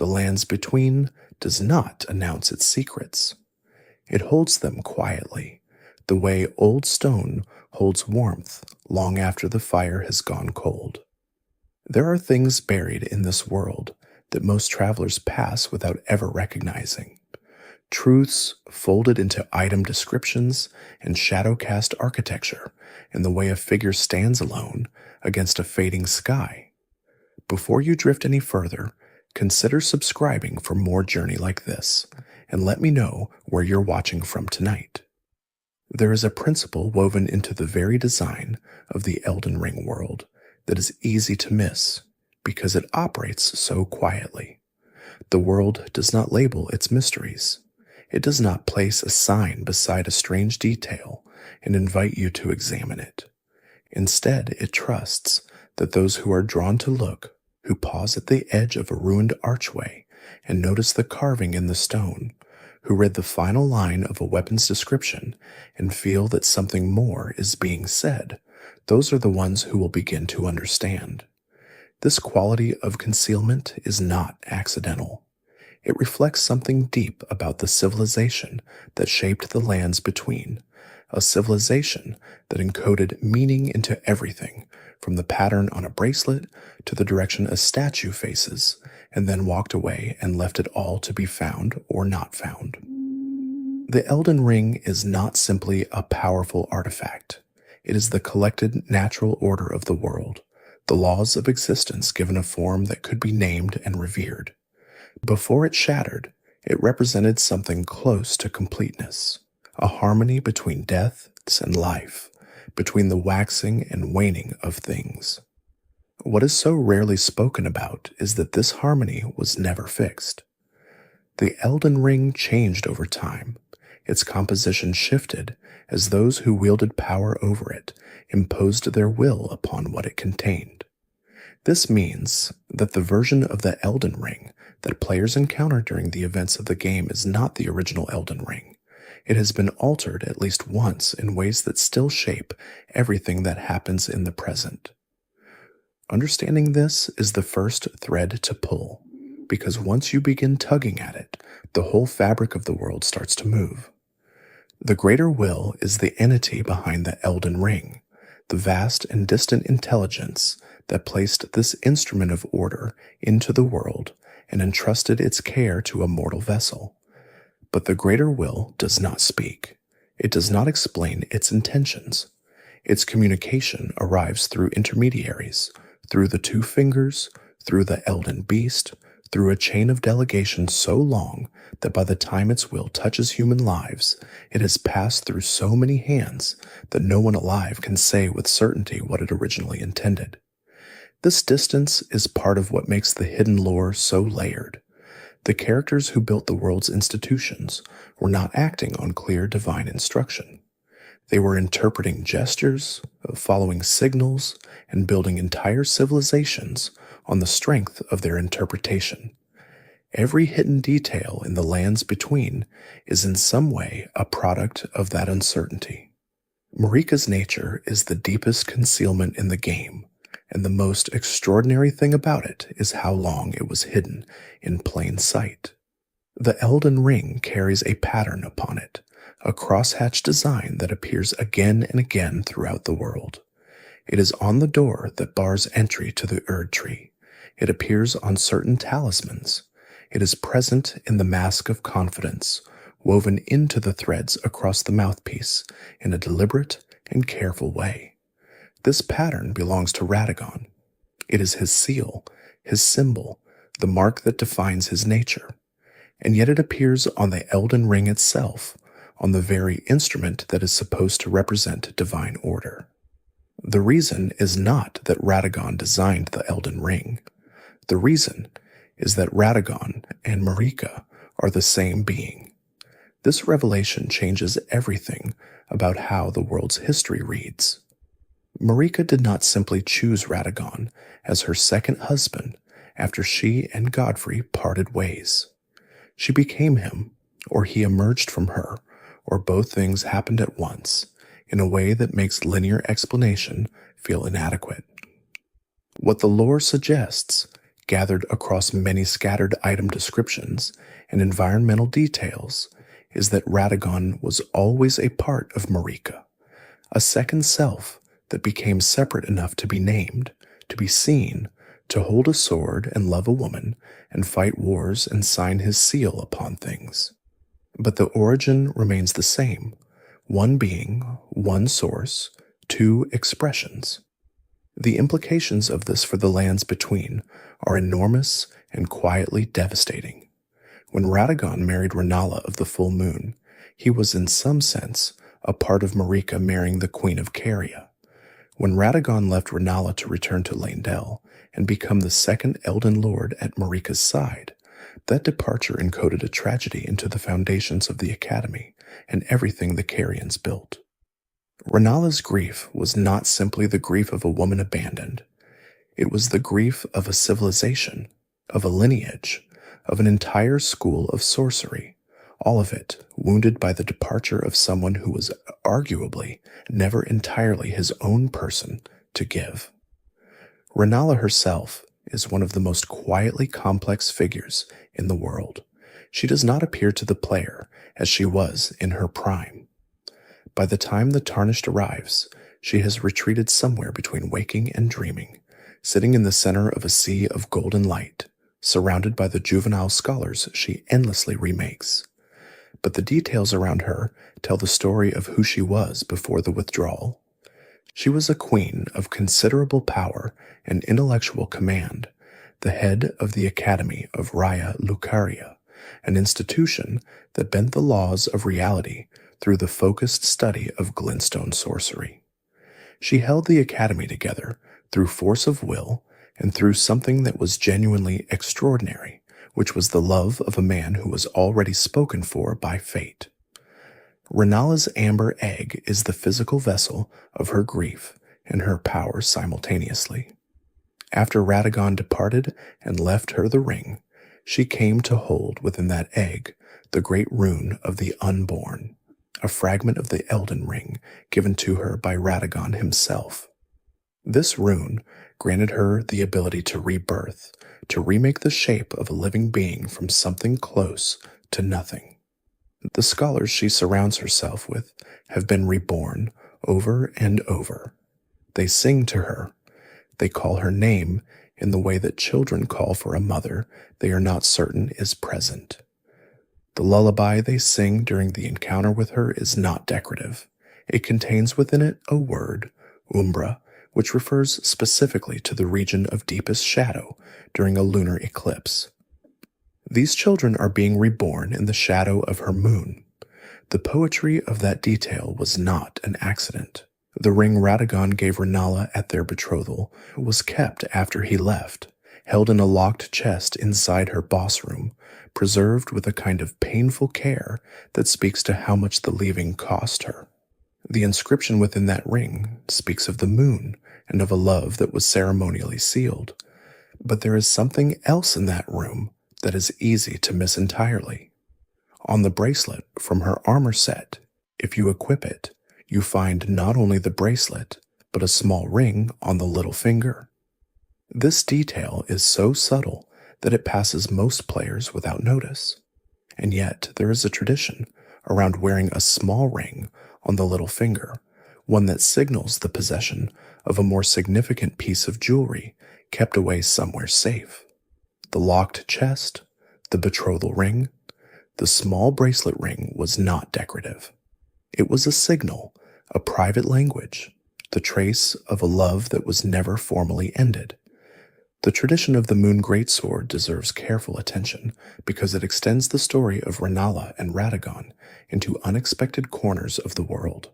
the lands between does not announce its secrets. It holds them quietly, the way old stone holds warmth long after the fire has gone cold. There are things buried in this world that most travelers pass without ever recognizing. Truths folded into item descriptions and shadow-cast architecture in the way a figure stands alone against a fading sky. Before you drift any further, consider subscribing for more journey like this, and let me know where you're watching from tonight. There is a principle woven into the very design of the Elden Ring world that is easy to miss because it operates so quietly. The world does not label its mysteries. It does not place a sign beside a strange detail and invite you to examine it. Instead, it trusts that those who are drawn to look, who pause at the edge of a ruined archway and notice the carving in the stone, who read the final line of a weapon's description and feel that something more is being said, those are the ones who will begin to understand. This quality of concealment is not accidental. It reflects something deep about the civilization that shaped the lands between, a civilization that encoded meaning into everything, from the pattern on a bracelet to the direction a statue faces, and then walked away and left it all to be found or not found. The Elden Ring is not simply a powerful artifact. It is the collected natural order of the world, the laws of existence given a form that could be named and revered. Before it shattered, it represented something close to completeness, a harmony between death and life, between the waxing and waning of things. What is so rarely spoken about is that this harmony was never fixed. The Elden Ring changed over time. Its composition shifted as those who wielded power over it imposed their will upon what it contained. This means that the version of the Elden Ring that players encounter during the events of the game is not the original Elden Ring. It has been altered at least once in ways that still shape everything that happens in the present. Understanding this is the first thread to pull, because once you begin tugging at it, the whole fabric of the world starts to move. The greater will is the entity behind the Elden Ring, the vast and distant intelligence that placed this instrument of order into the world and entrusted its care to a mortal vessel. But the greater will does not speak. It does not explain its intentions. Its communication arrives through intermediaries, through the two fingers, through the Elden Beast, through a chain of delegation so long that by the time its will touches human lives, it has passed through so many hands that no one alive can say with certainty what it originally intended. This distance is part of what makes the hidden lore so layered. The characters who built the world's institutions were not acting on clear divine instruction. They were interpreting gestures, following signals, and building entire civilizations on the strength of their interpretation. Every hidden detail in the lands between is in some way a product of that uncertainty. Marika's nature is the deepest concealment in the game, and the most extraordinary thing about it is how long it was hidden in plain sight. The Elden Ring carries a pattern upon it, a crosshatch design that appears again and again throughout the world. It is on the door that bars entry to the Erdtree. It appears on certain talismans. It is present in the mask of confidence, woven into the threads across the mouthpiece in a deliberate and careful way. This pattern belongs to Radagon. It is his seal, his symbol, the mark that defines his nature. And yet it appears on the Elden Ring itself, on the very instrument that is supposed to represent divine order. The reason is not that Radagon designed the Elden Ring. The reason is that Radagon and Marika are the same being. This revelation changes everything about how the world's history reads. Marika did not simply choose Radagon as her second husband after she and Godfrey parted ways. She became him, or he emerged from her, or both things happened at once, in a way that makes linear explanation feel inadequate. What the lore suggests gathered across many scattered item descriptions and environmental details, is that Radagon was always a part of Marika, a second self that became separate enough to be named, to be seen, to hold a sword and love a woman and fight wars and sign his seal upon things. But the origin remains the same: one being, one source, two expressions. The implications of this for the lands between are enormous and quietly devastating. When Radagon married Renala of the Full Moon, he was in some sense a part of Marika marrying the Queen of Caria. When Radagon left Renala to return to Leyndell and become the second Elden Lord at Marika's side, that departure encoded a tragedy into the foundations of the Academy and everything the Carians built. Renala's grief was not simply the grief of a woman abandoned. It was the grief of a civilization, of a lineage, of an entire school of sorcery, all of it wounded by the departure of someone who was arguably never entirely his own person to give. Renala herself is one of the most quietly complex figures in the world. She does not appear to the player as she was in her prime. By the time the Tarnished arrives, she has retreated somewhere between waking and dreaming, sitting in the center of a sea of golden light, surrounded by the juvenile scholars she endlessly remakes. But the details around her tell the story of who she was before the withdrawal. She was a queen of considerable power and intellectual command, the head of the Academy of Raya Lucaria, an institution that bent the laws of reality through the focused study of glintstone sorcery. She held the Academy together through force of will and through something that was genuinely extraordinary, which was the love of a man who was already spoken for by fate. Renala's amber egg is the physical vessel of her grief and her power simultaneously. After Radagon departed and left her the ring, she came to hold within that egg the great rune of the Unborn, a fragment of the Elden Ring given to her by Radagon himself. This rune granted her the ability to rebirth, to remake the shape of a living being from something close to nothing. The scholars she surrounds herself with have been reborn over and over. They sing to her. They call her name in the way that children call for a mother they are not certain is present. The lullaby they sing during the encounter with her is not decorative. It contains within it a word, umbra, which refers specifically to the region of deepest shadow during a lunar eclipse. These children are being reborn in the shadow of her moon. The poetry of that detail was not an accident. The ring Radagon gave Renala at their betrothal was kept after he left, held in a locked chest inside her boss room, preserved with a kind of painful care that speaks to how much the leaving cost her. The inscription within that ring speaks of the moon and of a love that was ceremonially sealed. But there is something else in that room that is easy to miss entirely. On the bracelet from her armor set, if you equip it, you find not only the bracelet, but a small ring on the little finger. This detail is so subtle that it passes most players without notice. And yet there is a tradition around wearing a small ring on the little finger, one that signals the possession of a more significant piece of jewelry kept away somewhere safe. The locked chest, the betrothal ring, the small bracelet ring was not decorative. It was a signal, a private language, the trace of a love that was never formally ended. The tradition of the Moon Greatsword deserves careful attention because it extends the story of Renala and Radagon into unexpected corners of the world.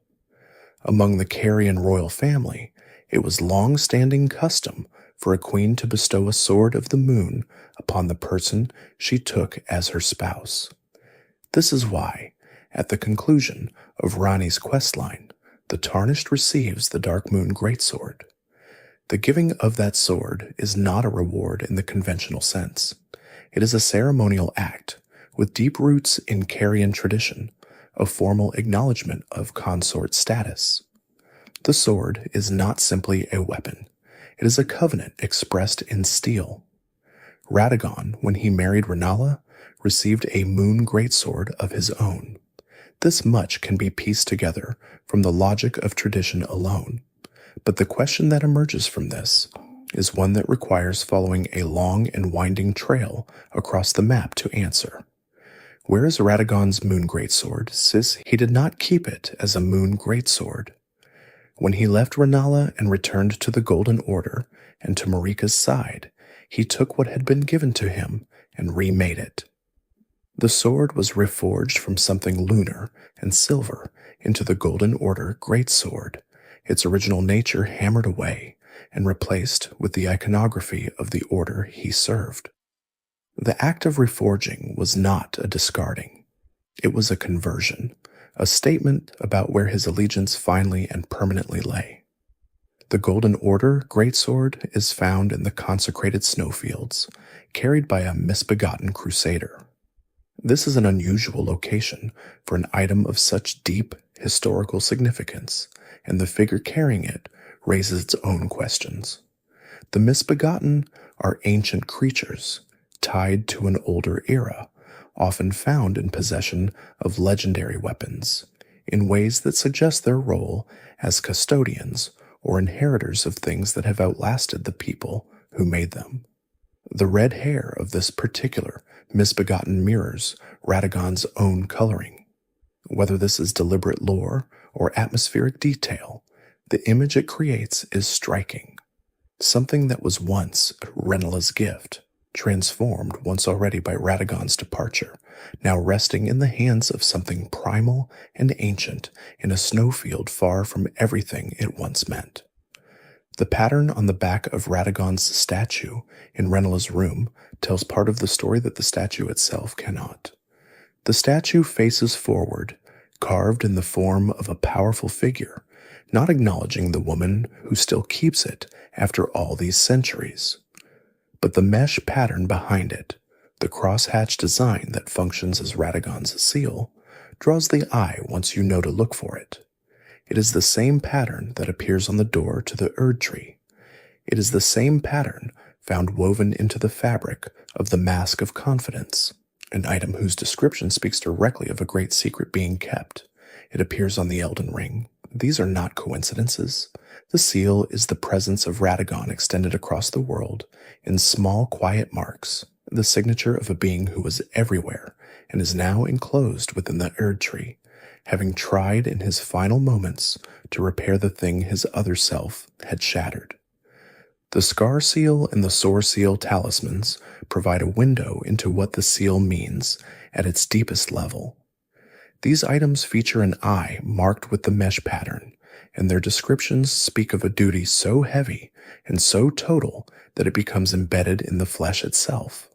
Among the Carian royal family, it was long-standing custom for a queen to bestow a sword of the moon upon the person she took as her spouse. This is why, at the conclusion of Ranni's questline, the Tarnished receives the Dark Moon Greatsword. The giving of that sword is not a reward in the conventional sense. It is a ceremonial act with deep roots in Carian tradition, a formal acknowledgement of consort status. The sword is not simply a weapon. It is a covenant expressed in steel. Radagon, when he married Renala, received a moon greatsword of his own. This much can be pieced together from the logic of tradition alone, but the question that emerges from this is one that requires following a long and winding trail across the map to answer. Where is Radagon's moon greatsword, since he did not keep it as a moon greatsword? When he left Renala and returned to the Golden Order and to Marika's side, he took what had been given to him and remade it. The sword was reforged from something lunar and silver into the Golden Order greatsword, its original nature hammered away and replaced with the iconography of the order he served. The act of reforging was not a discarding. It was a conversion, a statement about where his allegiance finally and permanently lay. The Golden Order greatsword is found in the consecrated snowfields, carried by a misbegotten crusader. This is an unusual location for an item of such deep historical significance, and the figure carrying it raises its own questions. The misbegotten are ancient creatures, tied to an older era, often found in possession of legendary weapons, in ways that suggest their role as custodians or inheritors of things that have outlasted the people who made them. The red hair of this particular misbegotten mirrors Radagon's own coloring. Whether this is deliberate lore or atmospheric detail, the image it creates is striking. Something that was once Renala's gift, transformed once already by Radagon's departure, now resting in the hands of something primal and ancient in a snowfield far from everything it once meant. The pattern on the back of Radagon's statue in Renala's room tells part of the story that the statue itself cannot. The statue faces forward, carved in the form of a powerful figure, not acknowledging the woman who still keeps it after all these centuries. But the mesh pattern behind it, the crosshatch design that functions as Radagon's seal, draws the eye once you know to look for it. It is the same pattern that appears on the door to the Erdtree. It is the same pattern found woven into the fabric of the Mask of Confidence, an item whose description speaks directly of a great secret being kept. It appears on the Elden Ring. These are not coincidences. The seal is the presence of Radagon extended across the world in small, quiet marks, the signature of a being who was everywhere and is now enclosed within the Erdtree, having tried in his final moments to repair the thing his other self had shattered. The Scar Seal and the Sore Seal talismans provide a window into what the seal means at its deepest level. These items feature an eye marked with the mesh pattern, and their descriptions speak of a duty so heavy and so total that it becomes embedded in the flesh itself.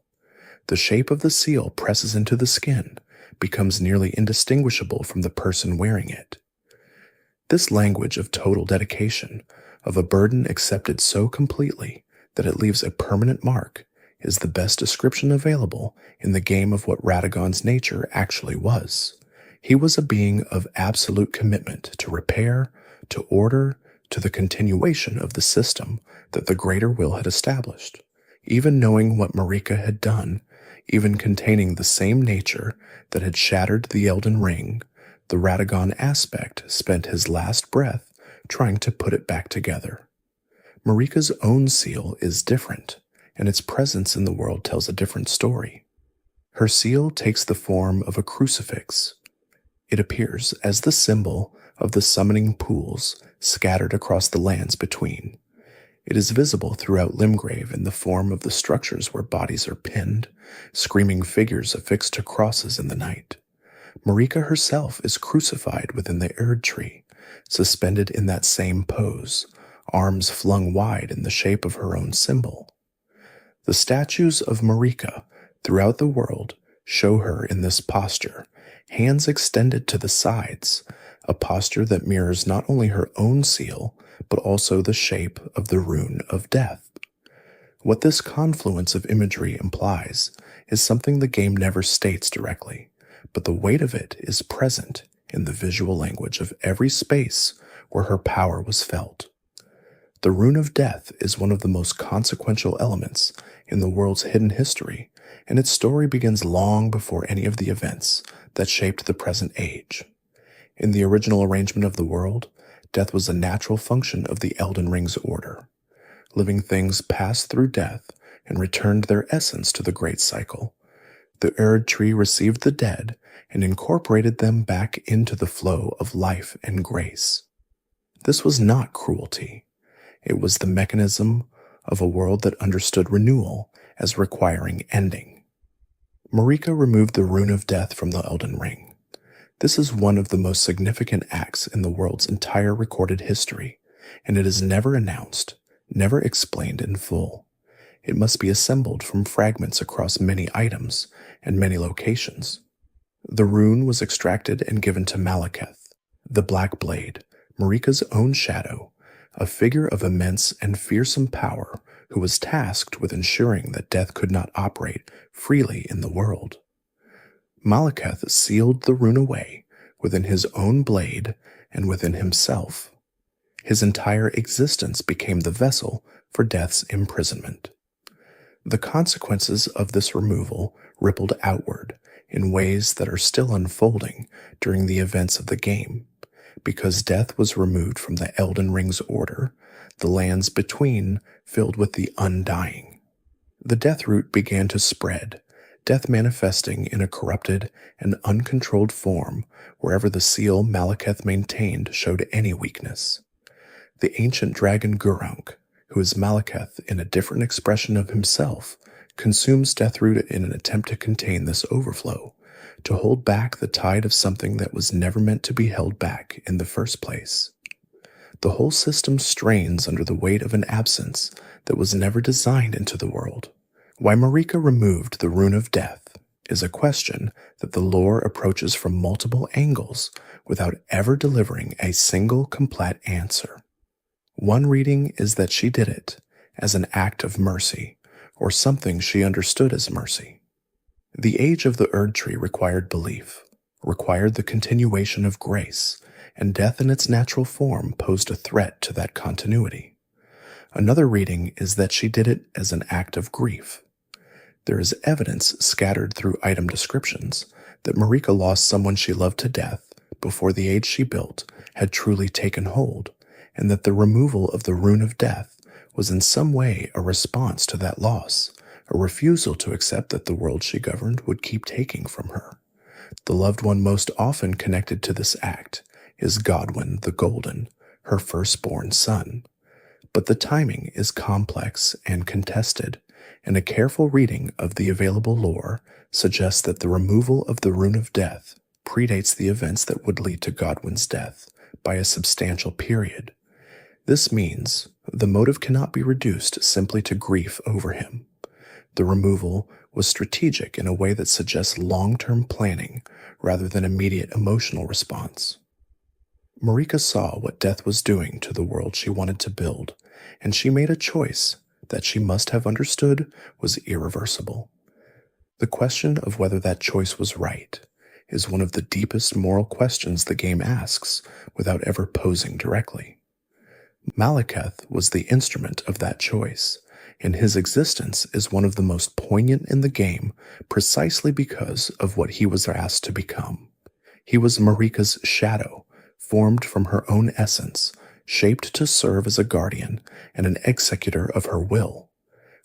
The shape of the seal presses into the skin, becomes nearly indistinguishable from the person wearing it. This language of total dedication, of a burden accepted so completely that it leaves a permanent mark, is the best description available in the game of what Radagon's nature actually was. He was a being of absolute commitment to repair, to order, to the continuation of the system that the Greater Will had established, even knowing what Marika had done, even containing the same nature that had shattered the Elden Ring. The Radagon aspect spent his last breath trying to put it back together. Marika's own seal is different, and its presence in the world tells a different story. Her seal takes the form of a crucifix. It appears as the symbol of the summoning pools scattered across the lands between. It is visible throughout Limgrave in the form of the structures where bodies are pinned, screaming figures affixed to crosses in the night. Marika herself is crucified within the Erdtree, suspended in that same pose, arms flung wide in the shape of her own symbol. The statues of Marika throughout the world show her in this posture, hands extended to the sides, a posture that mirrors not only her own seal, but also the shape of the Rune of Death. What this confluence of imagery implies is something the game never states directly, but the weight of it is present in the visual language of every space where her power was felt. The Rune of Death is one of the most consequential elements in the world's hidden history, and its story begins long before any of the events that shaped the present age. In the original arrangement of the world, death was a natural function of the Elden Ring's order. Living things passed through death and returned their essence to the Great Cycle. The Erdtree received the dead and incorporated them back into the flow of life and grace. This was not cruelty. It was the mechanism of a world that understood renewal as requiring ending. Marika removed the Rune of Death from the Elden Ring. This is one of the most significant acts in the world's entire recorded history, and it is never announced, never explained in full. It must be assembled from fragments across many items and many locations. The rune was extracted and given to Maliketh, the Black Blade, Marika's own shadow, a figure of immense and fearsome power who was tasked with ensuring that death could not operate freely in the world. Maliketh sealed the rune away within his own blade and within himself. His entire existence became the vessel for death's imprisonment. The consequences of this removal rippled outward in ways that are still unfolding during the events of the game. Because death was removed from the Elden Ring's order, the lands between filled with the undying. The death root began to spread, death manifesting in a corrupted and uncontrolled form wherever the seal Maliketh maintained showed any weakness. The ancient dragon Gurunk, who is Maliketh in a different expression of himself, consumes deathroot in an attempt to contain this overflow, to hold back the tide of something that was never meant to be held back in the first place. The whole system strains under the weight of an absence that was never designed into the world. Why Marika removed the Rune of Death is a question that the lore approaches from multiple angles without ever delivering a single complete answer. One reading is that she did it as an act of mercy, or something she understood as mercy. The age of the Erdtree required belief, required the continuation of grace, and death in its natural form posed a threat to that continuity. Another reading is that she did it as an act of grief. There is evidence scattered through item descriptions that Marika lost someone she loved to death before the age she built had truly taken hold, and that the removal of the Rune of Death was in some way a response to that loss, a refusal to accept that the world she governed would keep taking from her. The loved one most often connected to this act is Godwyn the Golden, her firstborn son. But the timing is complex and contested, and a careful reading of the available lore suggests that the removal of the Rune of Death predates the events that would lead to Godwyn's death by a substantial period. This means the motive cannot be reduced simply to grief over him. The removal was strategic in a way that suggests long-term planning rather than immediate emotional response. Marika saw what death was doing to the world she wanted to build, and she made a choice that she must have understood was irreversible. The question of whether that choice was right is one of the deepest moral questions the game asks without ever posing directly. Maliketh was the instrument of that choice, and his existence is one of the most poignant in the game precisely because of what he was asked to become. He was Marika's shadow, formed from her own essence, shaped to serve as a guardian and an executor of her will.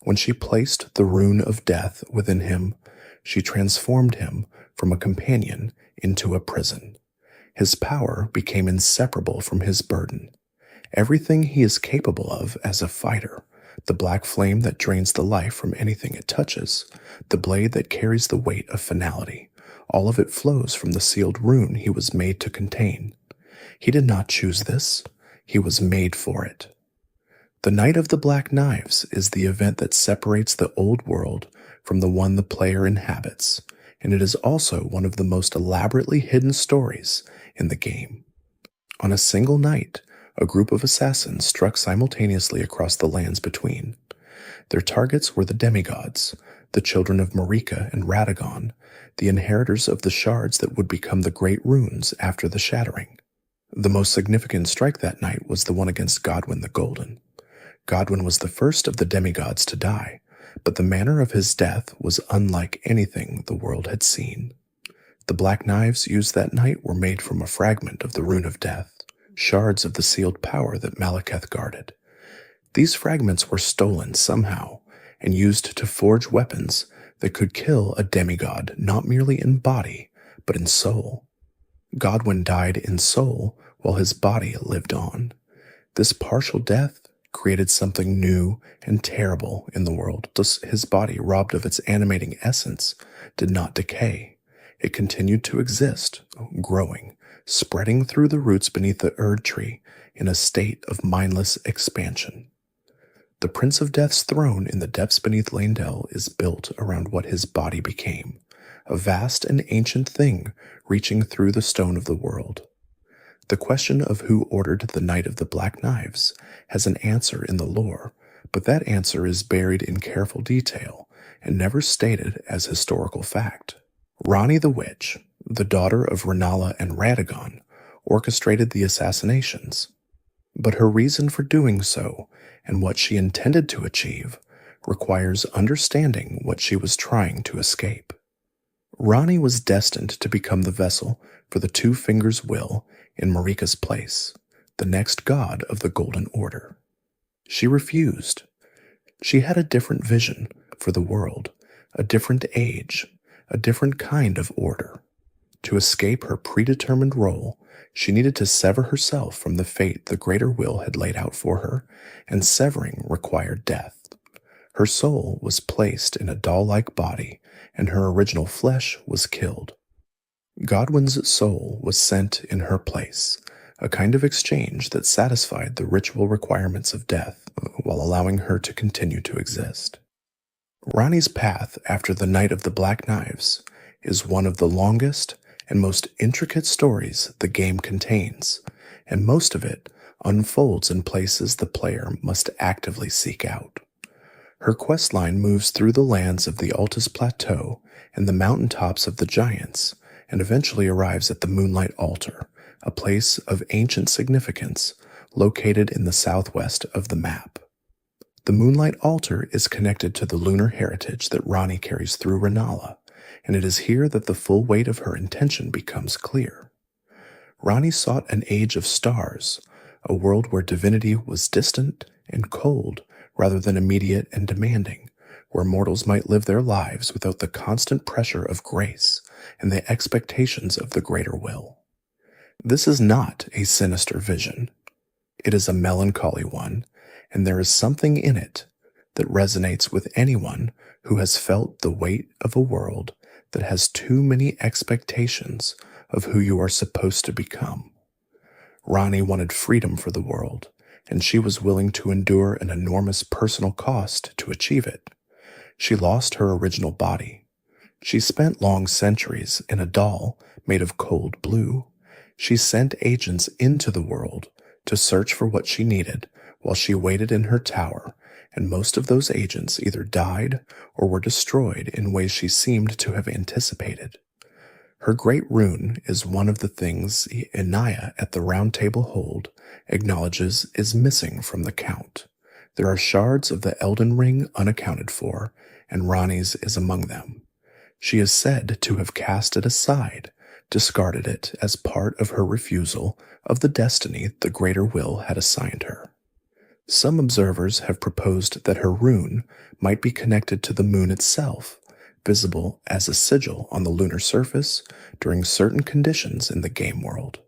When she placed the Rune of Death within him, she transformed him from a companion into a prison. His power became inseparable from his burden. Everything he is capable of as a fighter, the black flame that drains the life from anything it touches, the blade that carries the weight of finality, all of it flows from the sealed rune he was made to contain. He did not choose this. He was made for it. The Night of the Black Knives is the event that separates the old world from the one the player inhabits, and it is also one of the most elaborately hidden stories in the game. On a single night, a group of assassins struck simultaneously across the lands between. Their targets were the demigods, the children of Marika and Radagon, the inheritors of the shards that would become the great runes after the Shattering. The most significant strike that night was the one against Godwyn the Golden. Godwyn was the first of the demigods to die, but the manner of his death was unlike anything the world had seen. The black knives used that night were made from a fragment of the Rune of Death, shards of the sealed power that Maliketh guarded. These fragments were stolen somehow and used to forge weapons that could kill a demigod not merely in body, but in soul. Godwyn died in soul while his body lived on. This partial death created something new and terrible in the world. His body, robbed of its animating essence, did not decay. It continued to exist, growing, spreading through the roots beneath the Erdtree in a state of mindless expansion. The Prince of Death's throne in the depths beneath Leyndell is built around what his body became, a vast and ancient thing reaching through the stone of the world. The question of who ordered the Night of the Black Knives has an answer in the lore, but that answer is buried in careful detail and never stated as historical fact. Ranni the Witch, the daughter of Renala and Radagon, orchestrated the assassinations, but her reason for doing so and what she intended to achieve requires understanding what she was trying to escape. Ranni was destined to become the vessel for the Two Fingers' will in Marika's place, the next god of the Golden Order. She refused. She had a different vision for the world, a different age, a different kind of order. To escape her predetermined role, she needed to sever herself from the fate the Greater Will had laid out for her, and severing required death. Her soul was placed in a doll-like body, and her original flesh was killed. Godwyn's soul was sent in her place, a kind of exchange that satisfied the ritual requirements of death while allowing her to continue to exist. Ranni's path after the Night of the Black Knives is one of the longest and most intricate stories the game contains, and most of it unfolds in places the player must actively seek out. Her questline moves through the lands of the Altus Plateau and the mountaintops of the Giants, and eventually arrives at the Moonlight Altar, a place of ancient significance located in the southwest of the map. The Moonlight Altar is connected to the lunar heritage that Ranni carries through Renala, and it is here that the full weight of her intention becomes clear. Ranni sought an age of stars, a world where divinity was distant and cold rather than immediate and demanding, where mortals might live their lives without the constant pressure of grace and the expectations of the Greater Will. This is not a sinister vision. It is a melancholy one, and there is something in it that resonates with anyone who has felt the weight of a world that has too many expectations of who you are supposed to become. Ranni wanted freedom for the world, and she was willing to endure an enormous personal cost to achieve it. She lost her original body. She spent long centuries in a doll made of cold blue. She sent agents into the world to search for what she needed while she waited in her tower, and most of those agents either died or were destroyed in ways she seemed to have anticipated. Her great rune is one of the things Inaya at the Round Table Hold acknowledges is missing from the count. There are shards of the Elden Ring unaccounted for, and Ranni's is among them. She is said to have cast it aside, discarded it as part of her refusal of the destiny the Greater Will had assigned her. Some observers have proposed that her rune might be connected to the moon itself, visible as a sigil on the lunar surface during certain conditions in the game world.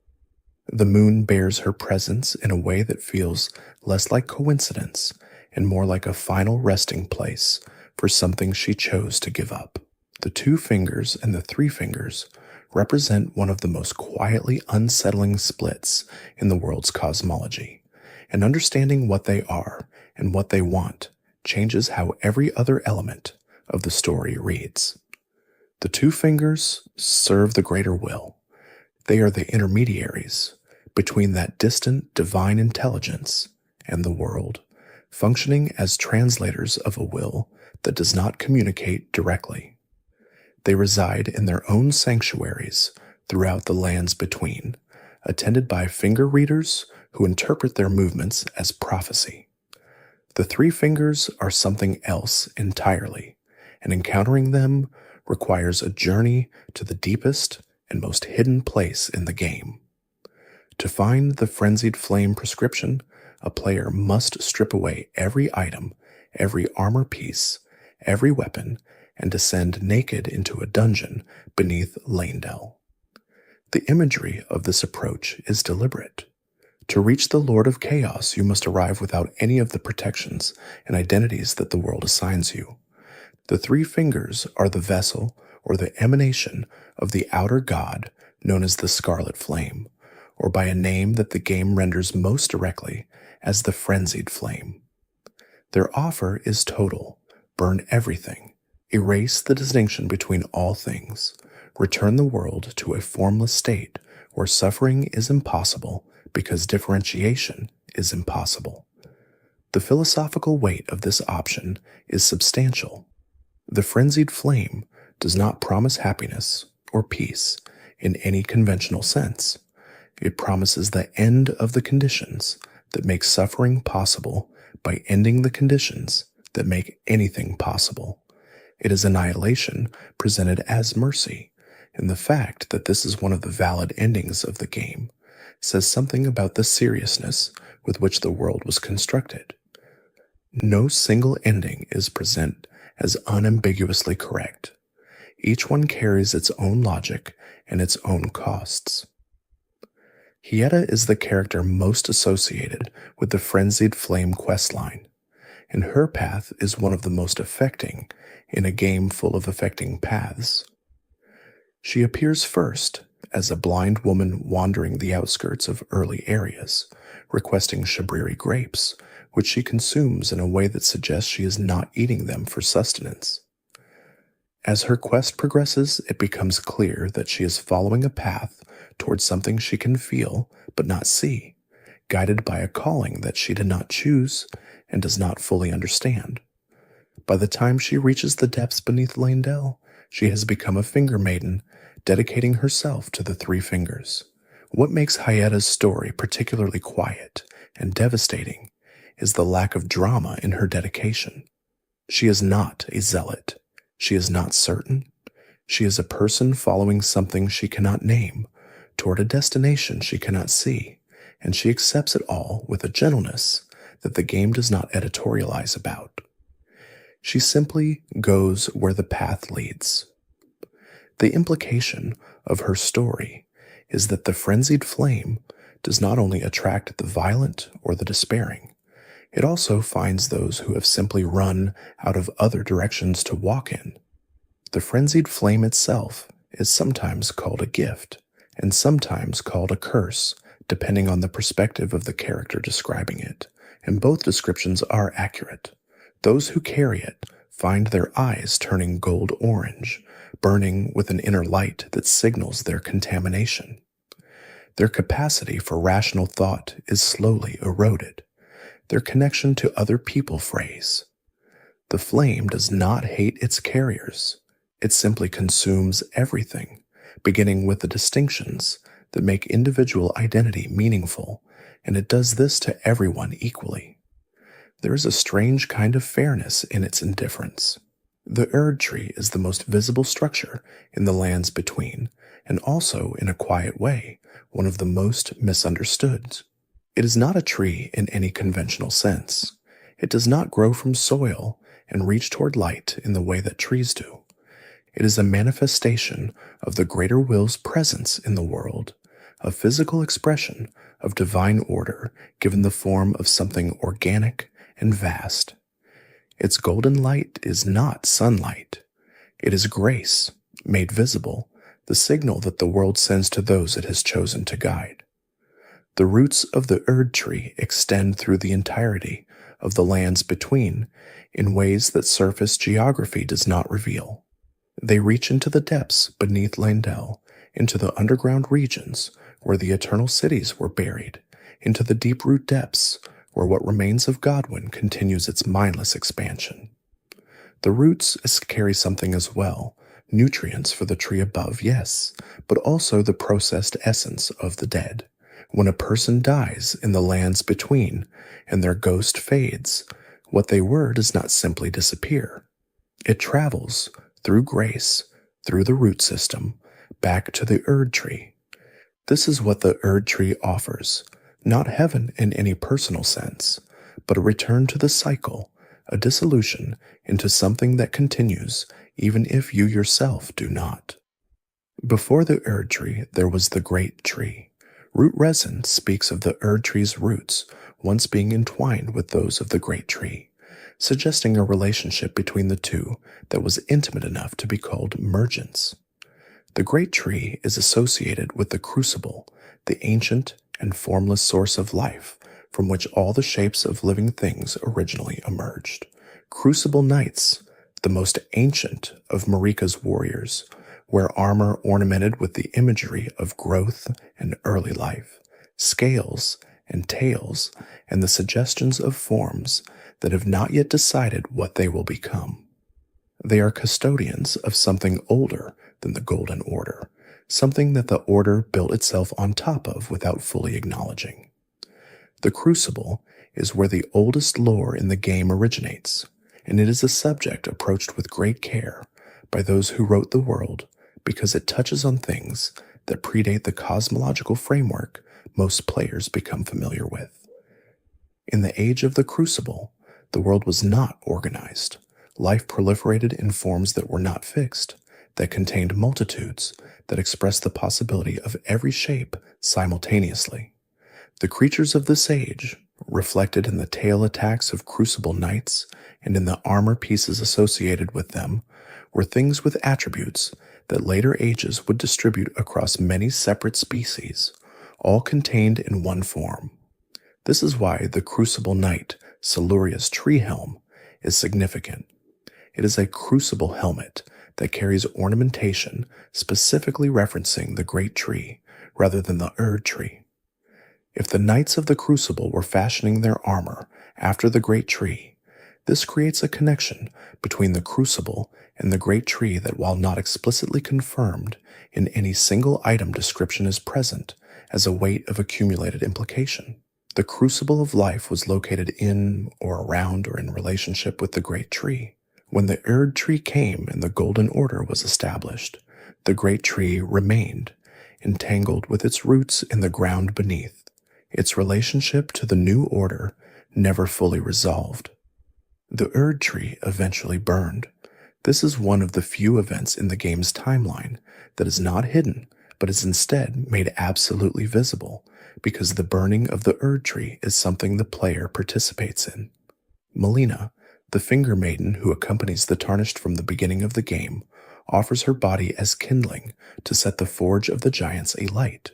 The moon bears her presence in a way that feels less like coincidence and more like a final resting place for something she chose to give up. The 2 fingers and the 3 fingers represent one of the most quietly unsettling splits in the world's cosmology, and understanding what they are and what they want changes how every other element of the story reads. The 2 fingers serve the Greater Will. They are the intermediaries between that distant divine intelligence and the world, functioning as translators of a will that does not communicate directly. They reside in their own sanctuaries throughout the lands between, attended by finger readers who interpret their movements as prophecy. The Three Fingers are something else entirely, and encountering them requires a journey to the deepest and most hidden place in the game. To find the Frenzied Flame prescription, a player must strip away every item, every armor piece, every weapon, and descend naked into a dungeon beneath Leyndell. The imagery of this approach is deliberate. To reach the Lord of Chaos, you must arrive without any of the protections and identities that the world assigns you. The Three Fingers are the vessel or the emanation of the outer god known as the Scarlet Flame, or by a name that the game renders most directly as the Frenzied Flame. Their offer is total: burn everything, erase the distinction between all things, return the world to a formless state where suffering is impossible because differentiation is impossible. The philosophical weight of this option is substantial. The Frenzied Flame does not promise happiness or peace in any conventional sense. It promises the end of the conditions that make suffering possible by ending the conditions that make anything possible. It is annihilation presented as mercy, and the fact that this is one of the valid endings of the game says something about the seriousness with which the world was constructed. No single ending is presented as unambiguously correct. Each one carries its own logic and its own costs. Hieta is the character most associated with the Frenzied Flame questline, and her path is one of the most affecting in a game full of affecting paths. She appears first as a blind woman wandering the outskirts of early areas, requesting shabriri grapes, which she consumes in a way that suggests she is not eating them for sustenance. As her quest progresses, it becomes clear that she is following a path towards something she can feel but not see, guided by a calling that she did not choose and does not fully understand. By the time she reaches the depths beneath Leyndell, she has become a finger maiden, dedicating herself to the Three Fingers. What makes Hieta's story particularly quiet and devastating is the lack of drama in her dedication. She is not a zealot. She is not certain. She is a person following something she cannot name, toward a destination she cannot see, and she accepts it all with a gentleness that the game does not editorialize about. She simply goes where the path leads. The implication of her story is that the Frenzied Flame does not only attract the violent or the despairing, it also finds those who have simply run out of other directions to walk in. The Frenzied Flame itself is sometimes called a gift, and sometimes called a curse, depending on the perspective of the character describing it, and both descriptions are accurate. Those who carry it find their eyes turning gold-orange, burning with an inner light that signals their contamination. Their capacity for rational thought is slowly eroded. Their connection to other people frays. The flame does not hate its carriers. It simply consumes everything, beginning with the distinctions that make individual identity meaningful, and it does this to everyone equally. There is a strange kind of fairness in its indifference. The Erdtree is the most visible structure in the lands between, and also, in a quiet way, one of the most misunderstood. It is not a tree in any conventional sense. It does not grow from soil and reach toward light in the way that trees do. It is a manifestation of the greater will's presence in the world, a physical expression of divine order given the form of something organic and vast. Its golden light is not sunlight. It is grace, made visible, the signal that the world sends to those it has chosen to guide. The roots of the Erdtree extend through the entirety of the lands between in ways that surface geography does not reveal. They reach into the depths beneath Leyndell, into the underground regions where the eternal cities were buried, into the deep-root depths where what remains of Godwyn continues its mindless expansion. The roots carry something as well, nutrients for the tree above, yes, but also the processed essence of the dead. When a person dies in the lands between and their ghost fades, What they were does not simply disappear. It travels, through grace, through the root system, back to the Erdtree. This is what the Erdtree offers, not heaven in any personal sense, but a return to the cycle, a dissolution into something that continues even if you yourself do not. Before the Erdtree, there was the Great Tree. Root resin speaks of the Erdtree's roots once being entwined with those of the Great Tree, suggesting a relationship between the two that was intimate enough to be called mergence. The Great Tree is associated with the Crucible, the ancient and formless source of life from which all the shapes of living things originally emerged. Crucible Knights, the most ancient of Marika's warriors, wear armor ornamented with the imagery of growth and early life, scales and tails, and the suggestions of forms that have not yet decided what they will become. They are custodians of something older than the Golden Order, something that the Order built itself on top of without fully acknowledging. The Crucible is where the oldest lore in the game originates, and it is a subject approached with great care by those who wrote the world because it touches on things that predate the cosmological framework most players become familiar with. In the age of the Crucible, the world was not organized. Life proliferated in forms that were not fixed, that contained multitudes, that expressed the possibility of every shape simultaneously. The creatures of this age, reflected in the tail attacks of Crucible Knights and in the armor pieces associated with them, were things with attributes that later ages would distribute across many separate species, all contained in one form. This is why the Crucible Knight Siluria's tree helm is significant. It is a crucible helmet that carries ornamentation specifically referencing the Great Tree rather than the Erdtree. If the Knights of the Crucible were fashioning their armor after the Great Tree, this creates a connection between the Crucible and the Great Tree that, while not explicitly confirmed in any single item description, is present as a weight of accumulated implication. The Crucible of Life was located in, or around, or in relationship with the Great Tree. When the Erdtree came and the Golden Order was established, the Great Tree remained, entangled with its roots in the ground beneath, its relationship to the new order never fully resolved. The Erdtree eventually burned. This is one of the few events in the game's timeline that is not hidden, but is instead made absolutely visible, because the burning of the Erdtree is something the player participates in. Malenia, the Finger Maiden who accompanies the Tarnished from the beginning of the game, offers her body as kindling to set the Forge of the Giants alight.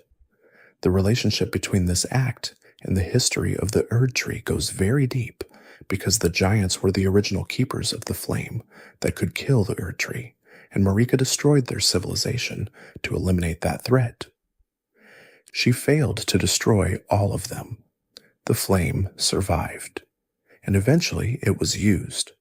The relationship between this act and the history of the Erdtree goes very deep, because the Giants were the original keepers of the flame that could kill the Erdtree, and Marika destroyed their civilization to eliminate that threat. She failed to destroy all of them. The flame survived, and eventually it was used.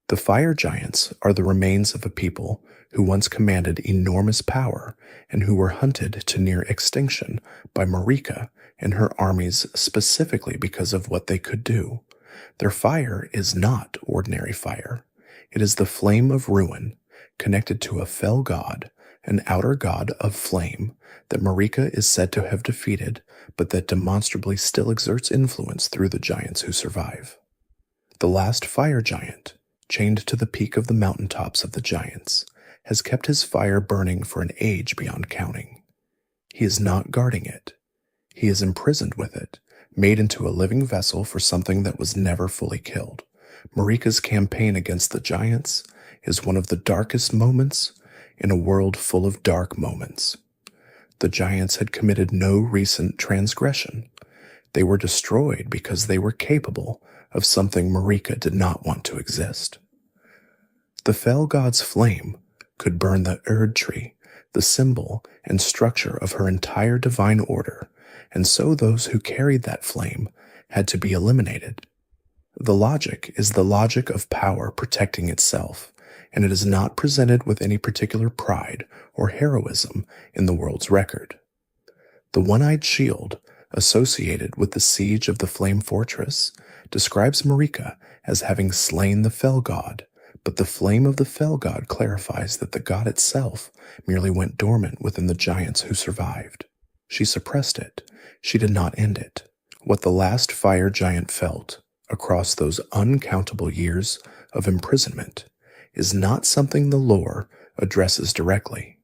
The Fire Giants are the remains of a people who once commanded enormous power and who were hunted to near extinction by Marika and her armies specifically because of what they could do. Their fire is not ordinary fire. It is the flame of ruin, connected to a fell god, an outer god of flame that Marika is said to have defeated, but that demonstrably still exerts influence through the giants who survive. The last fire giant, chained to the peak of the mountaintops of the giants, has kept his fire burning for an age beyond counting. He is not guarding it. He is imprisoned with it, made into a living vessel for something that was never fully killed. Marika's campaign against the giants is one of the darkest moments in a world full of dark moments. The giants had committed no recent transgression. They were destroyed because they were capable of something Marika did not want to exist. The fell god's flame could burn the Erdtree, the symbol and structure of her entire divine order, and so those who carried that flame had to be eliminated. The logic is the logic of power protecting itself, and it is not presented with any particular pride or heroism in the world's record. The one-eyed shield, associated with the siege of the Flame Fortress, describes Marika as having slain the Fell God, but the flame of the Fell God clarifies that the god itself merely went dormant within the giants who survived. She suppressed it. She did not end it. What the last fire giant felt across those uncountable years of imprisonment is not something the lore addresses directly.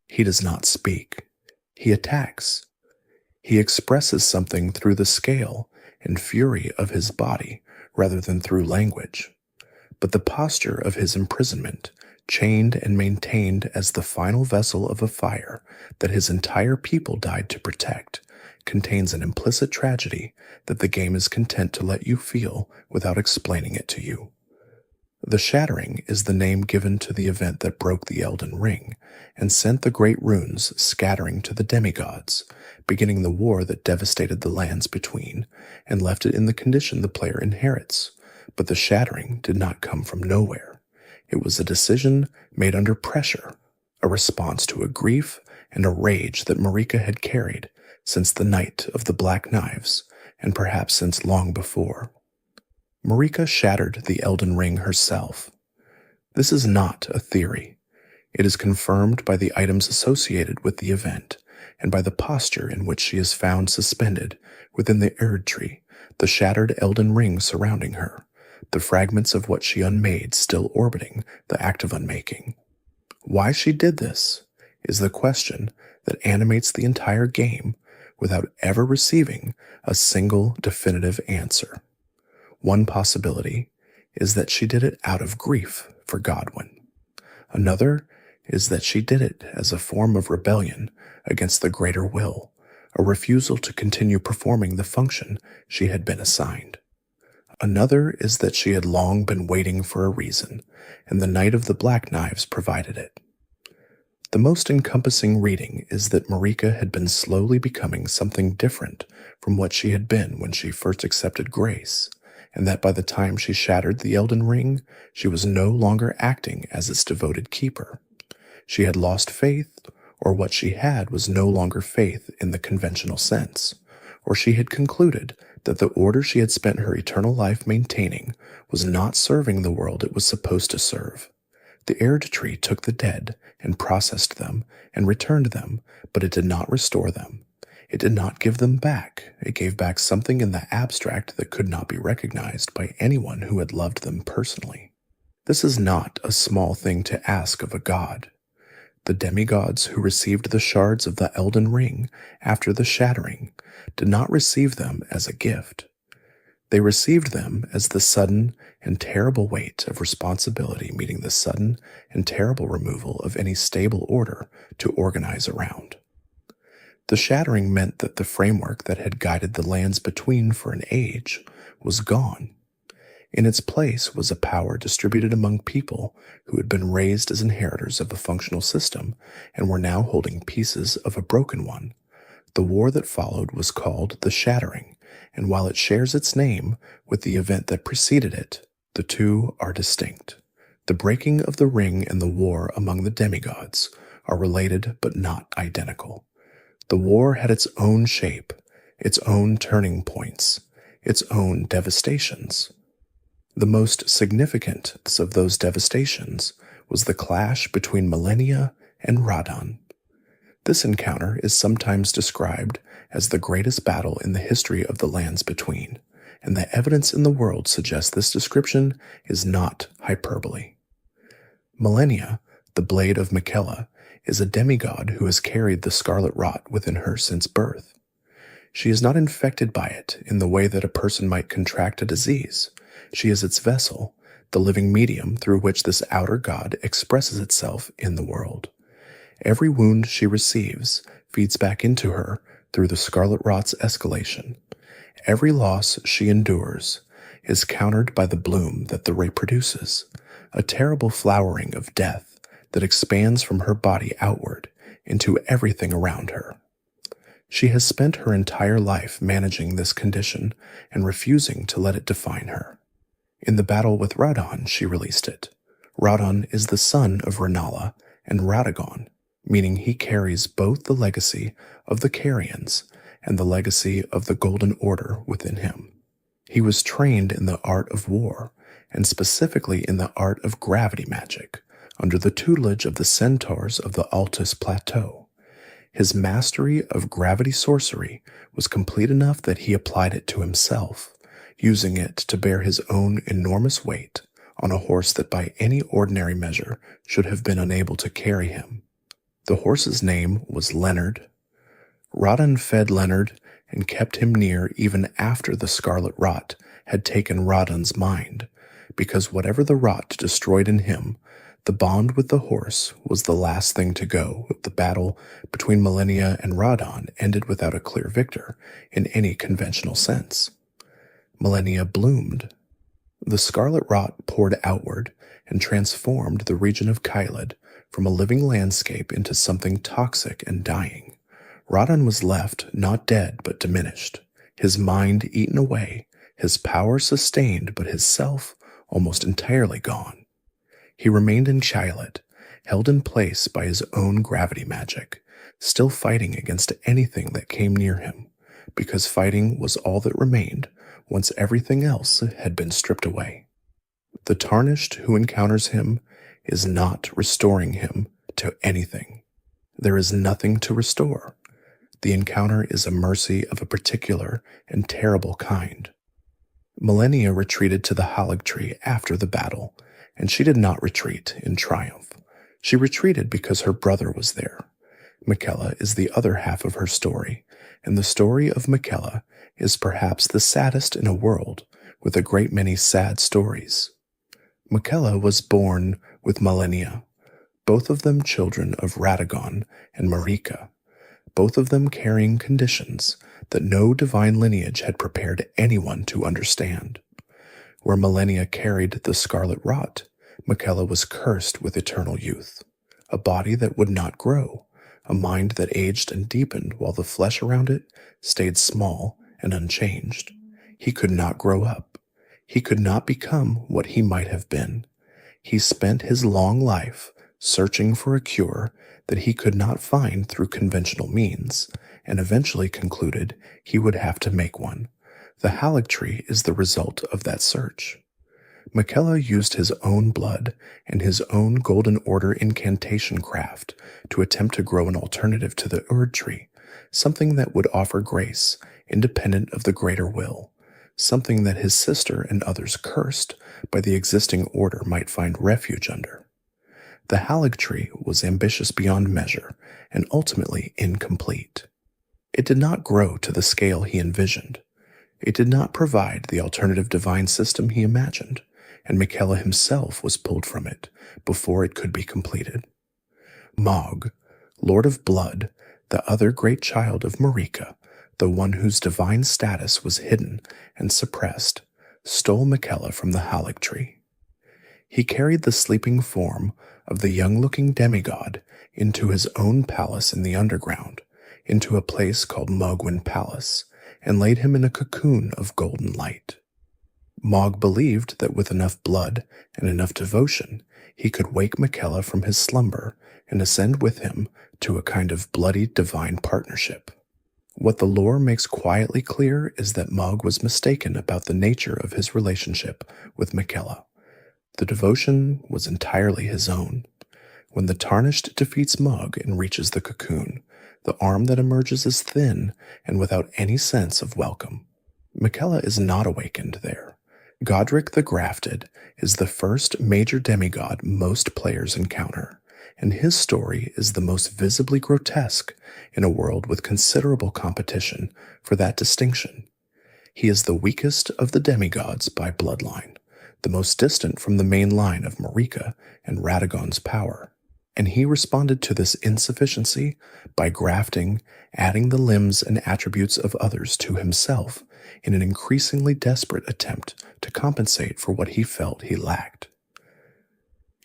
He does not speak. He attacks. He expresses something through the scale and fury of his body rather than through language. But the posture of his imprisonment, chained and maintained as the final vessel of a fire that his entire people died to protect, contains an implicit tragedy that the game is content to let you feel without explaining it to you. The Shattering is the name given to the event that broke the Elden Ring and sent the great runes scattering to the demigods, beginning the war that devastated the lands between and left it in the condition the player inherits. But the Shattering did not come from nowhere. It was a decision made under pressure, a response to a grief and a rage that Marika had carried since the night of the Black Knives, and perhaps since long before. Marika shattered the Elden Ring herself. This is not a theory. It is confirmed by the items associated with the event, and by the posture in which she is found suspended within the Erdtree, the shattered Elden Ring surrounding her, the fragments of what she unmade still orbiting the act of unmaking. Why she did this is the question that animates the entire game without ever receiving a single definitive answer. One possibility is that she did it out of grief for Godwin. Another is that she did it as a form of rebellion against the greater will, a refusal to continue performing the function she had been assigned. Another is that she had long been waiting for a reason, and the Night of the Black Knives provided it. The most encompassing reading is that Marika had been slowly becoming something different from what she had been when she first accepted grace, and that by the time she shattered the Elden Ring, she was no longer acting as its devoted keeper. She had lost faith, or what she had was no longer faith in the conventional sense, or she had concluded that the order she had spent her eternal life maintaining was not serving the world it was supposed to serve. The Erdtree took the dead and processed them and returned them, but it did not restore them. It did not give them back. It gave back something in the abstract that could not be recognized by anyone who had loved them personally. This is not a small thing to ask of a god. The demigods who received the shards of the Elden Ring after the Shattering did not receive them as a gift. They received them as the sudden and terrible weight of responsibility meeting the sudden and terrible removal of any stable order to organize around. The Shattering meant that the framework that had guided the lands between for an age was gone. In its place was a power distributed among people who had been raised as inheritors of a functional system and were now holding pieces of a broken one. The war that followed was called the Shattering, and while it shares its name with the event that preceded it, the two are distinct. The breaking of the ring and the war among the demigods are related but not identical. The war had its own shape, its own turning points, its own devastations. The most significant of those devastations was the clash between Malenia and Radahn. This encounter is sometimes described as the greatest battle in the history of the lands between, and the evidence in the world suggests this description is not hyperbole. Malenia, the blade of Miquella, is a demigod who has carried the scarlet rot within her since birth. She is not infected by it in the way that a person might contract a disease. She is its vessel, the living medium through which this outer god expresses itself in the world. Every wound she receives feeds back into her through the scarlet rot's escalation. Every loss she endures is countered by the bloom that the ray produces, a terrible flowering of death that expands from her body outward into everything around her. She has spent her entire life managing this condition and refusing to let it define her. In the battle with Radahn, she released it. Radahn is the son of Renala and Radagon, meaning he carries both the legacy of the Carians and the legacy of the Golden Order within him. He was trained in the art of war, and specifically in the art of gravity magic, under the tutelage of the centaurs of the Altus Plateau. His mastery of gravity sorcery was complete enough that he applied it to himself, using it to bear his own enormous weight on a horse that by any ordinary measure should have been unable to carry him. The horse's name was Leonard. Radahn fed Leonard and kept him near even after the scarlet rot had taken Radahn's mind, because whatever the rot destroyed in him, the bond with the horse was the last thing to go if the battle between Malenia and Radahn ended without a clear victor in any conventional sense. Malenia bloomed. The scarlet rot poured outward and transformed the region of Caelid from a living landscape into something toxic and dying. Radahn was left not dead but diminished, his mind eaten away, his power sustained but his self almost entirely gone. He remained in Caelid, held in place by his own gravity magic, still fighting against anything that came near him, because fighting was all that remained once everything else had been stripped away. The Tarnished who encounters him is not restoring him to anything. There is nothing to restore. The encounter is a mercy of a particular and terrible kind. Malenia retreated to the Erdtree after the battle, and she did not retreat in triumph. She retreated because her brother was there. Miquella is the other half of her story, and the story of Miquella is perhaps the saddest in a world with a great many sad stories. Miquella was born with Malenia, both of them children of Radagon and Marika, both of them carrying conditions that no divine lineage had prepared anyone to understand. Where Malenia carried the scarlet rot, Miquella was cursed with eternal youth, a body that would not grow, a mind that aged and deepened while the flesh around it stayed small and unchanged. He could not grow up. He could not become what he might have been. He spent his long life searching for a cure that he could not find through conventional means, and eventually concluded he would have to make one. The Erdtree is the result of that search. Miquella used his own blood and his own Golden Order incantation craft to attempt to grow an alternative to the Erdtree, something that would offer grace, independent of the greater will, something that his sister and others cursed by the existing order might find refuge under. The Erdtree was ambitious beyond measure and ultimately incomplete. It did not grow to the scale he envisioned. It did not provide the alternative divine system he imagined, and Miquella himself was pulled from it before it could be completed. Mohg, Lord of Blood, the other great child of Marika, the one whose divine status was hidden and suppressed, stole Miquella from the Erdtree. He carried the sleeping form of the young-looking demigod into his own palace in the underground, into a place called Mohgwyn Palace, and laid him in a cocoon of golden light. Mohg believed that with enough blood and enough devotion, he could wake Miquella from his slumber and ascend with him to a kind of bloody divine partnership. What the lore makes quietly clear is that Mohg was mistaken about the nature of his relationship with Miquella. The devotion was entirely his own. When the Tarnished defeats Mohg and reaches the cocoon, the arm that emerges is thin and without any sense of welcome. Miquella is not awakened there. Godrick the Grafted is the first major demigod most players encounter, and his story is the most visibly grotesque in a world with considerable competition for that distinction. He is the weakest of the demigods by bloodline, the most distant from the main line of Marika and Radagon's power, and he responded to this insufficiency by grafting, adding the limbs and attributes of others to himself in an increasingly desperate attempt to compensate for what he felt he lacked.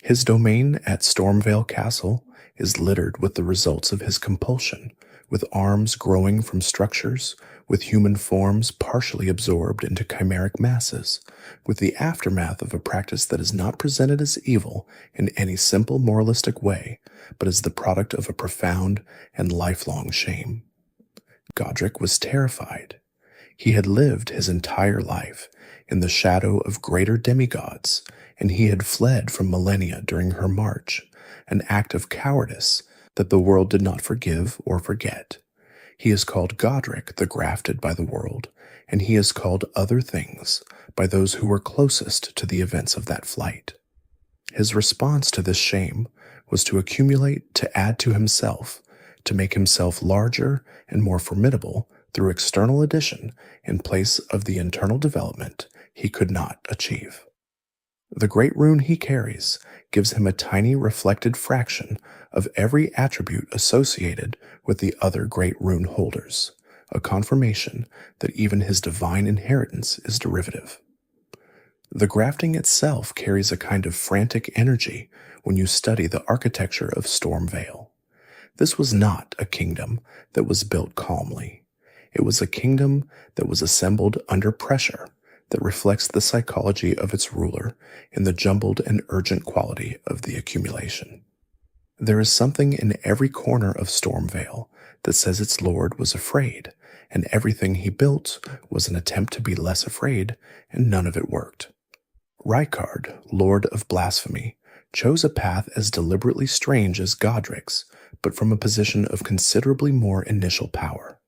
His domain at Stormvale Castle is littered with the results of his compulsion, with arms growing from structures, with human forms partially absorbed into chimeric masses, with the aftermath of a practice that is not presented as evil in any simple moralistic way, but as the product of a profound and lifelong shame. Godrick was terrified. He had lived his entire life in the shadow of greater demigods, and he had fled from Malenia during her march, an act of cowardice that the world did not forgive or forget. He is called Godrick the Grafted by the world, and he is called other things by those who were closest to the events of that flight. His response to this shame was to accumulate, to add to himself, to make himself larger and more formidable through external addition in place of the internal development he could not achieve. The great rune he carries gives him a tiny reflected fraction of every attribute associated with the other great rune holders, a confirmation that even his divine inheritance is derivative. The grafting itself carries a kind of frantic energy when you study the architecture of Stormveil. This was not a kingdom that was built calmly. It was a kingdom that was assembled under pressure that reflects the psychology of its ruler in the jumbled and urgent quality of the accumulation. There is something in every corner of Stormveil that says its lord was afraid, and everything he built was an attempt to be less afraid, and none of it worked. Rykard, Lord of Blasphemy, chose a path as deliberately strange as Godrick's, but from a position of considerably more initial power.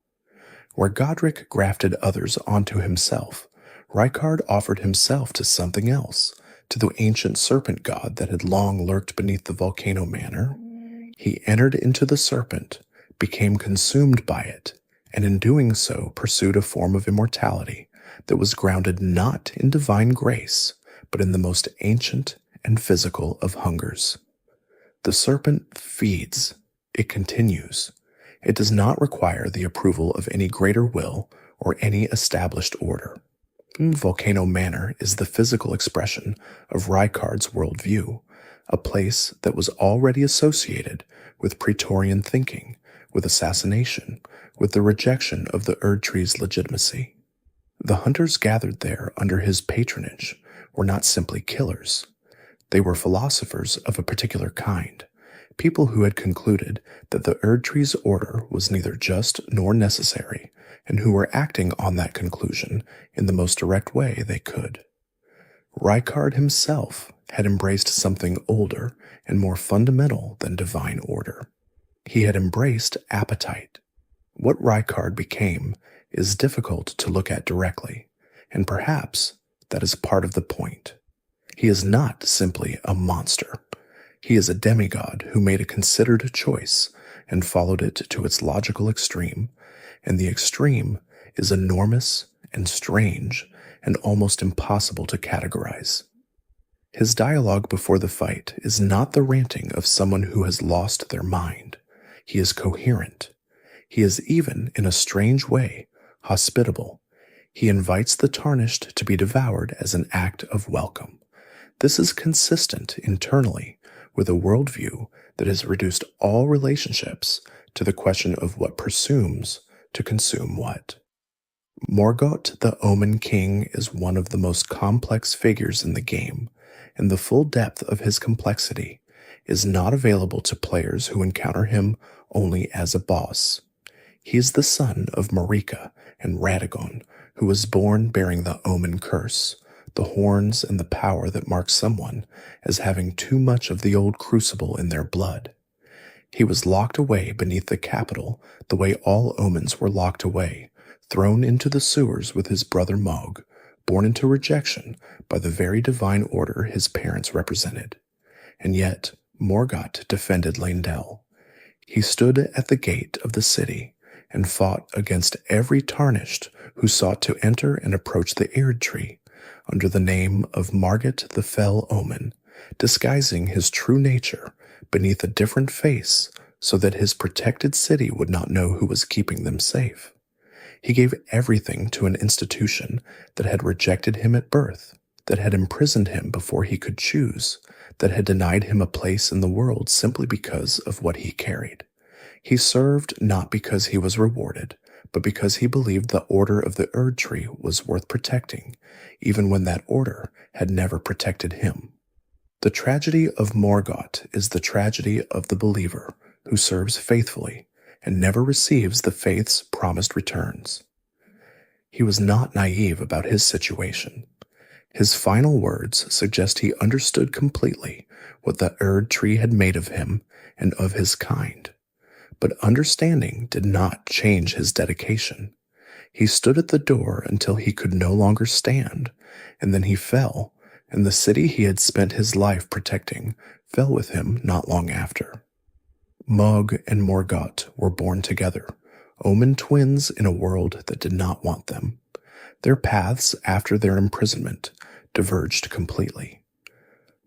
Where Godrick grafted others onto himself, Rykard offered himself to something else, to the ancient serpent god that had long lurked beneath the volcano manor. He entered into the serpent, became consumed by it, and in doing so pursued a form of immortality that was grounded not in divine grace, but in the most ancient and physical of hungers. The serpent feeds. It continues. It does not require the approval of any greater will or any established order. Volcano Manor is the physical expression of Rykard's worldview, a place that was already associated with Praetorian thinking, with assassination, with the rejection of the Erdtree's legitimacy. The hunters gathered there under his patronage were not simply killers. They were philosophers of a particular kind, people who had concluded that the Erdtree's order was neither just nor necessary, and who were acting on that conclusion in the most direct way they could. Rykard himself had embraced something older and more fundamental than divine order. He had embraced appetite. What Rykard became is difficult to look at directly, and perhaps that is part of the point. He is not simply a monster. He is a demigod who made a considered choice and followed it to its logical extreme, and the extreme is enormous and strange and almost impossible to categorize. His dialogue before the fight is not the ranting of someone who has lost their mind. He is coherent. He is even, in a strange way, hospitable. He invites the Tarnished to be devoured as an act of welcome. This is consistent internally with a worldview that has reduced all relationships to the question of what presumes to consume what. Morgott the Omen King is one of the most complex figures in the game, and the full depth of his complexity is not available to players who encounter him only as a boss. He is the son of Marika and Radagon, who was born bearing the Omen curse, the horns and the power that marks someone as having too much of the old Crucible in their blood. He was locked away beneath the capital the way all omens were locked away, thrown into the sewers with his brother Mohg, born into rejection by the very divine order his parents represented. And yet, Morgott defended Leyndell. He stood at the gate of the city and fought against every Tarnished who sought to enter and approach the Erdtree under the name of Morgott the Fell Omen, disguising his true nature beneath a different face so that his protected city would not know who was keeping them safe. He gave everything to an institution that had rejected him at birth, that had imprisoned him before he could choose, that had denied him a place in the world simply because of what he carried. He served not because he was rewarded, but because he believed the order of the Erdtree was worth protecting, even when that order had never protected him. The tragedy of Morgott is the tragedy of the believer who serves faithfully and never receives the faith's promised returns. He was not naive about his situation. His final words suggest he understood completely what the Erdtree had made of him and of his kind. But understanding did not change his dedication. He stood at the door until he could no longer stand, and then he fell, and the city he had spent his life protecting fell with him not long after. Mohg and Morgott were born together, omen twins in a world that did not want them. Their paths, after their imprisonment, diverged completely.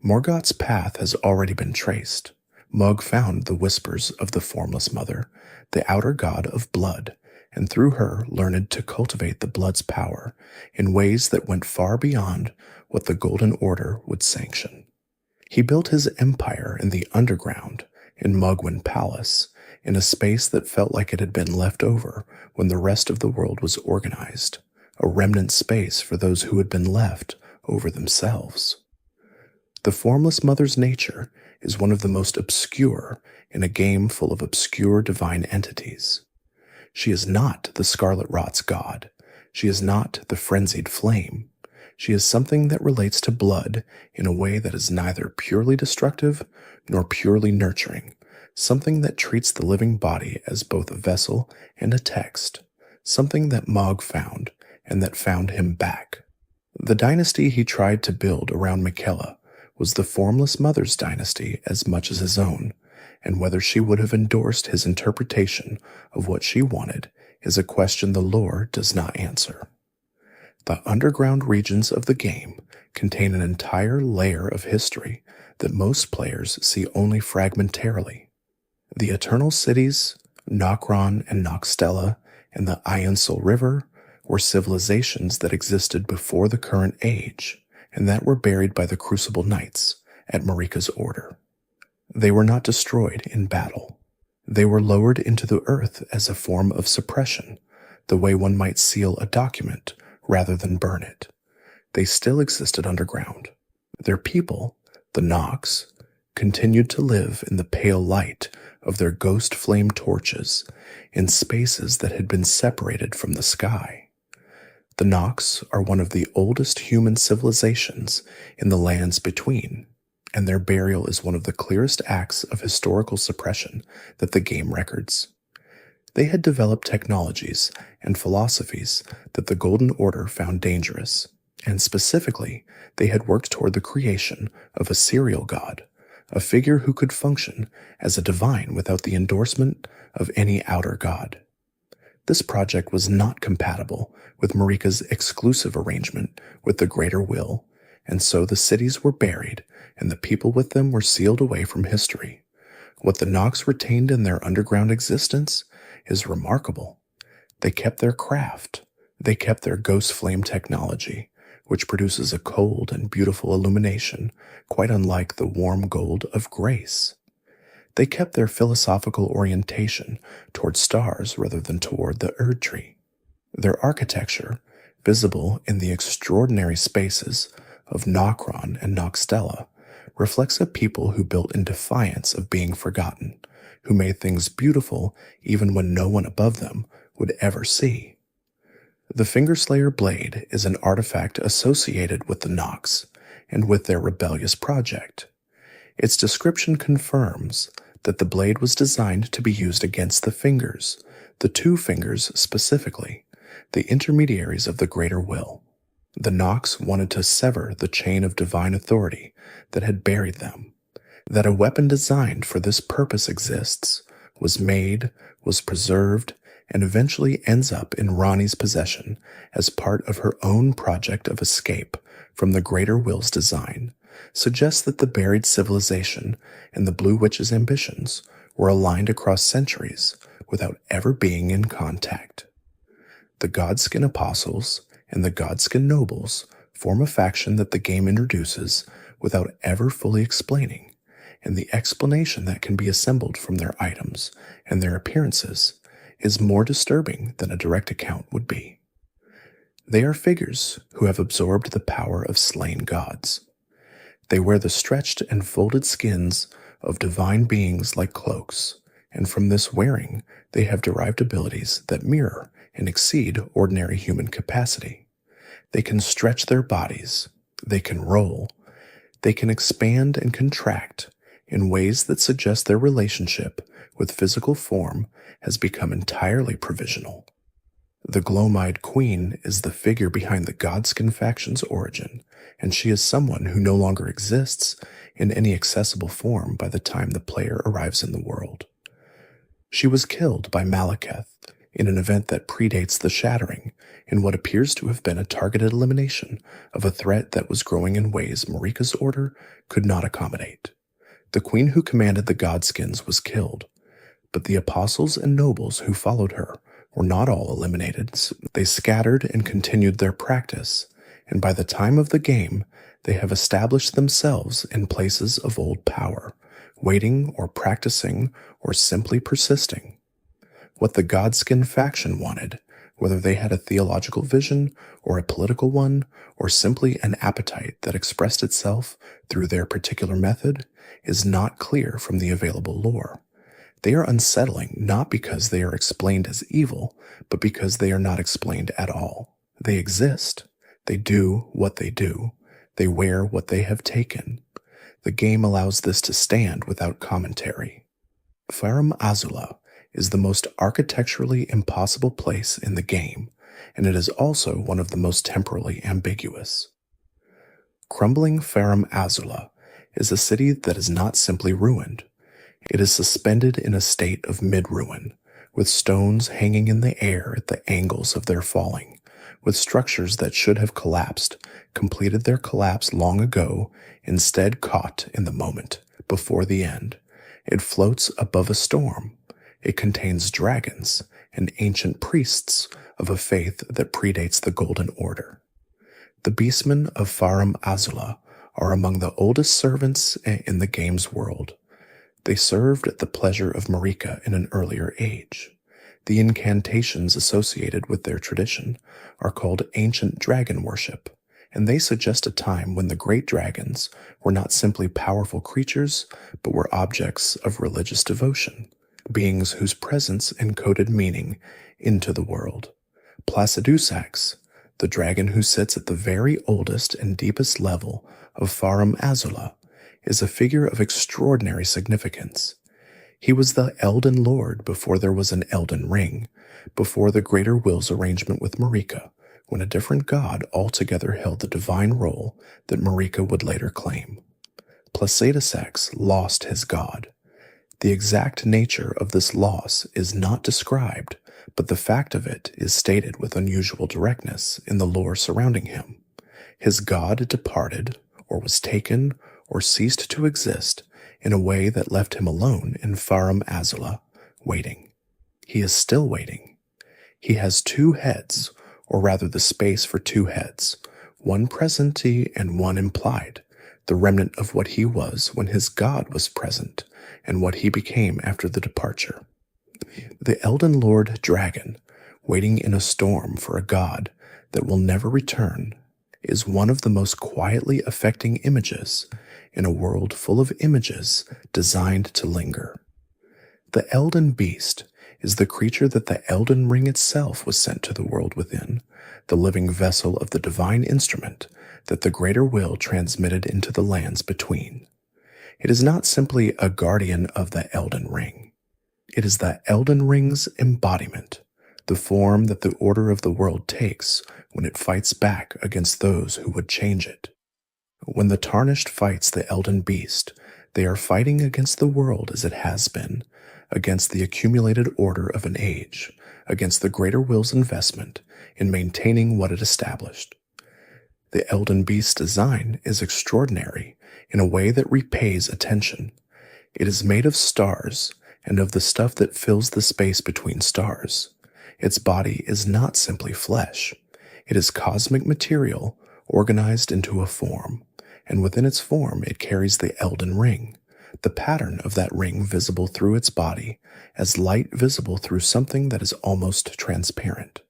Morgott's path has already been traced. Mohg found the whispers of the Formless Mother, the outer god of blood, and through her learned to cultivate the blood's power in ways that went far beyond what the Golden Order would sanction. He built his empire in the underground, in Mohgwyn Palace, in a space that felt like it had been left over when the rest of the world was organized, a remnant space for those who had been left over themselves. The Formless Mother's nature is one of the most obscure in a game full of obscure divine entities. She is not the Scarlet Rot's god. She is not the Frenzied Flame. She is something that relates to blood in a way that is neither purely destructive nor purely nurturing, something that treats the living body as both a vessel and a text, something that Mohg found and that found him back. The dynasty he tried to build around Miquella was the Formless Mother's dynasty as much as his own, and whether she would have endorsed his interpretation of what she wanted is a question the lore does not answer. The underground regions of the game contain an entire layer of history that most players see only fragmentarily. The Eternal Cities, Nokron and Nokstella, and the Ionsel River were civilizations that existed before the current age, and that were buried by the Crucible Knights at Marika's order. They were not destroyed in battle. They were lowered into the earth as a form of suppression, the way one might seal a document rather than burn it. They still existed underground. Their people, the Nox, continued to live in the pale light of their ghost flame torches in spaces that had been separated from the sky. The Nox are one of the oldest human civilizations in the lands between, and their burial is one of the clearest acts of historical suppression that the game records. They had developed technologies and philosophies that the Golden Order found dangerous, and specifically, they had worked toward the creation of a serial god, a figure who could function as a divine without the endorsement of any outer god. This project was not compatible with Marika's exclusive arrangement with the Greater Will, and so the cities were buried and the people with them were sealed away from history. What the Nox retained in their underground existence is remarkable. They kept their craft. They kept their ghost flame technology, which produces a cold and beautiful illumination, quite unlike the warm gold of grace. They kept their philosophical orientation toward stars rather than toward the Erdtree. Their architecture, visible in the extraordinary spaces of Nokron and Nokstella, reflects a people who built in defiance of being forgotten, who made things beautiful even when no one above them would ever see. The Fingerslayer blade is an artifact associated with the Nox and with their rebellious project. Its description confirms that the blade was designed to be used against the Fingers, the two Fingers specifically, the intermediaries of the Greater Will. The Nox wanted to sever the chain of divine authority that had buried them. That a weapon designed for this purpose exists, was made, was preserved, and eventually ends up in Ranni's possession as part of her own project of escape from the Greater Will's design, suggests that the buried civilization and the Blue Witch's ambitions were aligned across centuries without ever being in contact. The Godskin Apostles and the Godskin Nobles form a faction that the game introduces without ever fully explaining, and the explanation that can be assembled from their items and their appearances is more disturbing than a direct account would be. They are figures who have absorbed the power of slain gods. They wear the stretched and folded skins of divine beings like cloaks, and from this wearing, they have derived abilities that mirror and exceed ordinary human capacity. They can stretch their bodies, they can roll, they can expand and contract in ways that suggest their relationship with physical form has become entirely provisional. The Glomide Queen is the figure behind the Godskin faction's origin, and she is someone who no longer exists in any accessible form by the time the player arrives in the world. She was killed by Maliketh in an event that predates the Shattering, in what appears to have been a targeted elimination of a threat that was growing in ways Marika's order could not accommodate. The queen who commanded the Godskins was killed, but the apostles and nobles who followed her were not all eliminated. They scattered and continued their practice, and by the time of the game, they have established themselves in places of old power, waiting or practicing or simply persisting. What the Godskin faction wanted, whether they had a theological vision or a political one, or simply an appetite that expressed itself through their particular method, is not clear from the available lore. They are unsettling not because they are explained as evil, but because they are not explained at all. They exist. They do what they do. They wear what they have taken. The game allows this to stand without commentary. Farum Azula is the most architecturally impossible place in the game, and it is also one of the most temporally ambiguous. Crumbling Farum Azula is a city that is not simply ruined. It is suspended in a state of mid-ruin, with stones hanging in the air at the angles of their falling, with structures that should have collapsed, completed their collapse long ago, instead caught in the moment, before the end. It floats above a storm. It contains dragons and ancient priests of a faith that predates the Golden Order. The beastmen of Farum Azula are among the oldest servants in the game's world. They served at the pleasure of Marika in an earlier age. The incantations associated with their tradition are called ancient dragon worship, and they suggest a time when the great dragons were not simply powerful creatures, but were objects of religious devotion, beings whose presence encoded meaning into the world. Placidusax, the dragon who sits at the very oldest and deepest level of Farum Azula, is a figure of extraordinary significance. He was the Elden Lord before there was an Elden Ring, before the Greater Will's arrangement with Marika, when a different god altogether held the divine role that Marika would later claim. Placidusax lost his god. The exact nature of this loss is not described, but the fact of it is stated with unusual directness in the lore surrounding him. His god departed, or was taken, or ceased to exist in a way that left him alone in Farum Azula, waiting. He is still waiting. He has two heads, or rather the space for two heads, one presentee and one implied, the remnant of what he was when his god was present, and what he became after the departure. The Elden Lord Dragon, waiting in a storm for a god that will never return, is one of the most quietly affecting images in a world full of images designed to linger. The Elden Beast is the creature that the Elden Ring itself was sent to the world within, the living vessel of the divine instrument that the Greater Will transmitted into the lands between. It is not simply a guardian of the Elden Ring. It is the Elden Ring's embodiment, the form that the order of the world takes when it fights back against those who would change it. When the Tarnished fights the Elden Beast, they are fighting against the world as it has been, against the accumulated order of an age, against the Greater Will's investment in maintaining what it established. The Elden Beast's design is extraordinary in a way that repays attention. It is made of stars and of the stuff that fills the space between stars. Its body is not simply flesh. It is cosmic material organized into a form, and within its form it carries the Elden Ring, the pattern of that ring visible through its body, as light visible through something that is almost transparent.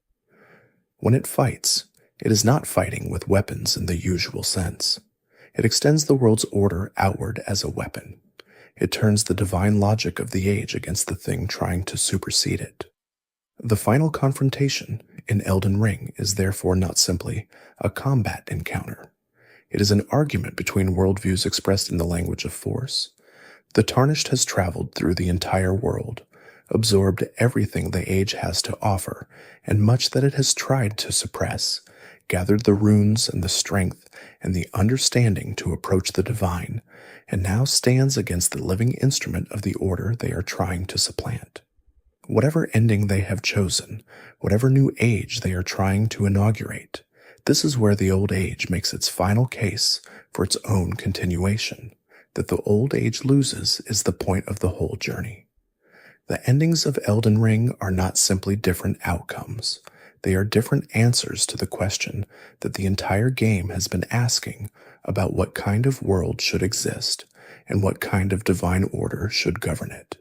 When it fights, it is not fighting with weapons in the usual sense. It extends the world's order outward as a weapon. It turns the divine logic of the age against the thing trying to supersede it. The final confrontation in Elden Ring is therefore not simply a combat encounter. It is an argument between worldviews expressed in the language of force. The Tarnished has traveled through the entire world, absorbed everything the age has to offer, and much that it has tried to suppress, gathered the runes and the strength and the understanding to approach the divine, and now stands against the living instrument of the order they are trying to supplant. Whatever ending they have chosen, whatever new age they are trying to inaugurate, this is where the old age makes its final case for its own continuation. That the old age loses is the point of the whole journey. The endings of Elden Ring are not simply different outcomes. They are different answers to the question that the entire game has been asking about what kind of world should exist and what kind of divine order should govern it.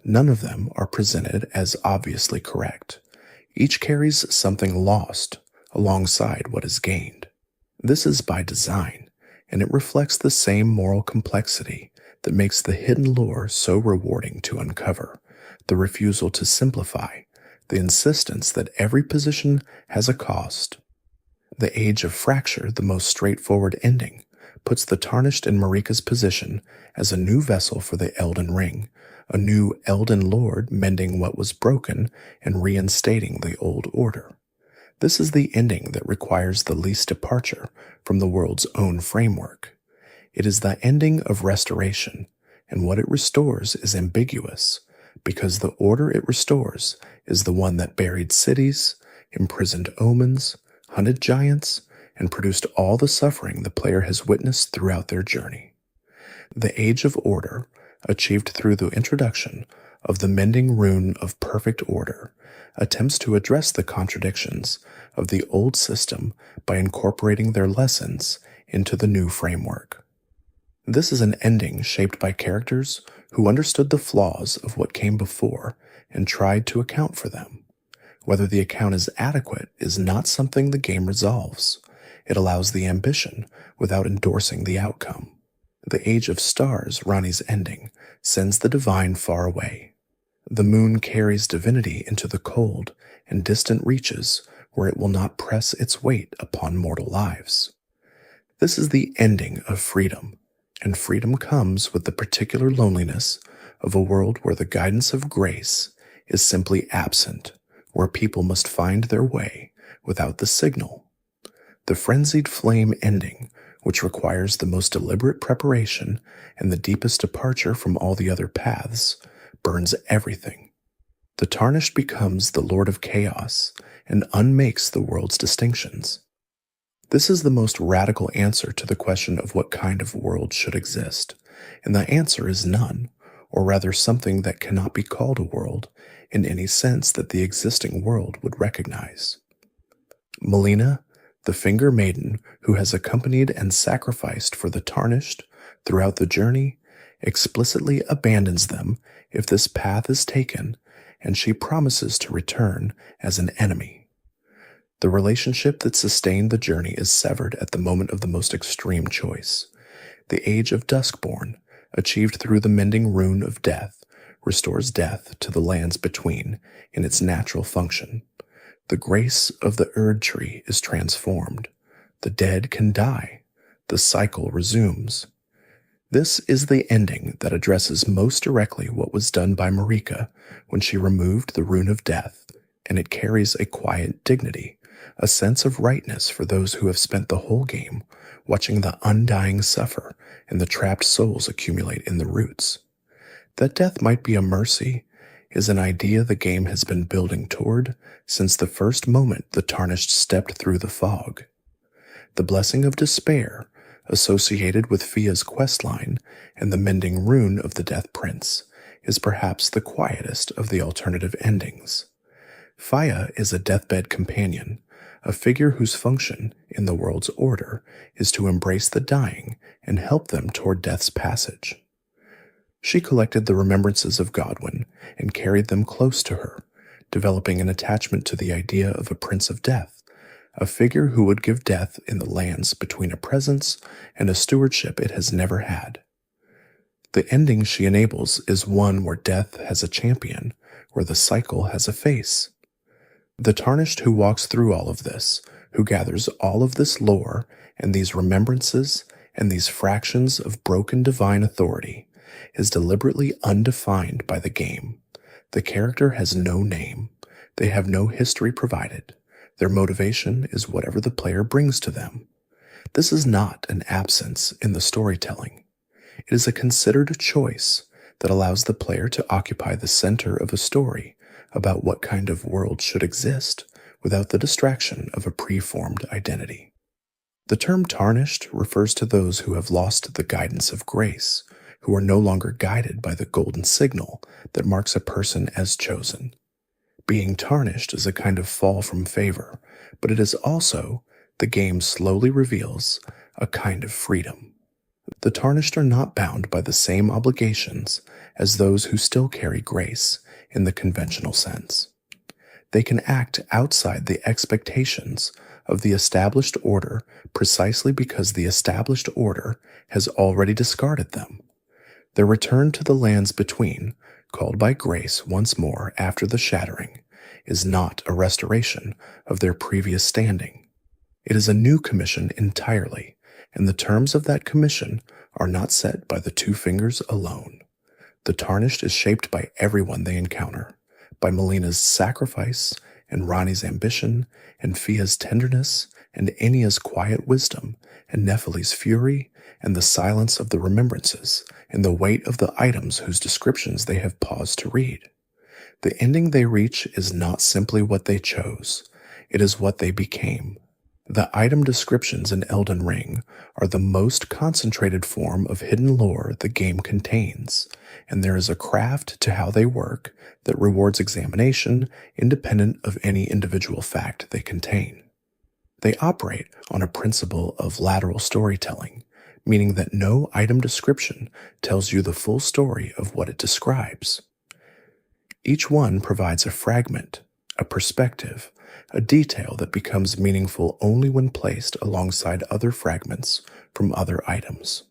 None of them are presented as obviously correct. Each carries something lost alongside what is gained. This is by design, and it reflects the same moral complexity that makes the hidden lore so rewarding to uncover, the refusal to simplify, the insistence that every position has a cost. The Age of Fracture, the most straightforward ending, puts the Tarnished in Marika's position as a new vessel for the Elden Ring, a new Elden Lord mending what was broken and reinstating the old order. This is the ending that requires the least departure from the world's own framework. It is the ending of restoration, and what it restores is ambiguous, because the order it restores is the one that buried cities, imprisoned omens, hunted giants, and produced all the suffering the player has witnessed throughout their journey. The Age of Order, achieved through the introduction of the mending rune of perfect order, attempts to address the contradictions of the old system by incorporating their lessons into the new framework. This is an ending shaped by characters who understood the flaws of what came before and tried to account for them. Whether the account is adequate is not something the game resolves. It allows the ambition without endorsing the outcome. The Age of Stars, Ranni's ending, sends the divine far away. The moon carries divinity into the cold and distant reaches where it will not press its weight upon mortal lives. This is the ending of freedom, and freedom comes with the particular loneliness of a world where the guidance of grace is simply absent, where people must find their way without the signal. The Frenzied Flame ending, which requires the most deliberate preparation and the deepest departure from all the other paths, burns everything. The Tarnished becomes the Lord of Chaos and unmakes the world's distinctions. This is the most radical answer to the question of what kind of world should exist, and the answer is none, or rather something that cannot be called a world in any sense that the existing world would recognize. Malenia, the Finger Maiden who has accompanied and sacrificed for the Tarnished throughout the journey, explicitly abandons them if this path is taken, and she promises to return as an enemy. The relationship that sustained the journey is severed at the moment of the most extreme choice. The Age of Duskborn, achieved through the mending Rune of Death, restores death to the lands between in its natural function. The grace of the Erdtree is transformed. The dead can die. The cycle resumes. This is the ending that addresses most directly what was done by Marika when she removed the Rune of Death, and it carries a quiet dignity, a sense of rightness for those who have spent the whole game watching the undying suffer and the trapped souls accumulate in the roots. That death might be a mercy is an idea the game has been building toward since the first moment the Tarnished stepped through the fog. The blessing of despair, associated with Fia's questline and the mending rune of the Death Prince, is perhaps the quietest of the alternative endings. Fia is a deathbed companion, a figure whose function in the world's order is to embrace the dying and help them toward death's passage. She collected the remembrances of Godwin and carried them close to her, developing an attachment to the idea of a Prince of Death, a figure who would give death in the lands between a presence and a stewardship it has never had. The ending she enables is one where death has a champion, where the cycle has a face. The Tarnished who walks through all of this, who gathers all of this lore and these remembrances and these fractions of broken divine authority, is deliberately undefined by the game. The character has no name. They have no history provided. Their motivation is whatever the player brings to them. This is not an absence in the storytelling. It is a considered choice that allows the player to occupy the center of a story about what kind of world should exist without the distraction of a preformed identity. The term tarnished refers to those who have lost the guidance of grace, who are no longer guided by the golden signal that marks a person as chosen. Being tarnished is a kind of fall from favor, but it is also, the game slowly reveals, a kind of freedom. The tarnished are not bound by the same obligations as those who still carry grace in the conventional sense. They can act outside the expectations of the established order precisely because the established order has already discarded them. Their return to the lands between, called by grace once more after the Shattering, is not a restoration of their previous standing. It is a new commission entirely, and the terms of that commission are not set by the two fingers alone. The Tarnished is shaped by everyone they encounter, by Melina's sacrifice, and Ranni's ambition, and Fia's tenderness, and Ennia's quiet wisdom, and Nephili's fury, and the silence of the remembrances, and the weight of the items whose descriptions they have paused to read. The ending they reach is not simply what they chose, it is what they became. The item descriptions in Elden Ring are the most concentrated form of hidden lore the game contains, and there is a craft to how they work that rewards examination independent of any individual fact they contain. They operate on a principle of lateral storytelling, meaning that no item description tells you the full story of what it describes. Each one provides a fragment, a perspective, a detail that becomes meaningful only when placed alongside other fragments from other items.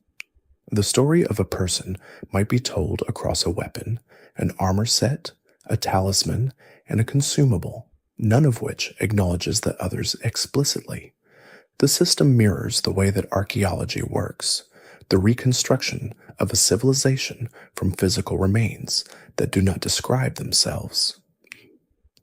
The story of a person might be told across a weapon, an armor set, a talisman, and a consumable, none of which acknowledges the others explicitly. The system mirrors the way that archaeology works, the reconstruction of a civilization from physical remains that do not describe themselves.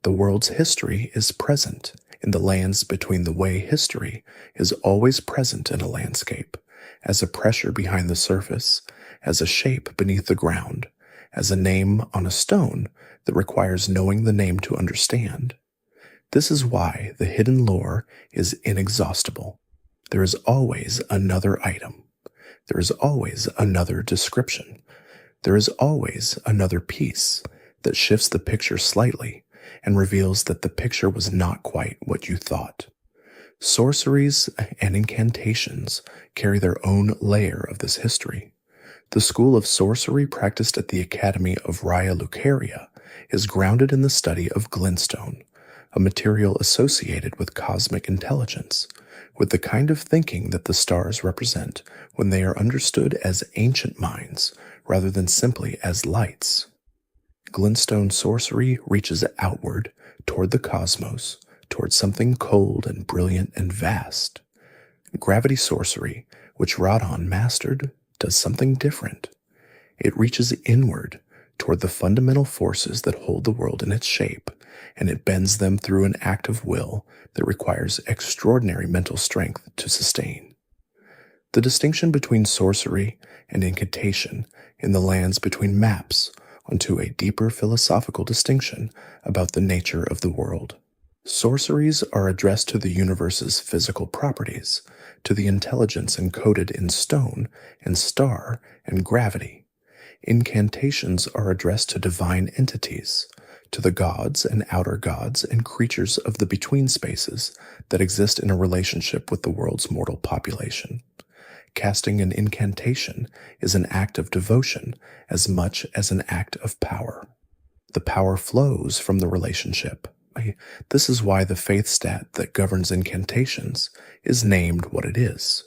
The world's history is present in the lands between the way history is always present in a landscape, as a pressure behind the surface, as a shape beneath the ground, as a name on a stone that requires knowing the name to understand. This is why the hidden lore is inexhaustible. There is always another item. There is always another description. There is always another piece that shifts the picture slightly and reveals that the picture was not quite what you thought. Sorceries and incantations carry their own layer of this history. The school of sorcery practiced at the Academy of Raya Lucaria is grounded in the study of glintstone, a material associated with cosmic intelligence, with the kind of thinking that the stars represent when they are understood as ancient minds rather than simply as lights. Glintstone sorcery reaches outward toward the cosmos, toward something cold and brilliant and vast. Gravity sorcery, which Radahn mastered, does something different. It reaches inward toward the fundamental forces that hold the world in its shape, and it bends them through an act of will that requires extraordinary mental strength to sustain. The distinction between sorcery and incantation in the lands between maps onto a deeper philosophical distinction about the nature of the world. Sorceries are addressed to the universe's physical properties, to the intelligence encoded in stone and star and gravity. Incantations are addressed to divine entities, to the gods and outer gods and creatures of the between spaces that exist in a relationship with the world's mortal population. Casting an incantation is an act of devotion as much as an act of power. The power flows from the relationship. This is why the faith stat that governs incantations is named what it is.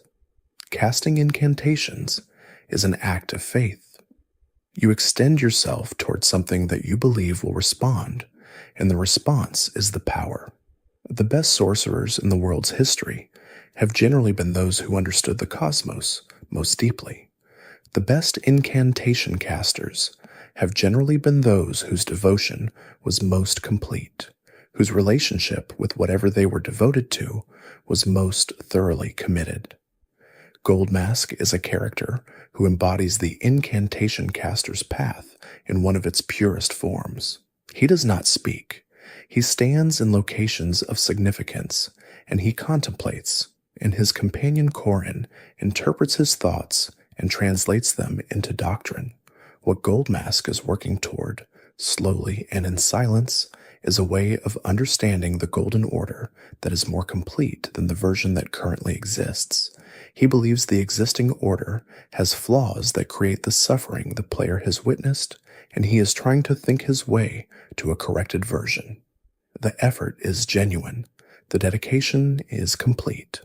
Casting incantations is an act of faith. You extend yourself towards something that you believe will respond, and the response is the power. The best sorcerers in the world's history have generally been those who understood the cosmos most deeply. The best incantation casters have generally been those whose devotion was most complete, whose relationship with whatever they were devoted to was most thoroughly committed. Goldmask is a character who embodies the incantation caster's path in one of its purest forms. He does not speak. He stands in locations of significance, and he contemplates, and his companion Corin interprets his thoughts and translates them into doctrine. What Goldmask is working toward, slowly and in silence, is a way of understanding the Golden Order that is more complete than the version that currently exists. He believes the existing order has flaws that create the suffering the player has witnessed, and he is trying to think his way to a corrected version. The effort is genuine. The dedication is complete.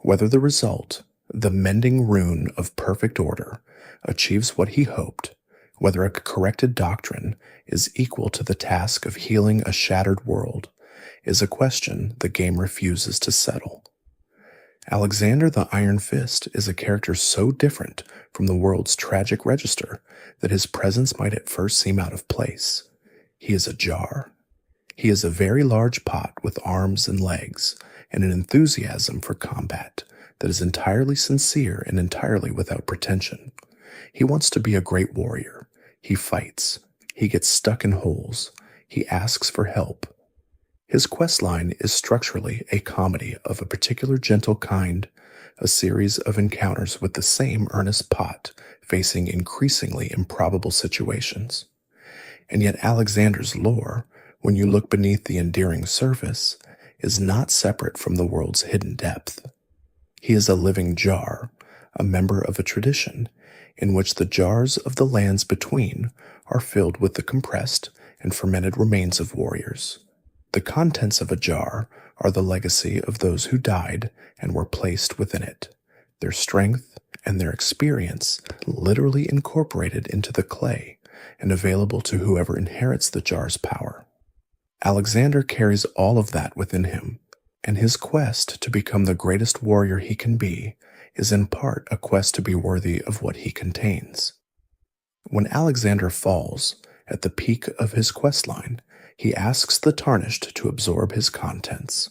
Whether the result, the mending rune of perfect order, achieves what he hoped, whether a corrected doctrine is equal to the task of healing a shattered world, is a question the game refuses to settle. Alexander the Iron Fist is a character so different from the world's tragic register that his presence might at first seem out of place. He is a jar. He is a very large pot with arms and legs, and an enthusiasm for combat that is entirely sincere and entirely without pretension. He wants to be a great warrior. He fights. He gets stuck in holes. He asks for help. His questline is structurally a comedy of a particular gentle kind, a series of encounters with the same earnest pot facing increasingly improbable situations. And yet Alexander's lore, when you look beneath the endearing surface, is not separate from the world's hidden depth. He is a living jar, a member of a tradition, in which the jars of the lands between are filled with the compressed and fermented remains of warriors. The contents of a jar are the legacy of those who died and were placed within it, their strength and their experience literally incorporated into the clay and available to whoever inherits the jar's power. Alexander carries all of that within him, and his quest to become the greatest warrior he can be is in part a quest to be worthy of what he contains. When Alexander falls, at the peak of his questline, he asks the Tarnished to absorb his contents.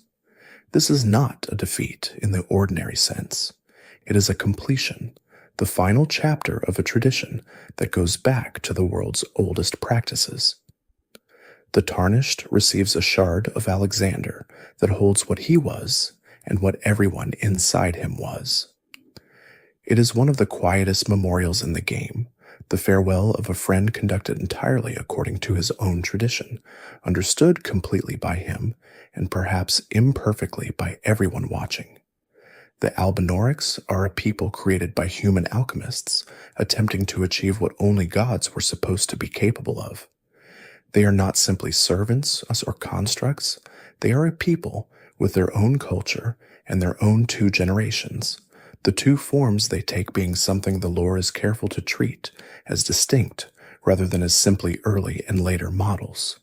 This is not a defeat in the ordinary sense. It is a completion, the final chapter of a tradition that goes back to the world's oldest practices. The Tarnished receives a shard of Alexander that holds what he was and what everyone inside him was. It is one of the quietest memorials in the game, the farewell of a friend conducted entirely according to his own tradition, understood completely by him, and perhaps imperfectly by everyone watching. The Albinaurics are a people created by human alchemists, attempting to achieve what only gods were supposed to be capable of. They are not simply servants or constructs. They are a people with their own culture and their own two generations, the two forms they take being something the lore is careful to treat as distinct rather than as simply early and later models.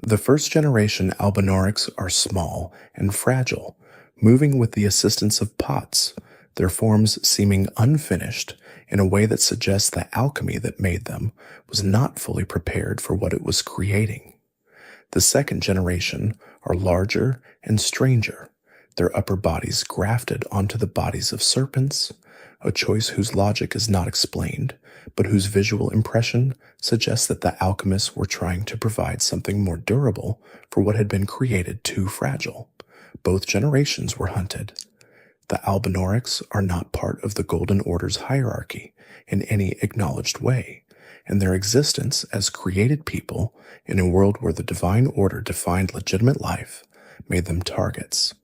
The first generation Albinaurics are small and fragile, moving with the assistance of pots, their forms seeming unfinished in a way that suggests the alchemy that made them was not fully prepared for what it was creating. The second generation are larger and stranger, their upper bodies grafted onto the bodies of serpents, a choice whose logic is not explained, but whose visual impression suggests that the alchemists were trying to provide something more durable for what had been created too fragile. Both generations were hunted. The Albinaurics are not part of the Golden Order's hierarchy in any acknowledged way, and their existence as created people in a world where the Divine Order defined legitimate life made them targets.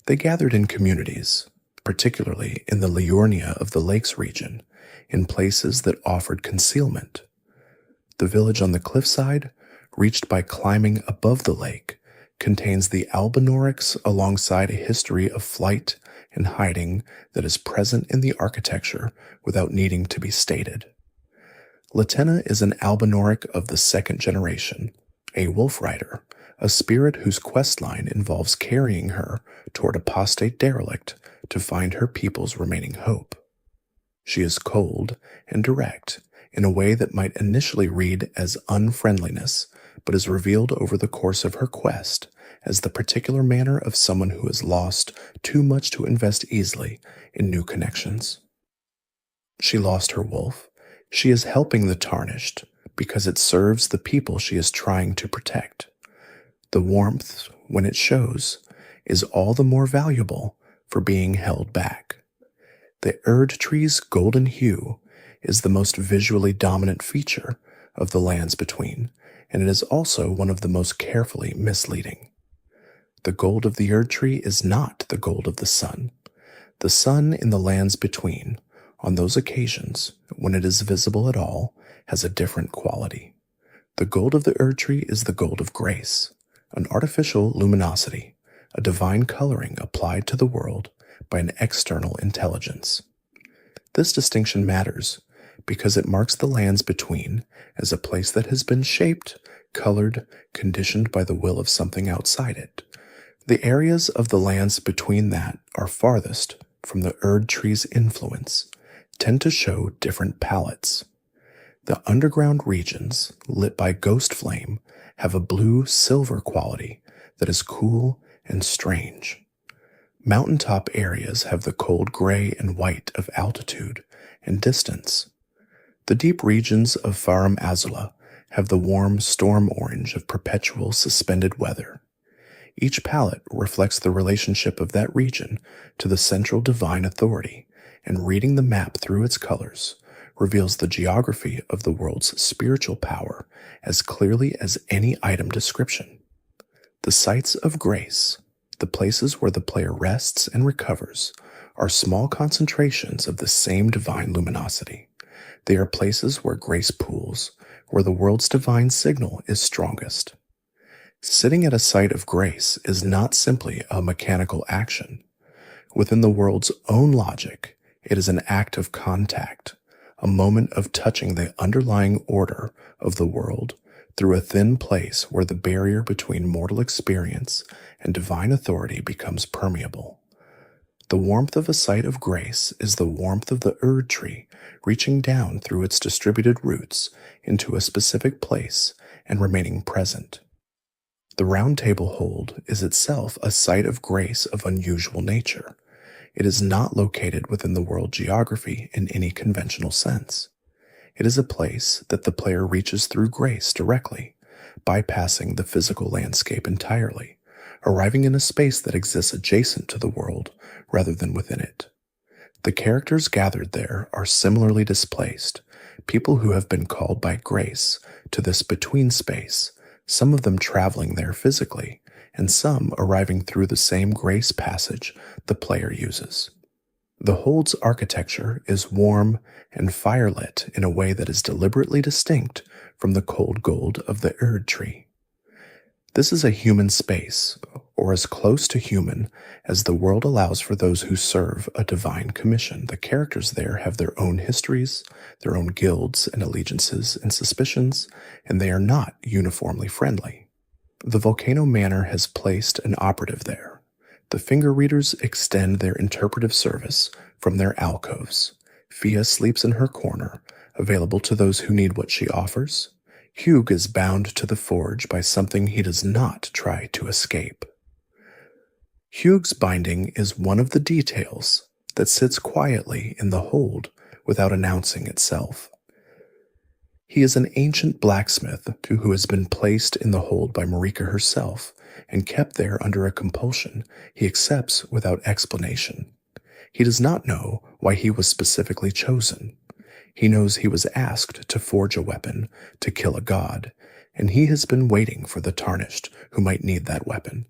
They gathered in communities, particularly in the Liurnia of the Lakes region, in places that offered concealment. The village on the cliffside, reached by climbing above the lake, contains the Albinaurics alongside a history of flight and hiding that is present in the architecture without needing to be stated. Latenna is an Albinauric of the second generation, a wolf rider, a spirit whose questline involves carrying her toward apostate derelict to find her people's remaining hope. She is cold and direct in a way that might initially read as unfriendliness, but is revealed over the course of her quest as the particular manner of someone who has lost too much to invest easily in new connections. She lost her wolf. She is helping the Tarnished because it serves the people she is trying to protect. The warmth, when it shows, is all the more valuable for being held back. The Erdtree's golden hue is the most visually dominant feature of the lands between, and it is also one of the most carefully misleading. The gold of the Erdtree is not the gold of the sun. The sun in the lands between, on those occasions, when it is visible at all, has a different quality. The gold of the Erdtree is the gold of grace, an artificial luminosity, a divine coloring applied to the world by an external intelligence. This distinction matters because it marks the lands between as a place that has been shaped, colored, conditioned by the will of something outside it. The areas of the lands between that are farthest from the Erdtree's influence tend to show different palettes. The underground regions, lit by ghost flame, have a blue-silver quality that is cool and strange. Mountaintop areas have the cold gray and white of altitude and distance. The deep regions of Farum Azula have the warm storm orange of perpetual suspended weather. Each palette reflects the relationship of that region to the central divine authority, and reading the map through its colors reveals the geography of the world's spiritual power as clearly as any item description. The sites of grace, the places where the player rests and recovers, are small concentrations of the same divine luminosity. They are places where grace pools, where the world's divine signal is strongest. Sitting at a site of grace is not simply a mechanical action. Within the world's own logic, it is an act of contact, a moment of touching the underlying order of the world through a thin place where the barrier between mortal experience and divine authority becomes permeable. The warmth of a site of grace is the warmth of the Erdtree reaching down through its distributed roots into a specific place and remaining present. The Round Table Hold is itself a site of grace of unusual nature. It is not located within the world geography in any conventional sense. It is a place that the player reaches through grace directly, bypassing the physical landscape entirely, arriving in a space that exists adjacent to the world rather than within it. The characters gathered there are similarly displaced, people who have been called by grace to this between space, some of them traveling there physically, and some arriving through the same grace passage the player uses. The Hold's architecture is warm and firelit in a way that is deliberately distinct from the cold gold of the Erdtree. This is a human space, or as close to human as the world allows for those who serve a divine commission. The characters there have their own histories, their own guilds and allegiances and suspicions, and they are not uniformly friendly. The Volcano Manor has placed an operative there. The finger readers extend their interpretive service from their alcoves. Fia sleeps in her corner, available to those who need what she offers. Hugh is bound to the forge by something he does not try to escape. Hugh's binding is one of the details that sits quietly in the hold without announcing itself. He is an ancient blacksmith who has been placed in the hold by Marika herself and kept there under a compulsion he accepts without explanation. He does not know why he was specifically chosen. He knows he was asked to forge a weapon to kill a god, and he has been waiting for the Tarnished who might need that weapon.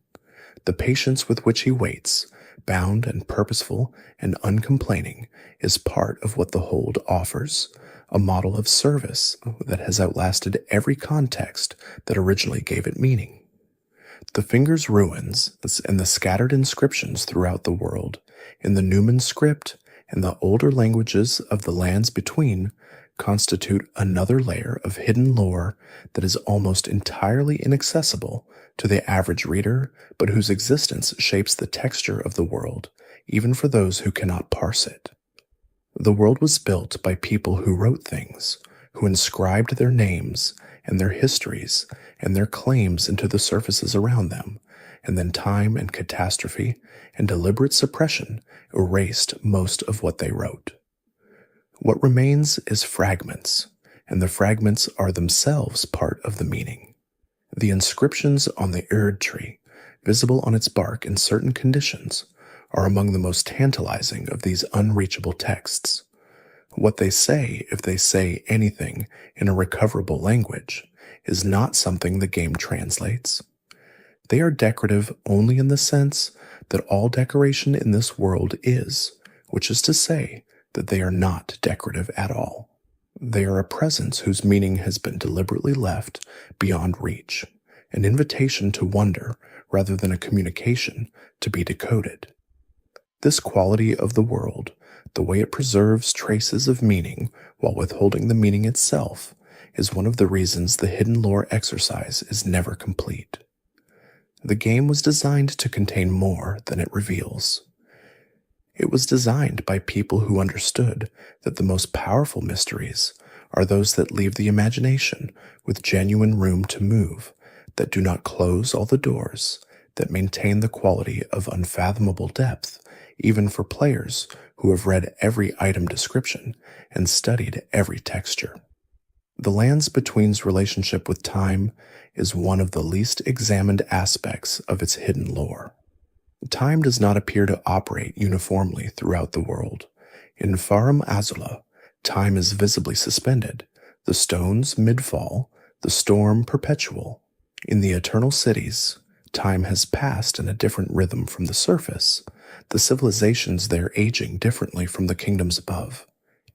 The patience with which he waits, bound and purposeful and uncomplaining, is part of what the hold offers, a model of service that has outlasted every context that originally gave it meaning. The Finger's ruins and the scattered inscriptions throughout the world, in the Numen script and the older languages of the lands between, constitute another layer of hidden lore that is almost entirely inaccessible to the average reader, but whose existence shapes the texture of the world, even for those who cannot parse it. The world was built by people who wrote things, who inscribed their names and their histories and their claims into the surfaces around them, and then time and catastrophe and deliberate suppression erased most of what they wrote. What remains is fragments, and the fragments are themselves part of the meaning. The inscriptions on the Erdtree, visible on its bark in certain conditions, are among the most tantalizing of these unreachable texts. What they say, if they say anything in a recoverable language, is not something the game translates. They are decorative only in the sense that all decoration in this world is, which is to say that they are not decorative at all. They are a presence whose meaning has been deliberately left beyond reach, an invitation to wonder rather than a communication to be decoded. This quality of the world, the way it preserves traces of meaning while withholding the meaning itself, is one of the reasons the hidden lore exercise is never complete. The game was designed to contain more than it reveals. It was designed by people who understood that the most powerful mysteries are those that leave the imagination with genuine room to move, that do not close all the doors, that maintain the quality of unfathomable depth, even for players who have read every item description and studied every texture. The Lands Between's relationship with time is one of the least examined aspects of its hidden lore. Time does not appear to operate uniformly throughout the world. In Farum Azula, time is visibly suspended, the stones midfall, the storm perpetual. In the Eternal Cities, time has passed in a different rhythm from the surface, the civilizations there aging differently from the kingdoms above.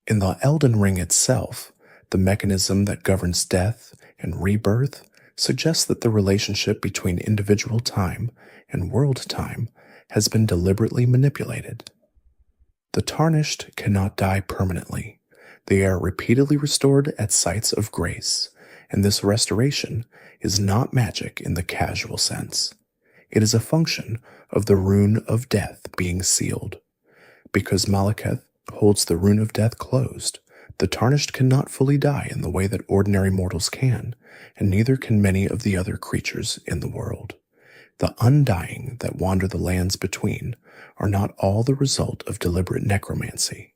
In the Elden Ring itself, the mechanism that governs death and rebirth suggests that the relationship between individual time and world time has been deliberately manipulated. The Tarnished cannot die permanently. They are repeatedly restored at sites of grace, and this restoration is not magic in the casual sense. It is a function of the Rune of Death being sealed. Because Maliketh holds the Rune of Death closed, the Tarnished cannot fully die in the way that ordinary mortals can, and neither can many of the other creatures in the world. The undying that wander the lands between are not all the result of deliberate necromancy.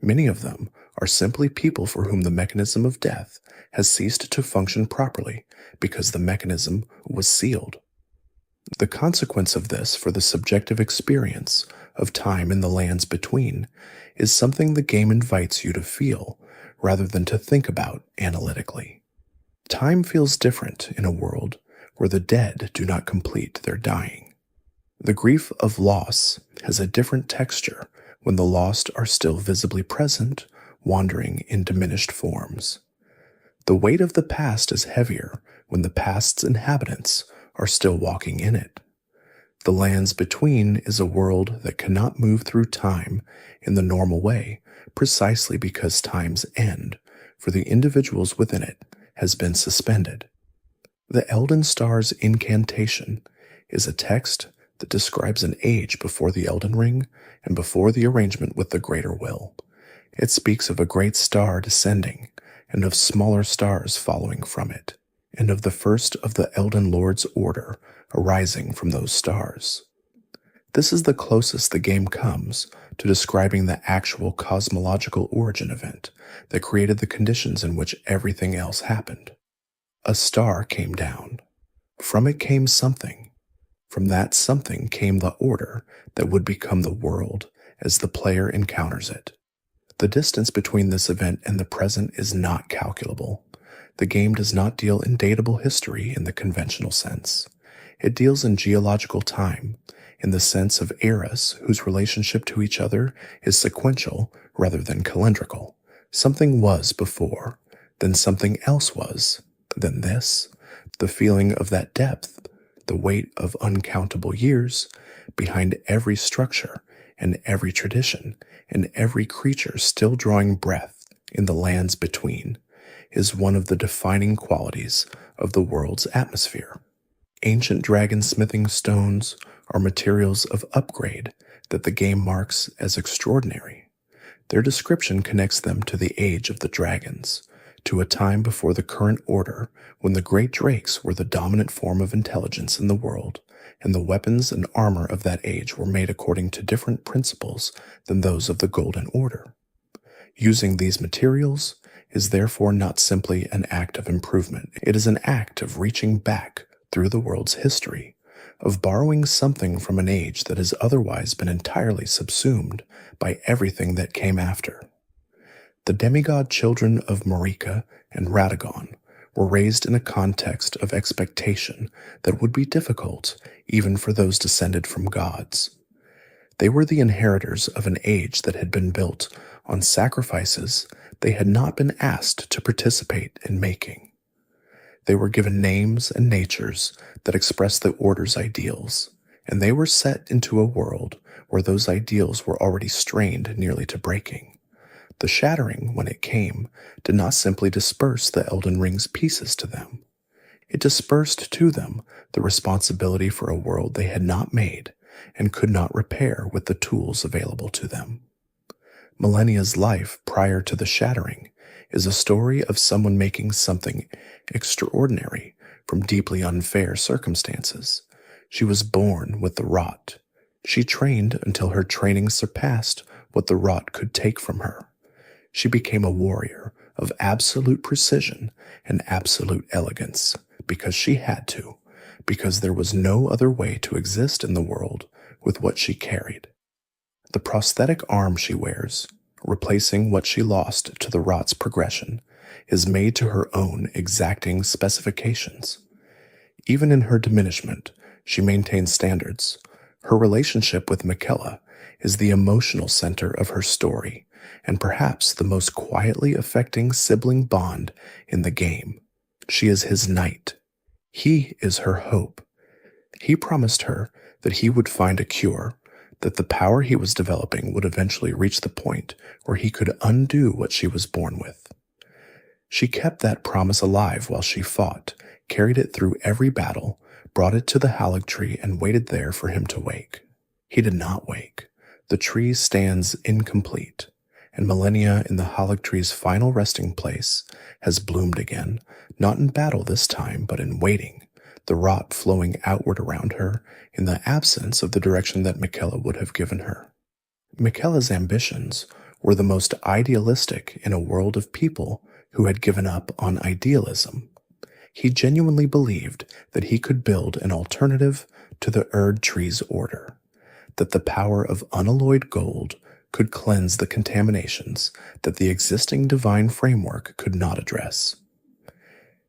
Many of them are simply people for whom the mechanism of death has ceased to function properly because the mechanism was sealed. The consequence of this for the subjective experience of time in the lands between is something the game invites you to feel rather than to think about analytically. Time feels different in a world where the dead do not complete their dying. The grief of loss has a different texture when the lost are still visibly present, wandering in diminished forms. The weight of the past is heavier when the past's inhabitants are still walking in it. The lands between is a world that cannot move through time in the normal way precisely because time's end for the individuals within it has been suspended. The Elden Star's Incantation is a text that describes an age before the Elden Ring and before the arrangement with the Greater Will. It speaks of a great star descending and of smaller stars following from it, and of the first of the Elden Lord's order arising from those stars. This is the closest the game comes to describing the actual cosmological origin event that created the conditions in which everything else happened. A star came down. From it came something. From that something came the order that would become the world as the player encounters it. The distance between this event and the present is not calculable. The game does not deal in datable history in the conventional sense. It deals in geological time, in the sense of eras whose relationship to each other is sequential rather than calendrical. Something was before, then something else was, then this. The feeling of that depth, the weight of uncountable years, behind every structure and every tradition and every creature still drawing breath in the lands between, is one of the defining qualities of the world's atmosphere. Ancient dragon-smithing stones are materials of upgrade that the game marks as extraordinary. Their description connects them to the age of the dragons, to a time before the current order when the great drakes were the dominant form of intelligence in the world, and the weapons and armor of that age were made according to different principles than those of the Golden Order. Using these materials is therefore not simply an act of improvement. It is an act of reaching back through the world's history, of borrowing something from an age that has otherwise been entirely subsumed by everything that came after. The demigod children of Marika and Radagon were raised in a context of expectation that would be difficult even for those descended from gods. They were the inheritors of an age that had been built on sacrifices they had not been asked to participate in making. They were given names and natures that expressed the Order's ideals, and they were set into a world where those ideals were already strained nearly to breaking. The Shattering, when it came, did not simply disperse the Elden Ring's pieces to them. It dispersed to them the responsibility for a world they had not made and could not repair with the tools available to them. Malenia's life prior to the Shattering is a story of someone making something extraordinary from deeply unfair circumstances. She was born with the rot. She trained until her training surpassed what the rot could take from her. She became a warrior of absolute precision and absolute elegance because she had to, because there was no other way to exist in the world with what she carried. The prosthetic arm she wears, replacing what she lost to the rot's progression, is made to her own exacting specifications. Even in her diminishment, she maintains standards. Her relationship with Miquella is the emotional center of her story, and perhaps the most quietly affecting sibling bond in the game. She is his knight. He is her hope. He promised her that he would find a cure, that the power he was developing would eventually reach the point where he could undo what she was born with. She kept that promise alive while she fought, carried it through every battle, brought it to the Erdtree, and waited there for him to wake. He did not wake. The tree stands incomplete, and Malenia in the Erdtree's final resting place has bloomed again, not in battle this time, but in waiting, the rot flowing outward around her in the absence of the direction that Miquella would have given her. Miquella's ambitions were the most idealistic in a world of people who had given up on idealism. He genuinely believed that he could build an alternative to the Erdtree's order, that the power of unalloyed gold could cleanse the contaminations that the existing divine framework could not address.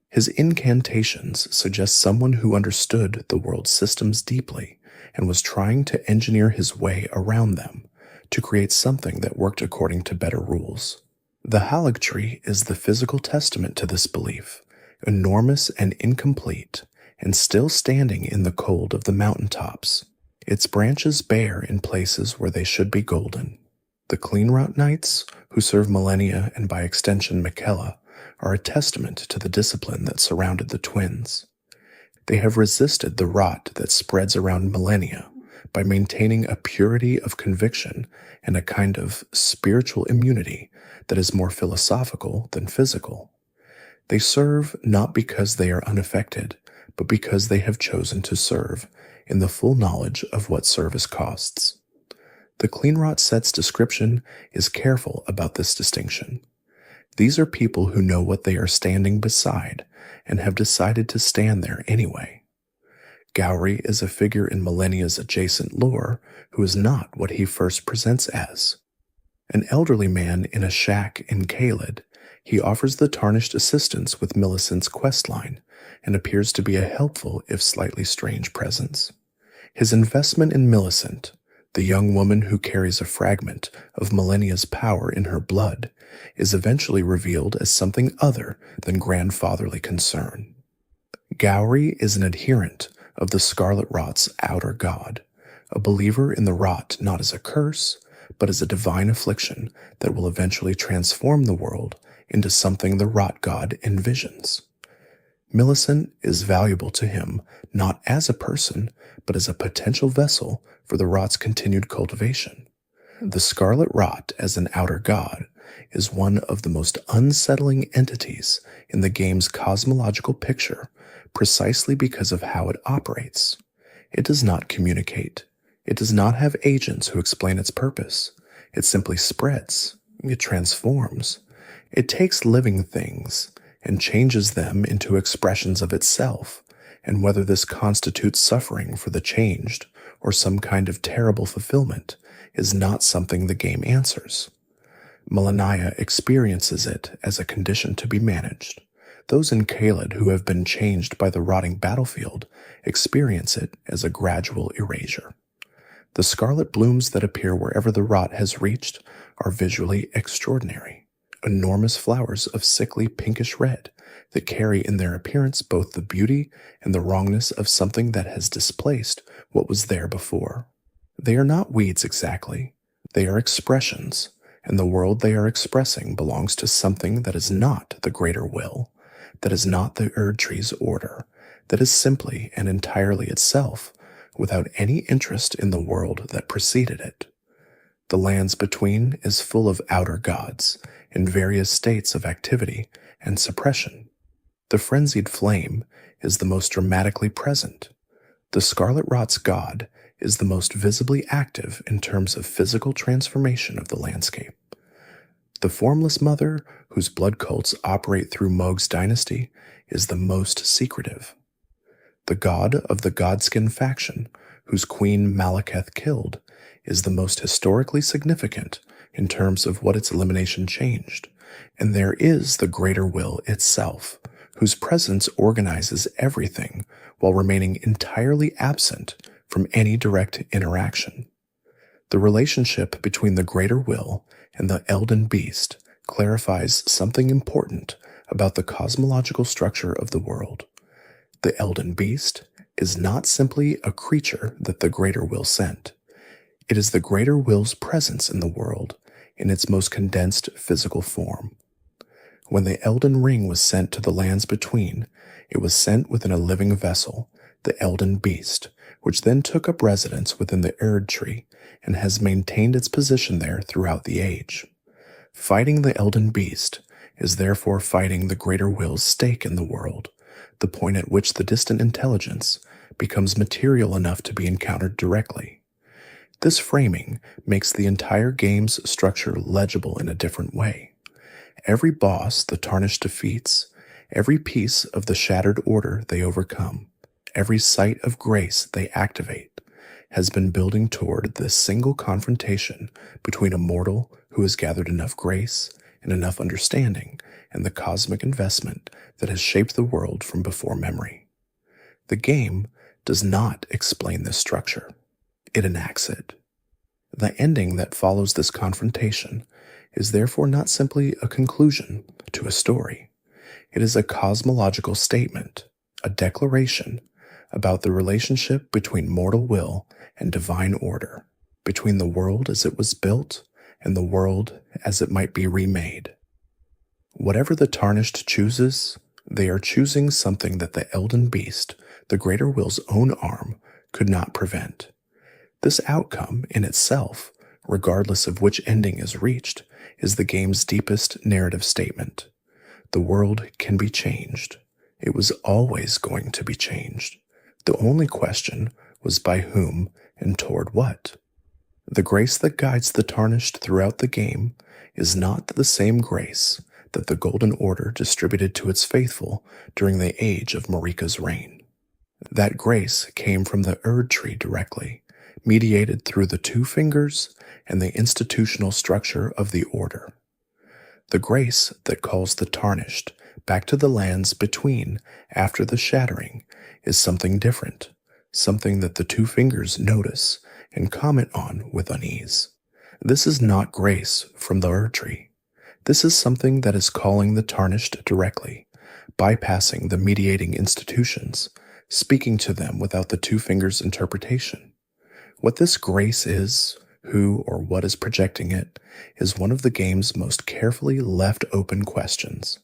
His incantations suggest someone who understood the world's systems deeply and was trying to engineer his way around them to create something that worked according to better rules. The Erdtree is the physical testament to this belief, enormous and incomplete, and still standing in the cold of the mountaintops, its branches bare in places where they should be golden. The Cleanrot Knights, who serve Malenia and by extension Miquella, are a testament to the discipline that surrounded the twins. They have resisted the rot that spreads around Malenia by maintaining a purity of conviction and a kind of spiritual immunity that is more philosophical than physical. They serve not because they are unaffected, but because they have chosen to serve in the full knowledge of what service costs. The Cleanrot set's description is careful about this distinction. These are people who know what they are standing beside and have decided to stand there anyway. Gowry is a figure in Malenia's adjacent lore who is not what he first presents as. An elderly man in a shack in Caelid, he offers the Tarnished assistance with Millicent's questline and appears to be a helpful if slightly strange presence. His investment in Millicent, the young woman who carries a fragment of Malenia's power in her blood, is eventually revealed as something other than grandfatherly concern. Gowry is an adherent of the Scarlet Rot's outer god, a believer in the rot not as a curse, but as a divine affliction that will eventually transform the world into something the rot god envisions. Millicent is valuable to him not as a person, but as a potential vessel for the rot's continued cultivation. The Scarlet Rot as an outer god is one of the most unsettling entities in the game's cosmological picture precisely because of how it operates. It does not communicate. It does not have agents who explain its purpose. It simply spreads. It transforms. It takes living things and changes them into expressions of itself, and whether this constitutes suffering for the changed or some kind of terrible fulfillment is not something the game answers. Malenia experiences it as a condition to be managed. Those in Caelid who have been changed by the rotting battlefield experience it as a gradual erasure. The scarlet blooms that appear wherever the rot has reached are visually extraordinary. Enormous flowers of sickly pinkish red that carry in their appearance both the beauty and the wrongness of something that has displaced what was there before. They are not weeds exactly. They are expressions, and the world they are expressing belongs to something that is not the greater will, that is not the Erdtree's order, that is simply and entirely itself, without any interest in the world that preceded it. The lands between is full of outer gods, in various states of activity and suppression. The Frenzied Flame is the most dramatically present. The Scarlet Rot's god is the most visibly active in terms of physical transformation of the landscape. The Formless Mother, whose blood cults operate through Mohg's dynasty, is the most secretive. The god of the Godskin faction, whose queen Maliketh killed, is the most historically significant in terms of what its elimination changed, and there is the greater will itself, whose presence organizes everything while remaining entirely absent from any direct interaction. The relationship between the greater will and the Elden Beast clarifies something important about the cosmological structure of the world. The Elden Beast is not simply a creature that the greater will sent. It is the greater will's presence in the world in its most condensed physical form. When the Elden Ring was sent to the lands between, it was sent within a living vessel, the Elden Beast, which then took up residence within the Erdtree and has maintained its position there throughout the age. Fighting the Elden Beast is therefore fighting the greater will's stake in the world, the point at which the distant intelligence becomes material enough to be encountered directly. This framing makes the entire game's structure legible in a different way. Every boss the Tarnished defeats, every piece of the shattered order they overcome, every site of grace they activate, has been building toward this single confrontation between a mortal who has gathered enough grace and enough understanding and the cosmic investment that has shaped the world from before memory. The game does not explain this structure. It enacts it. The ending that follows this confrontation is therefore not simply a conclusion to a story. It is a cosmological statement, a declaration about the relationship between mortal will and divine order, between the world as it was built and the world as it might be remade. Whatever the Tarnished chooses, they are choosing something that the Elden Beast, the greater will's own arm, could not prevent. This outcome in itself, regardless of which ending is reached, is the game's deepest narrative statement. The world can be changed. It was always going to be changed. The only question was by whom and toward what. The grace that guides the Tarnished throughout the game is not the same grace that the Golden Order distributed to its faithful during the age of Marika's reign. That grace came from the Erdtree directly, mediated through the Two Fingers and the institutional structure of the Order. The grace that calls the Tarnished back to the lands between after the Shattering is something different, something that the Two Fingers notice and comment on with unease. This is not grace from the Erdtree. This is something that is calling the Tarnished directly, bypassing the mediating institutions, speaking to them without the Two Fingers interpretation. What this grace is, who or what is projecting it, is one of the game's most carefully left open questions.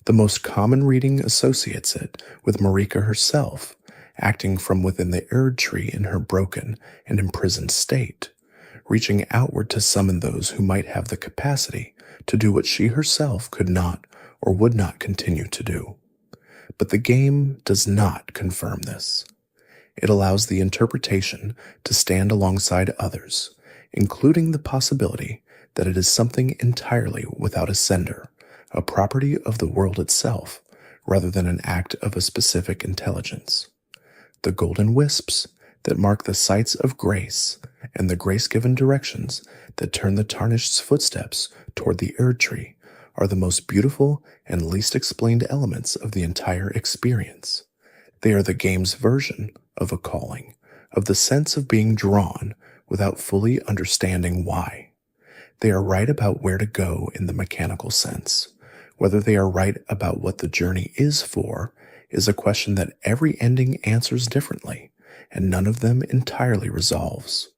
The most common reading associates it with Marika herself, acting from within the Erdtree in her broken and imprisoned state, reaching outward to summon those who might have the capacity to do what she herself could not or would not continue to do. But the game does not confirm this. It allows the interpretation to stand alongside others, including the possibility that it is something entirely without a sender, a property of the world itself, rather than an act of a specific intelligence. The golden wisps that mark the sites of grace and the grace-given directions that turn the Tarnished's footsteps toward the Erdtree are the most beautiful and least explained elements of the entire experience. They are the game's version of a calling, of the sense of being drawn without fully understanding why. They are right about where to go in the mechanical sense. Whether they are right about what the journey is for is a question that every ending answers differently, and none of them entirely resolves.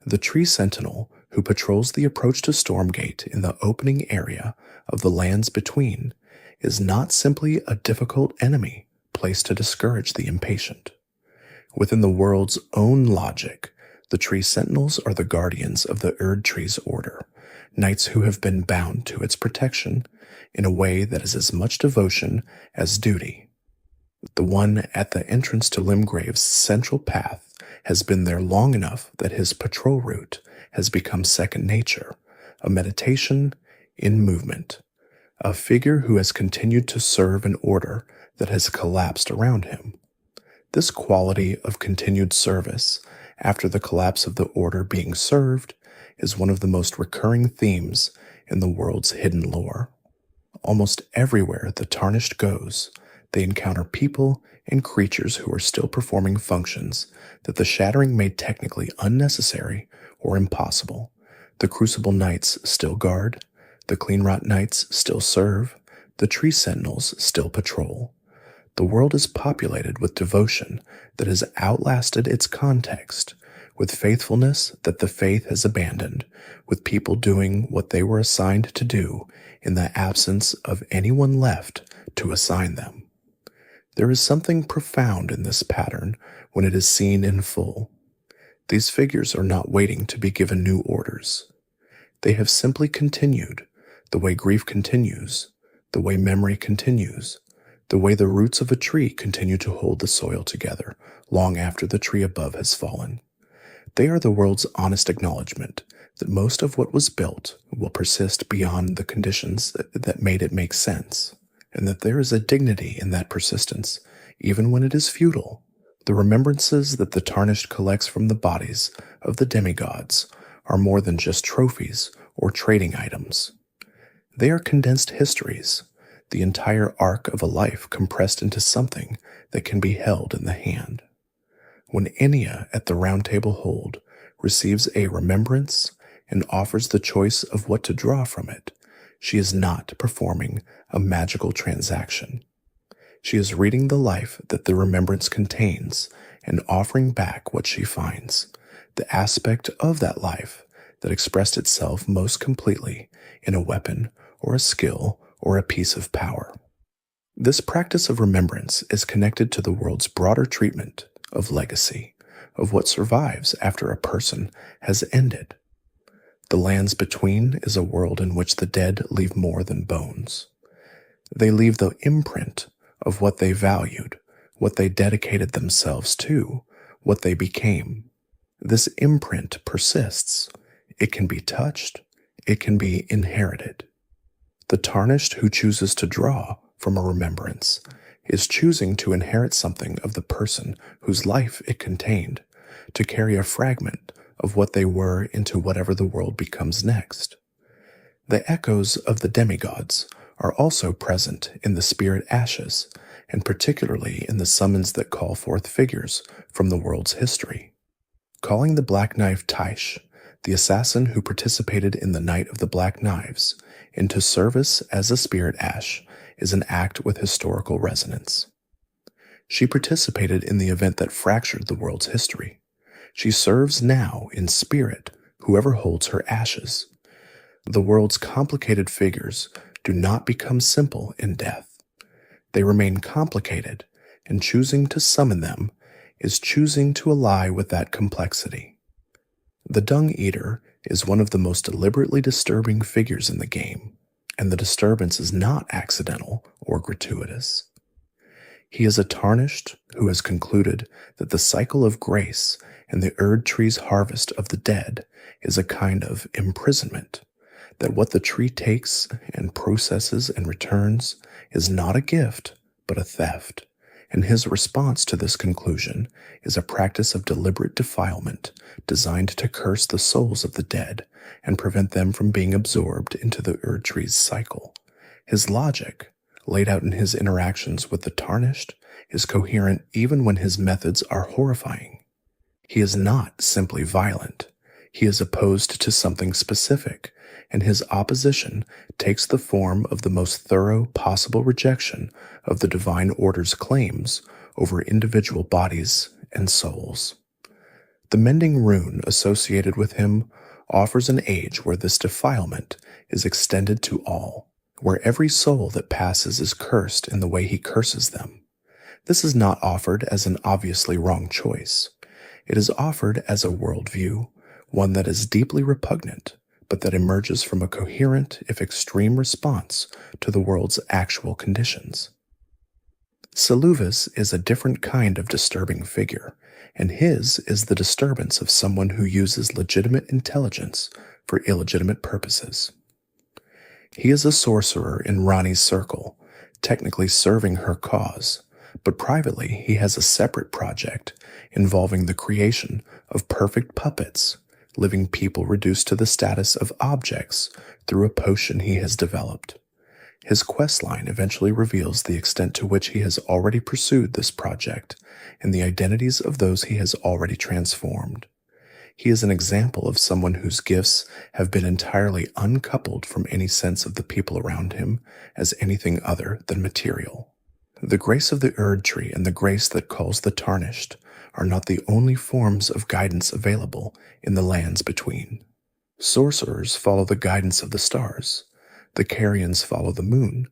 The Tree Sentinel, who patrols the approach to Stormgate in the opening area of the Lands Between, is not simply a difficult enemy placed to discourage the impatient. Within the world's own logic, the Tree Sentinels are the guardians of the Erdtree's order, knights who have been bound to its protection in a way that is as much devotion as duty. The one at the entrance to Limgrave's central path has been there long enough that his patrol route has become second nature, a meditation in movement, a figure who has continued to serve an order that has collapsed around him. This quality of continued service after the collapse of the order being served is one of the most recurring themes in the world's hidden lore. Almost everywhere the Tarnished goes, they encounter people and creatures who are still performing functions that the Shattering made technically unnecessary or impossible. The Crucible Knights still guard, the Cleanrot Knights still serve, the Tree Sentinels still patrol. The world is populated with devotion that has outlasted its context, with faithfulness that the faith has abandoned, with people doing what they were assigned to do in the absence of anyone left to assign them. There is something profound in this pattern when it is seen in full. These figures are not waiting to be given new orders. They have simply continued, the way grief continues, the way memory continues, the way the roots of a tree continue to hold the soil together long after the tree above has fallen. They are the world's honest acknowledgement that most of what was built will persist beyond the conditions that made it make sense, and that there is a dignity in that persistence, even when it is futile. The remembrances that the Tarnished collects from the bodies of the demigods are more than just trophies or trading items. They are condensed histories, the entire arc of a life compressed into something that can be held in the hand. When Enya at the Round Table Hold receives a remembrance and offers the choice of what to draw from it, she is not performing a magical transaction. She is reading the life that the remembrance contains and offering back what she finds, the aspect of that life that expressed itself most completely in a weapon or a skill or a piece of power. This practice of remembrance is connected to the world's broader treatment of legacy, of what survives after a person has ended. The Lands Between is a world in which the dead leave more than bones. They leave the imprint of what they valued, what they dedicated themselves to, what they became. This imprint persists. It can be touched. It can be inherited. The Tarnished who chooses to draw from a remembrance is choosing to inherit something of the person whose life it contained, to carry a fragment of what they were into whatever the world becomes next. The echoes of the demigods are also present in the spirit ashes, and particularly in the summons that call forth figures from the world's history. Calling the Black Knife Taish, the assassin who participated in the Night of the Black Knives, into service as a spirit ash is an act with historical resonance. She participated in the event that fractured the world's history. She serves now in spirit whoever holds her ashes. The world's complicated figures do not become simple in death. They remain complicated, and choosing to summon them is choosing to ally with that complexity. The Dung Eater is one of the most deliberately disturbing figures in the game, and the disturbance is not accidental or gratuitous. He is a Tarnished who has concluded that the cycle of grace and the Erdtree's harvest of the dead is a kind of imprisonment, that what the tree takes and processes and returns is not a gift, but a theft, and his response to this conclusion is a practice of deliberate defilement designed to curse the souls of the dead and prevent them from being absorbed into the Erdtree's cycle. His logic, laid out in his interactions with the Tarnished, is coherent even when his methods are horrifying. He is not simply violent. He is opposed to something specific, and his opposition takes the form of the most thorough possible rejection of the divine order's claims over individual bodies and souls. The mending rune associated with him offers an age where this defilement is extended to all, where every soul that passes is cursed in the way he curses them. This is not offered as an obviously wrong choice. It is offered as a worldview, one that is deeply repugnant, but that emerges from a coherent, if extreme, response to the world's actual conditions. Seluvis is a different kind of disturbing figure, and his is the disturbance of someone who uses legitimate intelligence for illegitimate purposes. He is a sorcerer in Ranni's circle, technically serving her cause, but privately he has a separate project involving the creation of perfect puppets, living people reduced to the status of objects through a potion he has developed. His questline eventually reveals the extent to which he has already pursued this project and the identities of those he has already transformed. He is an example of someone whose gifts have been entirely uncoupled from any sense of the people around him as anything other than material. The grace of the Erdtree and the grace that calls the Tarnished are not the only forms of guidance available in the lands between. Sorcerers follow the guidance of the stars. The Carians follow the moon.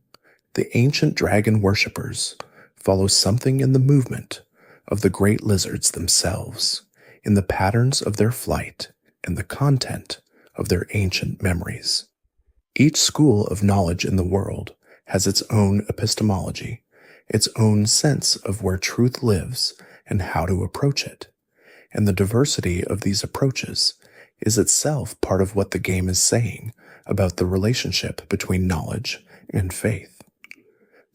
The ancient dragon worshippers follow something in the movement of the great lizards themselves, in the patterns of their flight and the content of their ancient memories. Each school of knowledge in the world has its own epistemology, its own sense of where truth lives and how to approach it, and the diversity of these approaches is itself part of what the game is saying about the relationship between knowledge and faith.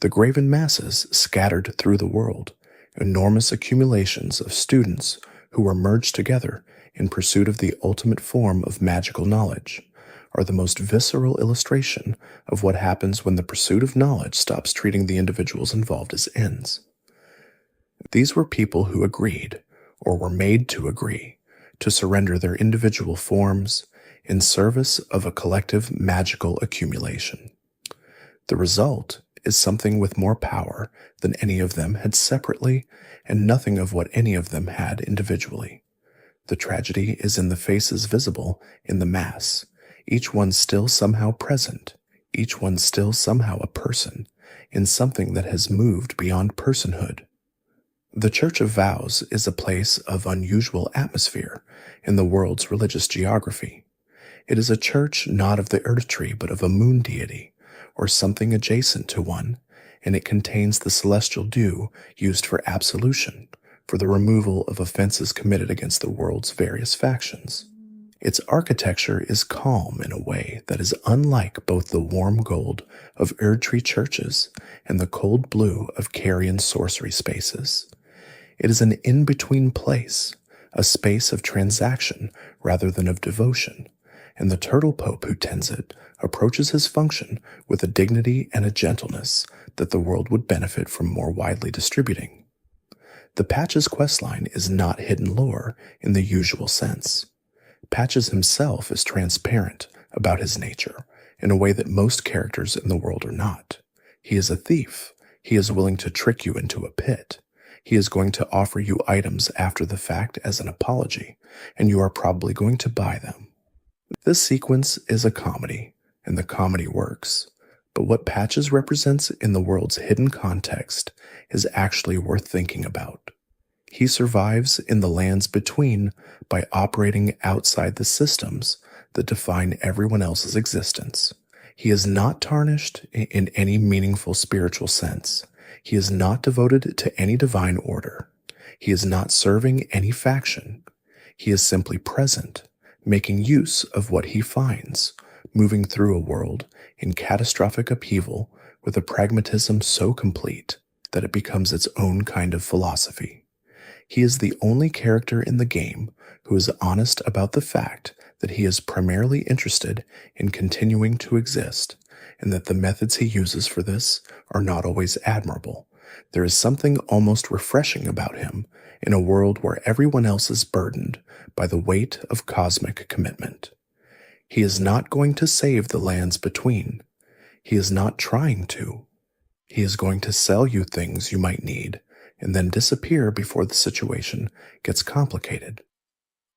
The Graven Masses scattered through the world, enormous accumulations of students who were merged together in pursuit of the ultimate form of magical knowledge, are the most visceral illustration of what happens when the pursuit of knowledge stops treating the individuals involved as ends. These were people who agreed, or were made to agree, to surrender their individual forms in service of a collective magical accumulation. The result is something with more power than any of them had separately, and nothing of what any of them had individually. The tragedy is in the faces visible in the mass, each one still somehow present, each one still somehow a person, in something that has moved beyond personhood. The Church of Vows is a place of unusual atmosphere in the world's religious geography. It is a church not of the Erdtree but of a moon deity, or something adjacent to one, and it contains the celestial dew used for absolution, for the removal of offenses committed against the world's various factions. Its architecture is calm in a way that is unlike both the warm gold of Erdtree churches and the cold blue of Carian sorcery spaces. It is an in-between place, a space of transaction rather than of devotion, and the turtle pope who tends it approaches his function with a dignity and a gentleness that the world would benefit from more widely distributing. The Patch's questline is not hidden lore in the usual sense. Patches himself is transparent about his nature in a way that most characters in the world are not. He is a thief. He is willing to trick you into a pit. He is going to offer you items after the fact as an apology, and you are probably going to buy them. This sequence is a comedy, and the comedy works, but what Patches represents in the world's hidden context is actually worth thinking about. He survives in the lands between by operating outside the systems that define everyone else's existence. He is not tarnished in any meaningful spiritual sense. He is not devoted to any divine order. He is not serving any faction. He is simply present, making use of what he finds, moving through a world in catastrophic upheaval with a pragmatism so complete that it becomes its own kind of philosophy. He is the only character in the game who is honest about the fact that he is primarily interested in continuing to exist, and that the methods he uses for this are not always admirable. There is something almost refreshing about him in a world where everyone else is burdened by the weight of cosmic commitment. He is not going to save the lands between. He is not trying to. He is going to sell you things you might need and then disappear before the situation gets complicated.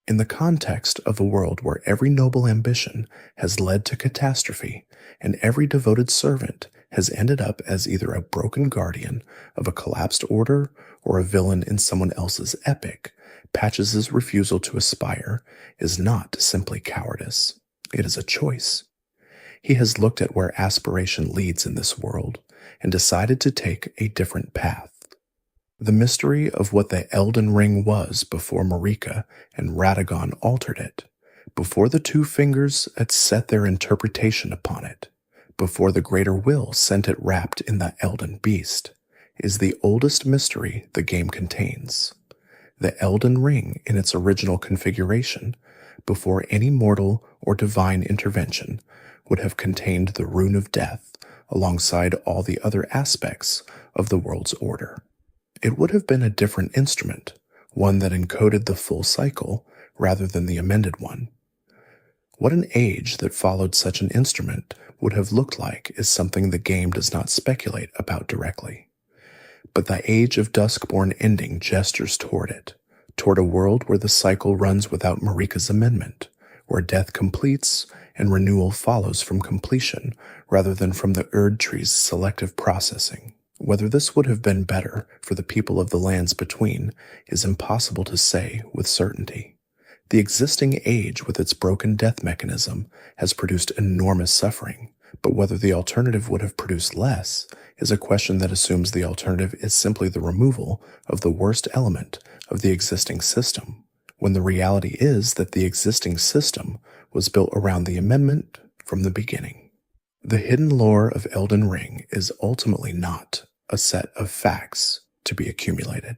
In the context of a world where every noble ambition has led to catastrophe and every devoted servant has ended up as either a broken guardian of a collapsed order or a villain in someone else's epic, Patches' refusal to aspire is not simply cowardice. It is a choice. He has looked at where aspiration leads in this world and decided to take a different path. The mystery of what the Elden Ring was before Marika and Radagon altered it, before the two fingers had set their interpretation upon it, before the greater will sent it wrapped in the Elden Beast, is the oldest mystery the game contains. The Elden Ring in its original configuration, before any mortal or divine intervention, would have contained the Rune of Death alongside all the other aspects of the world's order. It would have been a different instrument, one that encoded the full cycle rather than the amended one. What an age that followed such an instrument would have looked like is something the game does not speculate about directly. But the Age of Duskborn ending gestures toward it, toward a world where the cycle runs without Marika's amendment, where death completes and renewal follows from completion rather than from the Erdtree's selective processing. Whether this would have been better for the people of the lands between is impossible to say with certainty. The existing age with its broken death mechanism has produced enormous suffering, but whether the alternative would have produced less is a question that assumes the alternative is simply the removal of the worst element of the existing system, when the reality is that the existing system was built around the amendment from the beginning. The hidden lore of Elden Ring is ultimately not a set of facts to be accumulated.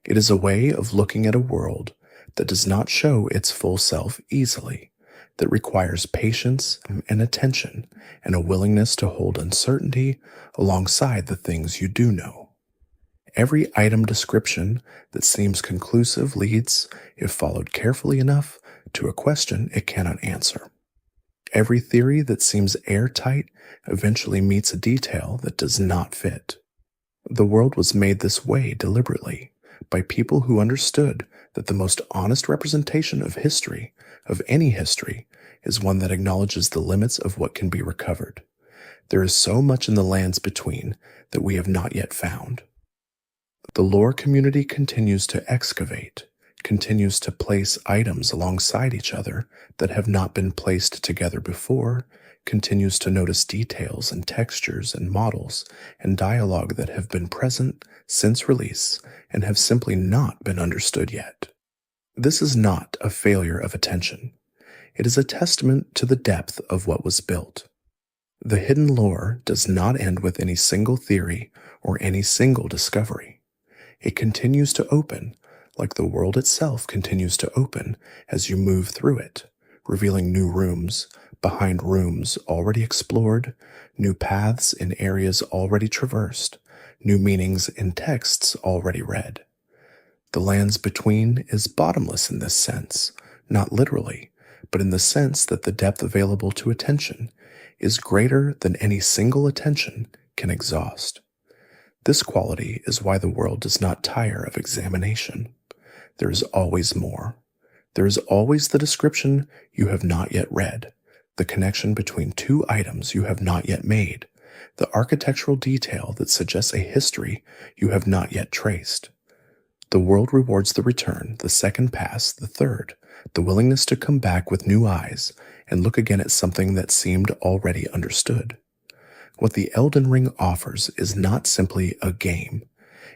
It is a way of looking at a world that does not show its full self easily, that requires patience and attention and a willingness to hold uncertainty alongside the things you do know. Every item description that seems conclusive leads, if followed carefully enough, to a question it cannot answer. Every theory that seems airtight eventually meets a detail that does not fit. The world was made this way deliberately by people who understood that the most honest representation of history, of any history, is one that acknowledges the limits of what can be recovered. There is so much in the lands between that we have not yet found. The lore community continues to excavate, continues to place items alongside each other that have not been placed together before, continues to notice details and textures and models and dialogue that have been present since release and have simply not been understood yet. This is not a failure of attention. It is a testament to the depth of what was built. The hidden lore does not end with any single theory or any single discovery. It continues to open, like the world itself continues to open as you move through it, revealing new rooms behind rooms already explored, new paths in areas already traversed, new meanings in texts already read. The lands between is bottomless in this sense, not literally, but in the sense that the depth available to attention is greater than any single attention can exhaust. This quality is why the world does not tire of examination. There is always more. There is always the description you have not yet read, the connection between two items you have not yet made, the architectural detail that suggests a history you have not yet traced. The world rewards the return, the second pass, the third, the willingness to come back with new eyes and look again at something that seemed already understood. What the Elden Ring offers is not simply a game.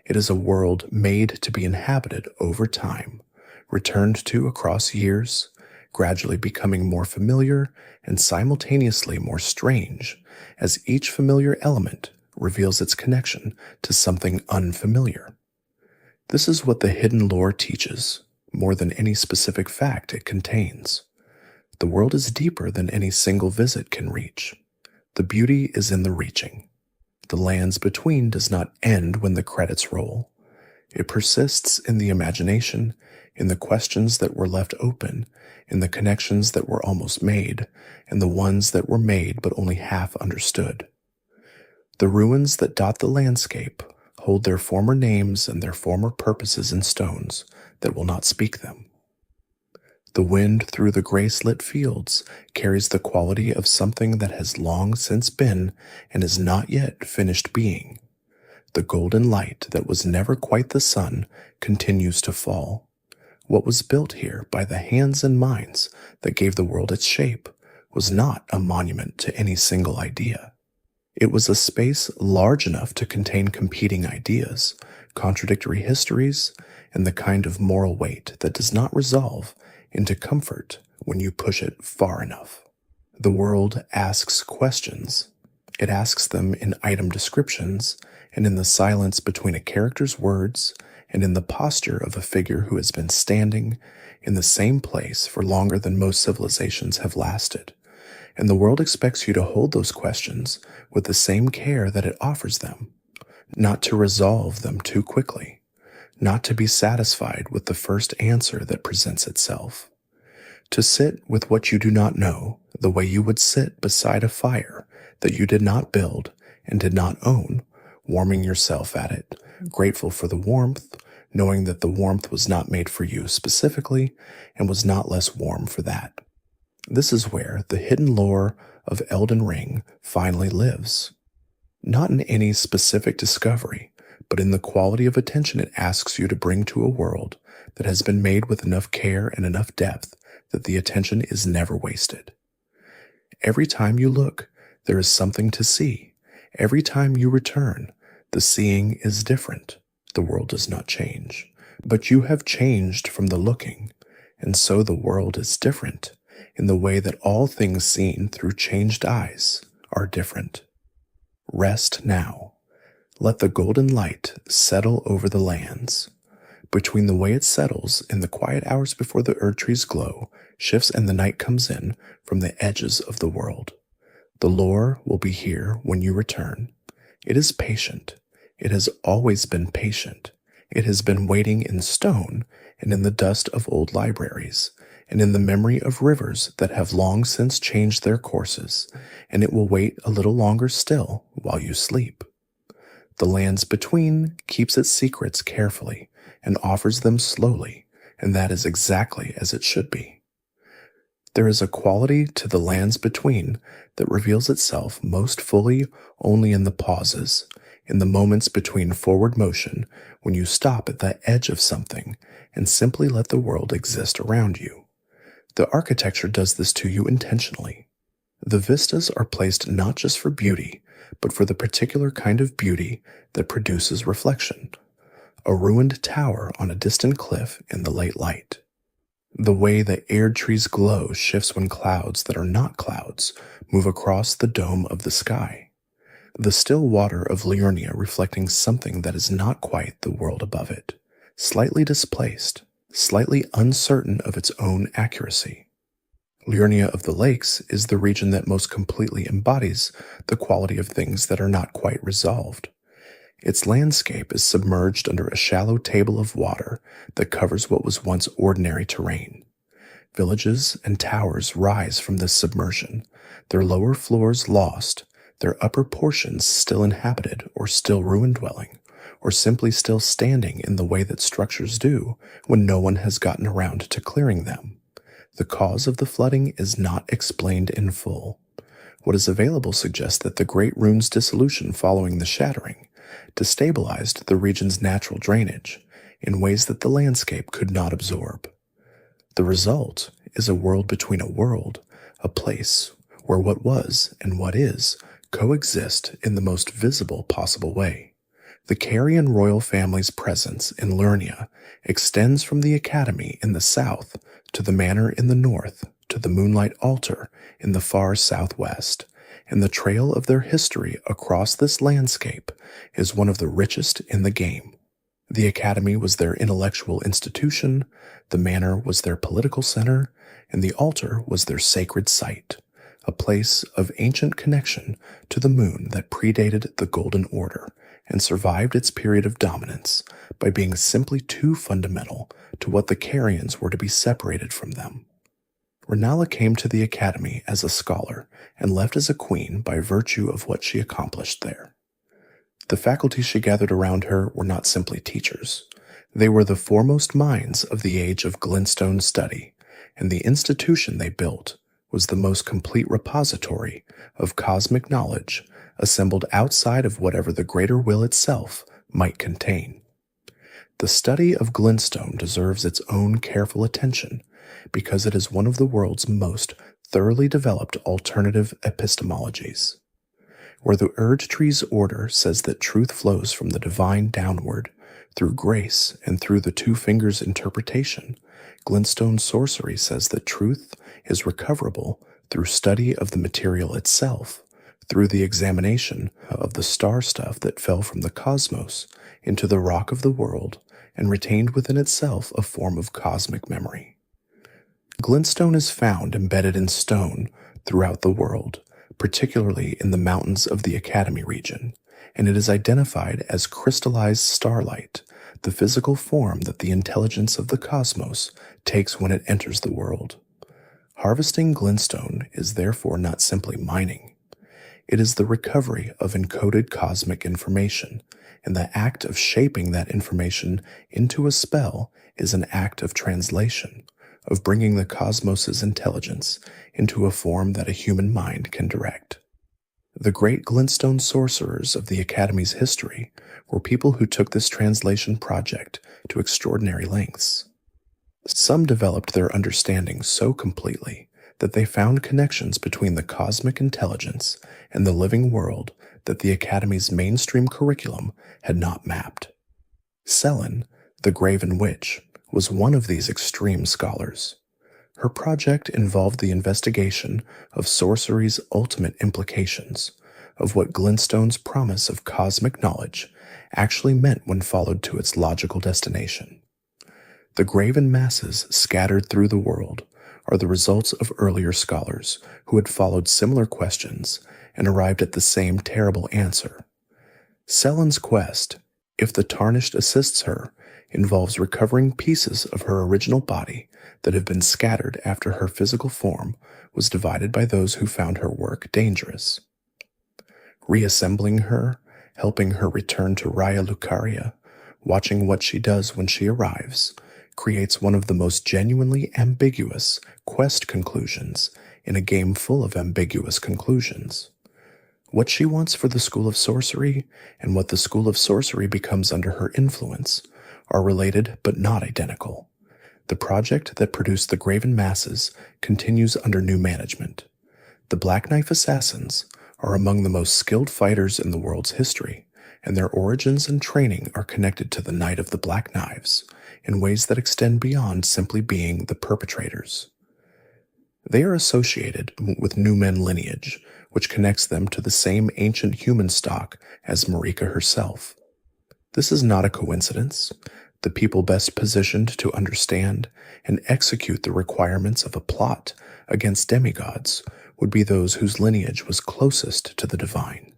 It is a world made to be inhabited over time, returned to across years, gradually becoming more familiar and simultaneously more strange, as each familiar element reveals its connection to something unfamiliar. This is what the hidden lore teaches, more than any specific fact it contains. The world is deeper than any single visit can reach. The beauty is in the reaching. The lands between does not end when the credits roll. It persists in the imagination, in the questions that were left open, in the connections that were almost made, and the ones that were made but only half understood. The ruins that dot the landscape hold their former names and their former purposes in stones that will not speak them. The wind through the grace-lit fields carries the quality of something that has long since been and is not yet finished being. The golden light that was never quite the sun continues to fall. What was built here by the hands and minds that gave the world its shape was not a monument to any single idea. It was a space large enough to contain competing ideas, contradictory histories, and the kind of moral weight that does not resolve into comfort when you push it far enough. The world asks questions. It asks them in item descriptions and in the silence between a character's words and in the posture of a figure who has been standing in the same place for longer than most civilizations have lasted. And the world expects you to hold those questions with the same care that it offers them, not to resolve them too quickly, not to be satisfied with the first answer that presents itself. To sit with what you do not know, the way you would sit beside a fire that you did not build and did not own, warming yourself at it, grateful for the warmth, knowing that the warmth was not made for you specifically and was not less warm for that. This is where the hidden lore of Elden Ring finally lives. Not in any specific discovery, but in the quality of attention it asks you to bring to a world that has been made with enough care and enough depth that the attention is never wasted. Every time you look, there is something to see. Every time you return, the seeing is different. The world does not change, but you have changed from the looking, and so the world is different in the way that all things seen through changed eyes are different. Rest now. Let the golden light settle over the lands. Between the way it settles in the quiet hours before the Erdtree's glow shifts and the night comes in from the edges of the world. The lore will be here when you return. It is patient. It has always been patient. It has been waiting in stone and in the dust of old libraries, and in the memory of rivers that have long since changed their courses, and it will wait a little longer still while you sleep. The lands between keeps its secrets carefully and offers them slowly, and that is exactly as it should be. There is a quality to the lands between that reveals itself most fully only in the pauses, in the moments between forward motion when you stop at the edge of something and simply let the world exist around you. The architecture does this to you intentionally. The vistas are placed not just for beauty, but for the particular kind of beauty that produces reflection. A ruined tower on a distant cliff in the late light. The way the Erdtree's glow shifts when clouds that are not clouds move across the dome of the sky. The still water of Liurnia reflecting something that is not quite the world above it, slightly displaced, slightly uncertain of its own accuracy. Liurnia of the Lakes is the region that most completely embodies the quality of things that are not quite resolved. Its landscape is submerged under a shallow table of water that covers what was once ordinary terrain. Villages and towers rise from this submersion, their lower floors lost, their upper portions still inhabited or still ruin-dwelling, or simply still standing in the way that structures do when no one has gotten around to clearing them. The cause of the flooding is not explained in full. What is available suggests that the Great Rune's dissolution following the Shattering destabilized the region's natural drainage in ways that the landscape could not absorb. The result is a world between a world, a place where what was and what is coexist in the most visible possible way. The Carian royal family's presence in Lernia extends from the academy in the south to the manor in the north to the moonlight altar in the far southwest, and the trail of their history across this landscape is one of the richest in the game. The academy was their intellectual institution, the manor was their political center, and the altar was their sacred site, a place of ancient connection to the moon that predated the Golden Order and survived its period of dominance by being simply too fundamental to what the Carians were to be separated from them. Renala came to the academy as a scholar and left as a queen by virtue of what she accomplished there. The faculty she gathered around her were not simply teachers. They were the foremost minds of the age of glintstone study, and the institution they built was the most complete repository of cosmic knowledge assembled outside of whatever the greater will itself might contain. The study of glintstone deserves its own careful attention because it is one of the world's most thoroughly developed alternative epistemologies. Where the Erdtree's order says that truth flows from the divine downward, through grace and through the two fingers interpretation, glintstone sorcery says that truth is recoverable through study of the material itself, through the examination of the star stuff that fell from the cosmos into the rock of the world and retained within itself a form of cosmic memory. Glintstone is found embedded in stone throughout the world, particularly in the mountains of the Academy region, and it is identified as crystallized starlight, the physical form that the intelligence of the cosmos takes when it enters the world. Harvesting glintstone is therefore not simply mining. It is the recovery of encoded cosmic information, and the act of shaping that information into a spell is an act of translation, of bringing the cosmos's intelligence into a form that a human mind can direct. The great glintstone sorcerers of the Academy's history were people who took this translation project to extraordinary lengths. Some developed their understanding so completely that they found connections between the cosmic intelligence and the living world that the Academy's mainstream curriculum had not mapped. Selen, the Graven Witch, was one of these extreme scholars. Her project involved the investigation of sorcery's ultimate implications, of what glintstone's promise of cosmic knowledge actually meant when followed to its logical destination. The Graven Masses scattered through the world are the results of earlier scholars who had followed similar questions and arrived at the same terrible answer. Selen's quest, if the Tarnished assists her, involves recovering pieces of her original body that have been scattered after her physical form was divided by those who found her work dangerous. Reassembling her, helping her return to Raya Lucaria, watching what she does when she arrives, creates one of the most genuinely ambiguous quest conclusions in a game full of ambiguous conclusions. What she wants for the School of Sorcery and what the School of Sorcery becomes under her influence are related but not identical. The project that produced the Graven Masses continues under new management. The Black Knife Assassins are among the most skilled fighters in the world's history, and their origins and training are connected to the Knight of the Black Knives in ways that extend beyond simply being the perpetrators. They are associated with Numen lineage, which connects them to the same ancient human stock as Marika herself. This is not a coincidence. The people best positioned to understand and execute the requirements of a plot against demigods would be those whose lineage was closest to the divine.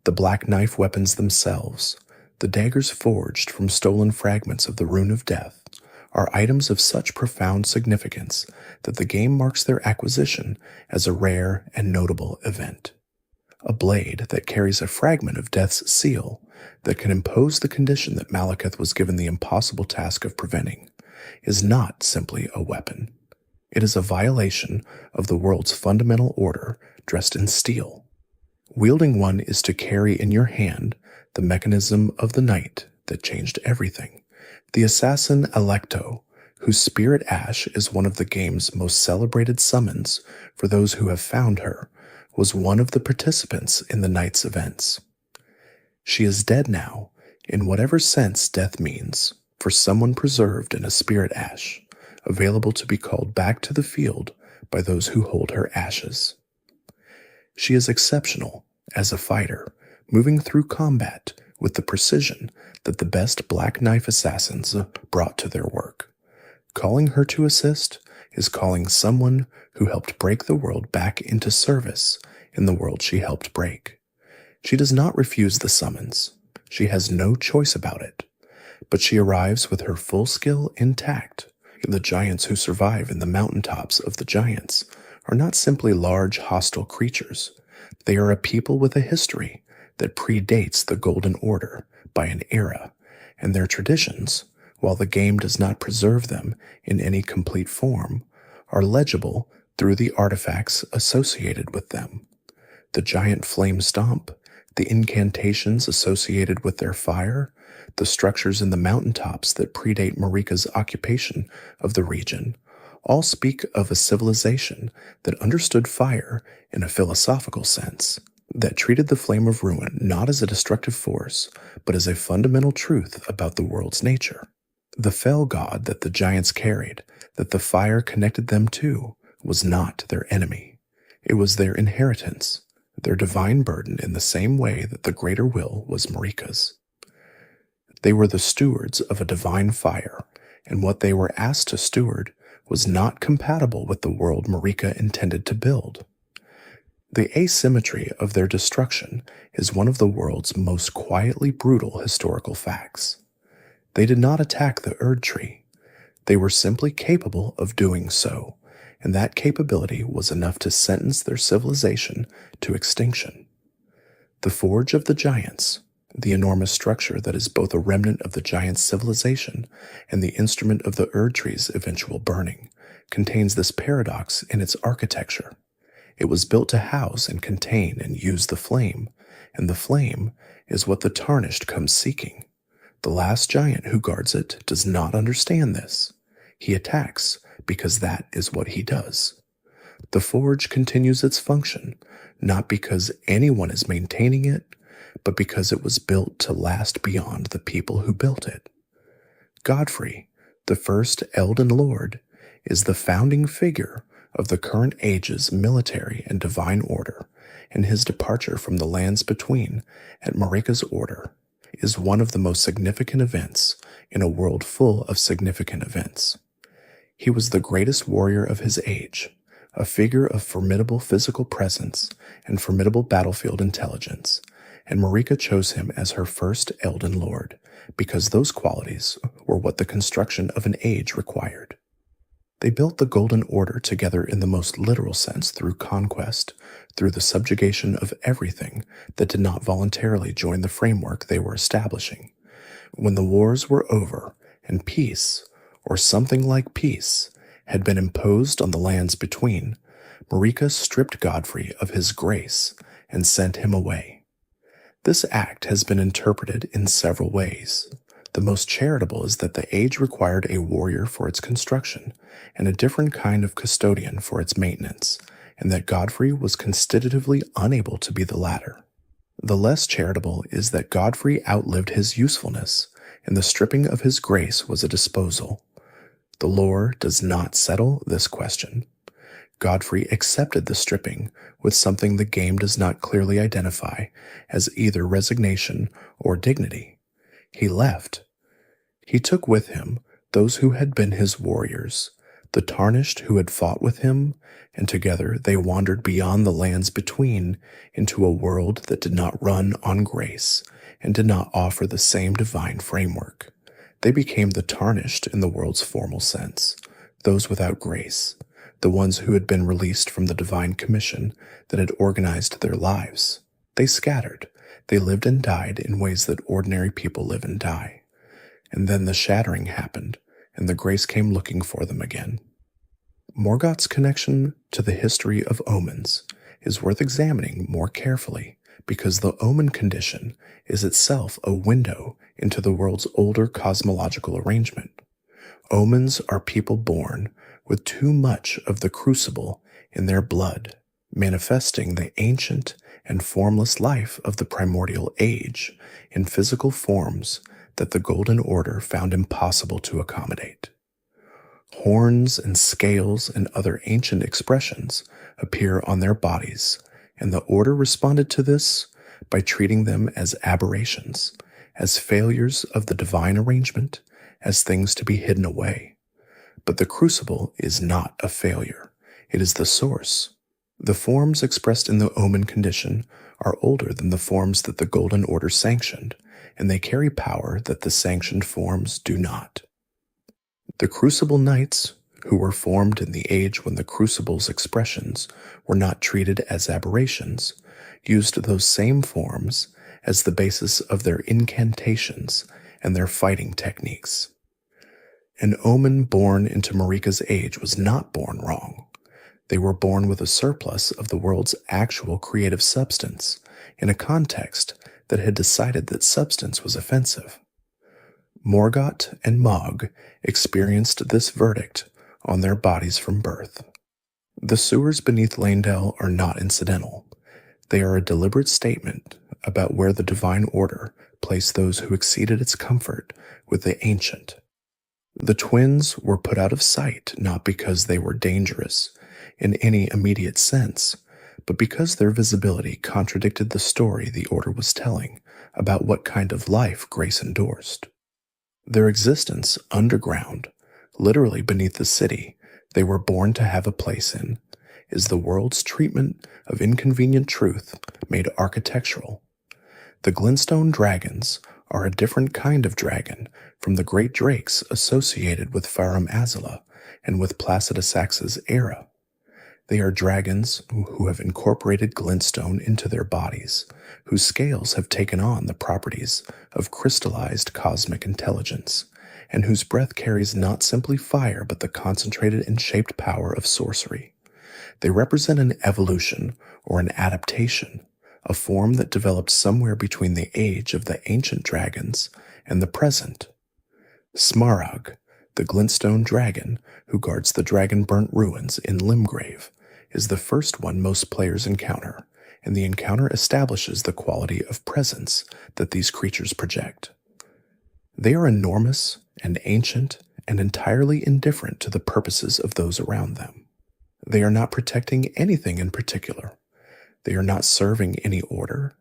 The black knife weapons themselves, the daggers forged from stolen fragments of the Rune of Death, are items of such profound significance that the game marks their acquisition as a rare and notable event. A blade that carries a fragment of Death's seal that can impose the condition that Maliketh was given the impossible task of preventing is not simply a weapon. It is a violation of the world's fundamental order dressed in steel. Wielding one is to carry in your hand the mechanism of the knight that changed everything. The assassin Alecto, whose spirit ash is one of the game's most celebrated summons for those who have found her, was one of the participants in the knight's events. She is dead now, in whatever sense death means, for someone preserved in a spirit ash, available to be called back to the field by those who hold her ashes. She is exceptional as a fighter, moving through combat with the precision that the best black knife assassins brought to their work. Calling her to assist is calling someone who helped break the world back into service in the world she helped break. She does not refuse the summons. She has no choice about it. But she arrives with her full skill intact. The giants who survive in the mountaintops of the giants are not simply large hostile creatures. They are a people with a history that predates the Golden Order by an era, and their traditions, while the game does not preserve them in any complete form, are legible through the artifacts associated with them. The giant flame stomp, the incantations associated with their fire, the structures in the mountaintops that predate Marika's occupation of the region, all speak of a civilization that understood fire in a philosophical sense, that treated the flame of ruin not as a destructive force, but as a fundamental truth about the world's nature. The fell god that the giants carried, that the fire connected them to, was not their enemy. It was their inheritance, their divine burden in the same way that the greater will was Marika's. They were the stewards of a divine fire, and what they were asked to steward was not compatible with the world Marika intended to build. The asymmetry of their destruction is one of the world's most quietly brutal historical facts. They did not attack the Erdtree. They were simply capable of doing so, and that capability was enough to sentence their civilization to extinction. The Forge of the Giants, the enormous structure that is both a remnant of the giants' civilization and the instrument of the Erdtree's eventual burning, contains this paradox in its architecture. It was built to house and contain and use the flame, and the flame is what the Tarnished comes seeking. The last giant who guards it does not understand this. He attacks because that is what he does. The forge continues its function, not because anyone is maintaining it, but because it was built to last beyond the people who built it. Godfrey, the first Elden Lord, is the founding figure of the current age's military and divine order, and his departure from the lands between at Marika's order is one of the most significant events in a world full of significant events. He was the greatest warrior of his age, a figure of formidable physical presence and formidable battlefield intelligence, and Marika chose him as her first Elden Lord because those qualities were what the construction of an age required. They built the Golden Order together in the most literal sense through conquest, through the subjugation of everything that did not voluntarily join the framework they were establishing. When the wars were over and peace, or something like peace, had been imposed on the lands between, Marika stripped Godfrey of his grace and sent him away. This act has been interpreted in several ways. The most charitable is that the age required a warrior for its construction and a different kind of custodian for its maintenance, and that Godfrey was constitutively unable to be the latter. The less charitable is that Godfrey outlived his usefulness, and the stripping of his grace was a disposal. The lore does not settle this question. Godfrey accepted the stripping with something the game does not clearly identify as either resignation or dignity. He left. He took with him those who had been his warriors, the Tarnished who had fought with him, and together they wandered beyond the lands between into a world that did not run on grace and did not offer the same divine framework. They became the Tarnished in the world's formal sense, those without grace, the ones who had been released from the divine commission that had organized their lives. They scattered. They lived and died in ways that ordinary people live and die. And then the Shattering happened, and the grace came looking for them again. Morgott's connection to the history of omens is worth examining more carefully because the omen condition is itself a window into the world's older cosmological arrangement. Omens are people born with too much of the Crucible in their blood, manifesting the ancient and formless life of the primordial age in physical forms that the Golden Order found impossible to accommodate. Horns and scales and other ancient expressions appear on their bodies, and the Order responded to this by treating them as aberrations, as failures of the divine arrangement, as things to be hidden away. But the Crucible is not a failure. It is the source. The forms expressed in the omen condition are older than the forms that the Golden Order sanctioned, and they carry power that the sanctioned forms do not. The Crucible Knights, who were formed in the age when the Crucible's expressions were not treated as aberrations, used those same forms as the basis of their incantations and their fighting techniques. An omen born into Marika's age was not born wrong. They were born with a surplus of the world's actual creative substance in a context that had decided that substance was offensive. Morgott and Mohg experienced this verdict on their bodies from birth. The sewers beneath Leyndell are not incidental. They are a deliberate statement about where the Divine Order placed those who exceeded its comfort with the ancient. The twins were put out of sight not because they were dangerous in any immediate sense, but because their visibility contradicted the story the Order was telling about what kind of life Grace endorsed. Their existence underground, literally beneath the city they were born to have a place in, is the world's treatment of inconvenient truth made architectural. The Glintstone dragons are a different kind of dragon from the great drakes associated with Farum Azula and with Placidusax's era. They are dragons who have incorporated glintstone into their bodies, whose scales have taken on the properties of crystallized cosmic intelligence, and whose breath carries not simply fire but the concentrated and shaped power of sorcery. They represent an evolution or an adaptation, a form that developed somewhere between the age of the ancient dragons and the present. Smaragd, the glintstone dragon who guards the dragon-burnt ruins in Limgrave, is the first one most players encounter, and the encounter establishes the quality of presence that these creatures project. They are enormous and ancient and entirely indifferent to the purposes of those around them. They are not protecting anything in particular. They are not serving any order.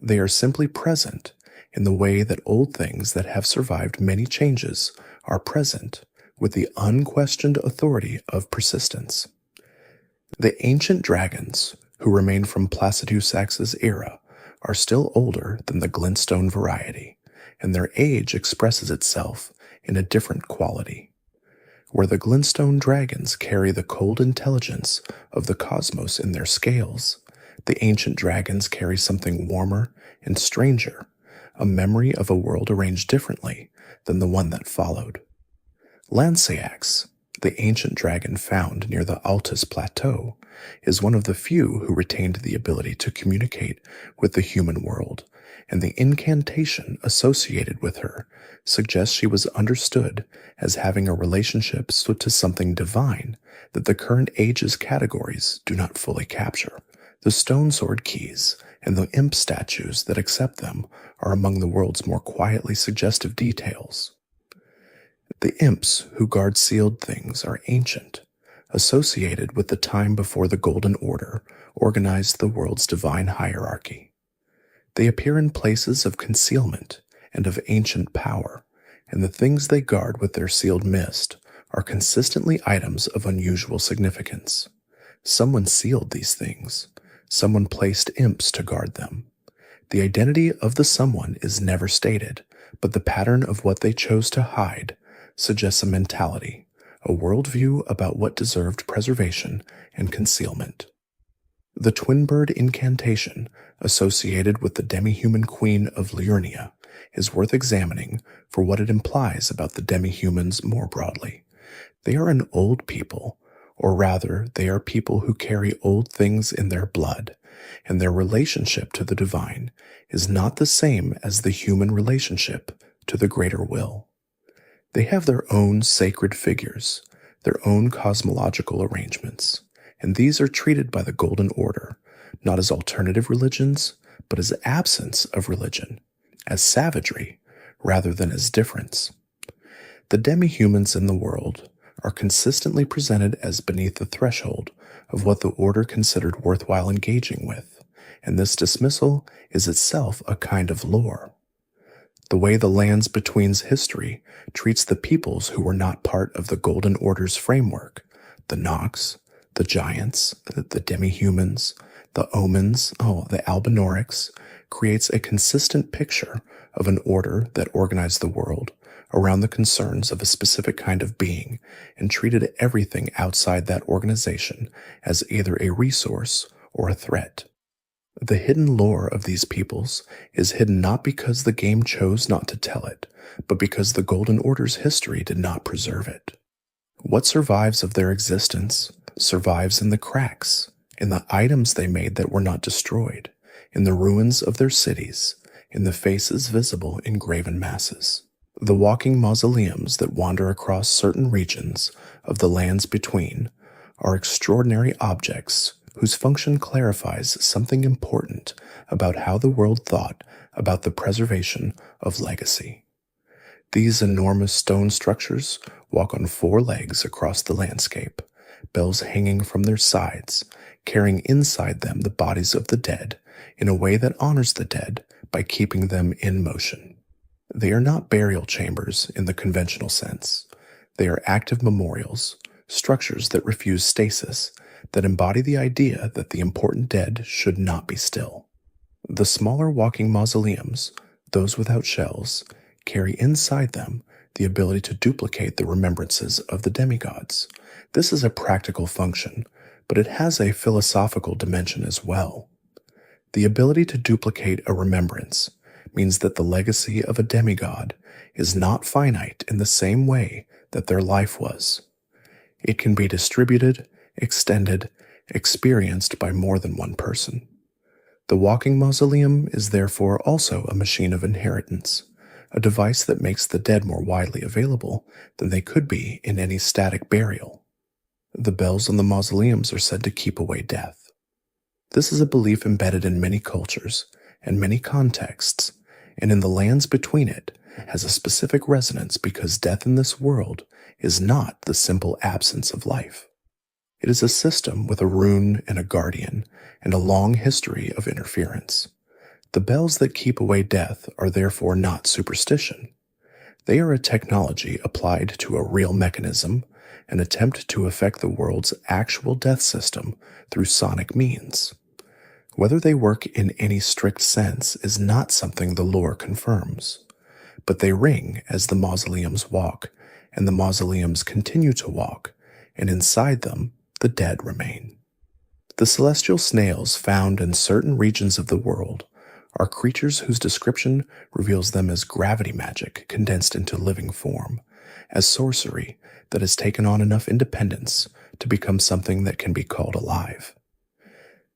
They are simply present in the way that old things that have survived many changes are present with the unquestioned authority of persistence. The ancient dragons, who remain from Placidusax's era, are still older than the glintstone variety, and their age expresses itself in a different quality. Where the glintstone dragons carry the cold intelligence of the cosmos in their scales, the ancient dragons carry something warmer and stranger, a memory of a world arranged differently than the one that followed. Lanceax, the ancient dragon found near the Altus Plateau, is one of the few who retained the ability to communicate with the human world, and the incantation associated with her suggests she was understood as having a relationship to something divine that the current age's categories do not fully capture. The stone sword keys and the imp statues that accept them are among the world's more quietly suggestive details. The imps who guard sealed things are ancient, associated with the time before the Golden Order organized the world's divine hierarchy. They appear in places of concealment and of ancient power, and the things they guard with their sealed mist are consistently items of unusual significance. Someone sealed these things. Someone placed imps to guard them. The identity of the someone is never stated, but the pattern of what they chose to hide suggests a mentality, a worldview about what deserved preservation and concealment. The twin bird incantation associated with the demi-human queen of Liurnia is worth examining for what it implies about the demi-humans more broadly. They are an old people, or rather, they are people who carry old things in their blood, and their relationship to the divine is not the same as the human relationship to the greater will. They have their own sacred figures, their own cosmological arrangements, and these are treated by the Golden Order not as alternative religions, but as absence of religion, as savagery, rather than as difference. The demi-humans in the world are consistently presented as beneath the threshold of what the Order considered worthwhile engaging with, and this dismissal is itself a kind of lore. The way the Lands Between's history treats the peoples who were not part of the Golden Order's framework, the Nox, the Giants, the demi-humans, the Omens, the Albinaurics, creates a consistent picture of an order that organized the world around the concerns of a specific kind of being and treated everything outside that organization as either a resource or a threat. The hidden lore of these peoples is hidden not because the game chose not to tell it, but because the Golden Order's history did not preserve it. What survives of their existence survives in the cracks, in the items they made that were not destroyed, in the ruins of their cities, in the faces visible in Graven Masses. The walking mausoleums that wander across certain regions of the Lands Between are extraordinary objects whose function clarifies something important about how the world thought about the preservation of legacy. These enormous stone structures walk on 4 legs across the landscape, bells hanging from their sides, carrying inside them the bodies of the dead in a way that honors the dead by keeping them in motion. They are not burial chambers in the conventional sense. They are active memorials, structures that refuse stasis, that embody the idea that the important dead should not be still. The smaller walking mausoleums, those without shells, carry inside them the ability to duplicate the remembrances of the demigods. This is a practical function, but it has a philosophical dimension as well. The ability to duplicate a remembrance means that the legacy of a demigod is not finite in the same way that their life was. It can be distributed, extended, experienced by more than one person. The walking mausoleum is therefore also a machine of inheritance, a device that makes the dead more widely available than they could be in any static burial. The bells on the mausoleums are said to keep away death. This is a belief embedded in many cultures and many contexts, and in the Lands Between it has a specific resonance because death in this world is not the simple absence of life. It is a system with a rune and a guardian and a long history of interference. The bells that keep away death are therefore not superstition. They are a technology applied to a real mechanism, an attempt to affect the world's actual death system through sonic means. Whether they work in any strict sense is not something the lore confirms, but they ring as the mausoleums walk, and the mausoleums continue to walk, and inside them the dead remain. The celestial snails found in certain regions of the world are creatures whose description reveals them as gravity magic condensed into living form, as sorcery that has taken on enough independence to become something that can be called alive.